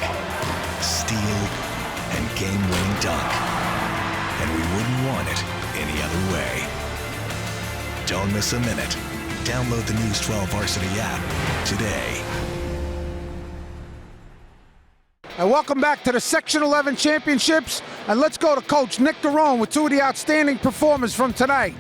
steal, and game-winning dunk. And we wouldn't want it any other way. Don't miss a minute. Download the News 12 Varsity app today. And welcome back to the Section 11 Championships. And let's go to Coach Nick Garone with two of the outstanding performers from tonight.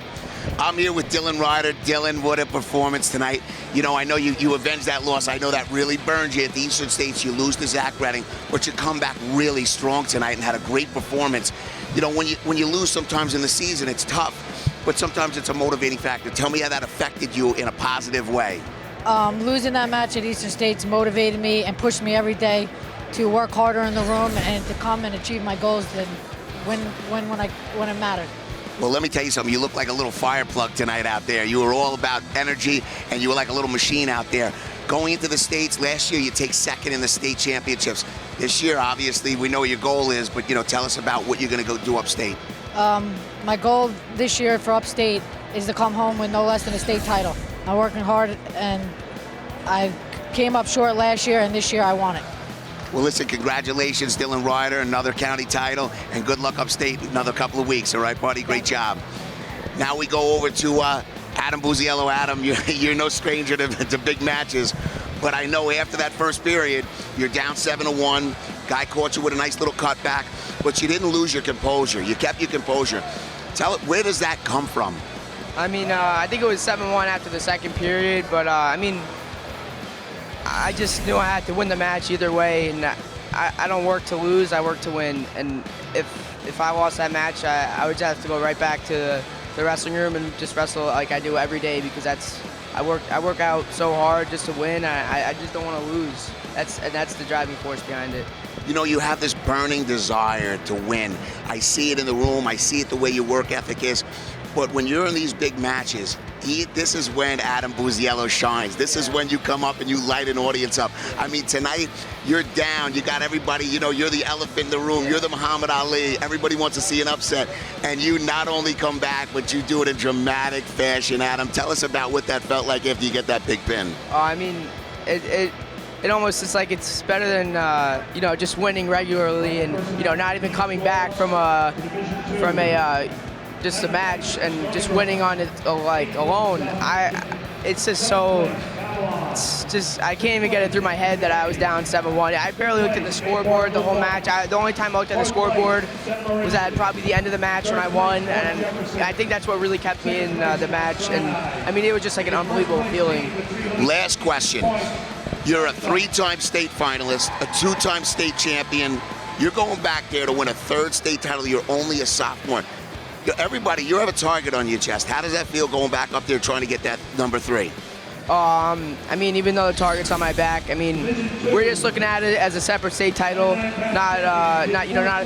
I'm here with Dylan Ryder. Dylan, what a performance tonight. You know, I know you avenged that loss. I know that really burned you at the Eastern States. You lose to Zach Redding, but you come back really strong tonight and had a great performance. You know, when you lose sometimes in the season, it's tough, but sometimes it's a motivating factor. Tell me how that affected you in a positive way. Losing that match at Eastern States motivated me and pushed me every day to work harder in the room and to come and achieve my goals and when it mattered. Well, let me tell you something. You look like a little fire plug tonight out there. You were all about energy, and you were like a little machine out there. Going into the States, last year you take second in the state championships. This year, obviously, we know what your goal is, but, you know, tell us about what you're going to go do upstate. My goal this year for upstate is to come home with no less than a state title. I'm working hard, and I came up short last year, and this year I want it. Well, listen, congratulations, Dylan Ryder, another county title, and good luck upstate in another couple of weeks, all right, buddy? Great job. Now we go over to Adam Buziello. Adam, you're no stranger to big matches, but I know after that first period, you're down 7-1. Guy caught you with a nice little cutback, but you didn't lose your composure. You kept your composure. Tell it, where does that come from? I mean, I think it was 7-1 after the second period, but I mean, I just knew I had to win the match either way, and I don't work to lose, I work to win. And if I lost that match, I would just have to go right back to the wrestling room and just wrestle like I do every day, because I work out so hard just to win. I just don't want to lose. That's the driving force behind it. You know, you have this burning desire to win. I see it in the room. I see it the way your work ethic is. But when you're in these big matches, this is when Adam Buziello shines. This is when you come up and you light an audience up. I mean, tonight, you're down. You got everybody, you know, you're the elephant in the room. You're the Muhammad Ali. Everybody wants to see an upset. And you not only come back, but you do it in dramatic fashion. Adam, tell us about what that felt like after you get that big pin. I mean, it almost is like it's better than you know, just winning regularly and, you know, not even coming back from just a match and just winning on it like alone. It's just I can't even get it through my head that I was down 7-1. I barely looked at the scoreboard the whole match. The only time I looked at the scoreboard was at probably the end of the match when I won, and I think that's what really kept me in the match. And I mean, it was just like an unbelievable feeling. Last question. You're a 3-time state finalist, a 2-time state champion. You're going back there to win a 3rd state title. You're only a sophomore. Everybody, you have a target on your chest. How does that feel going back up there trying to get that number 3? I mean, even though the target's on my back, I mean, we're just looking at it as a separate state title, not a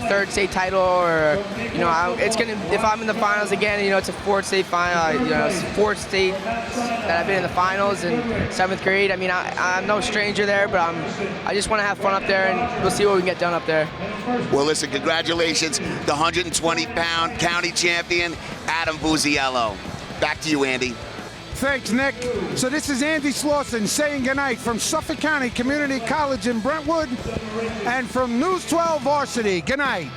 3rd state title, or, you know, it's gonna, if I'm in the finals again, you know, it's a 4th state final, you know, it's 4th state that I've been in the finals in 7th grade. I mean, I'm no stranger there, but I just want to have fun up there, and we'll see what we can get done up there. Well, listen, congratulations, the 120-pound county champion, Adam Buziello. Back to you, Andy. Thanks, Nick. So this is Andy Slauson saying goodnight from Suffolk County Community College in Brentwood and from News 12 Varsity. Good night.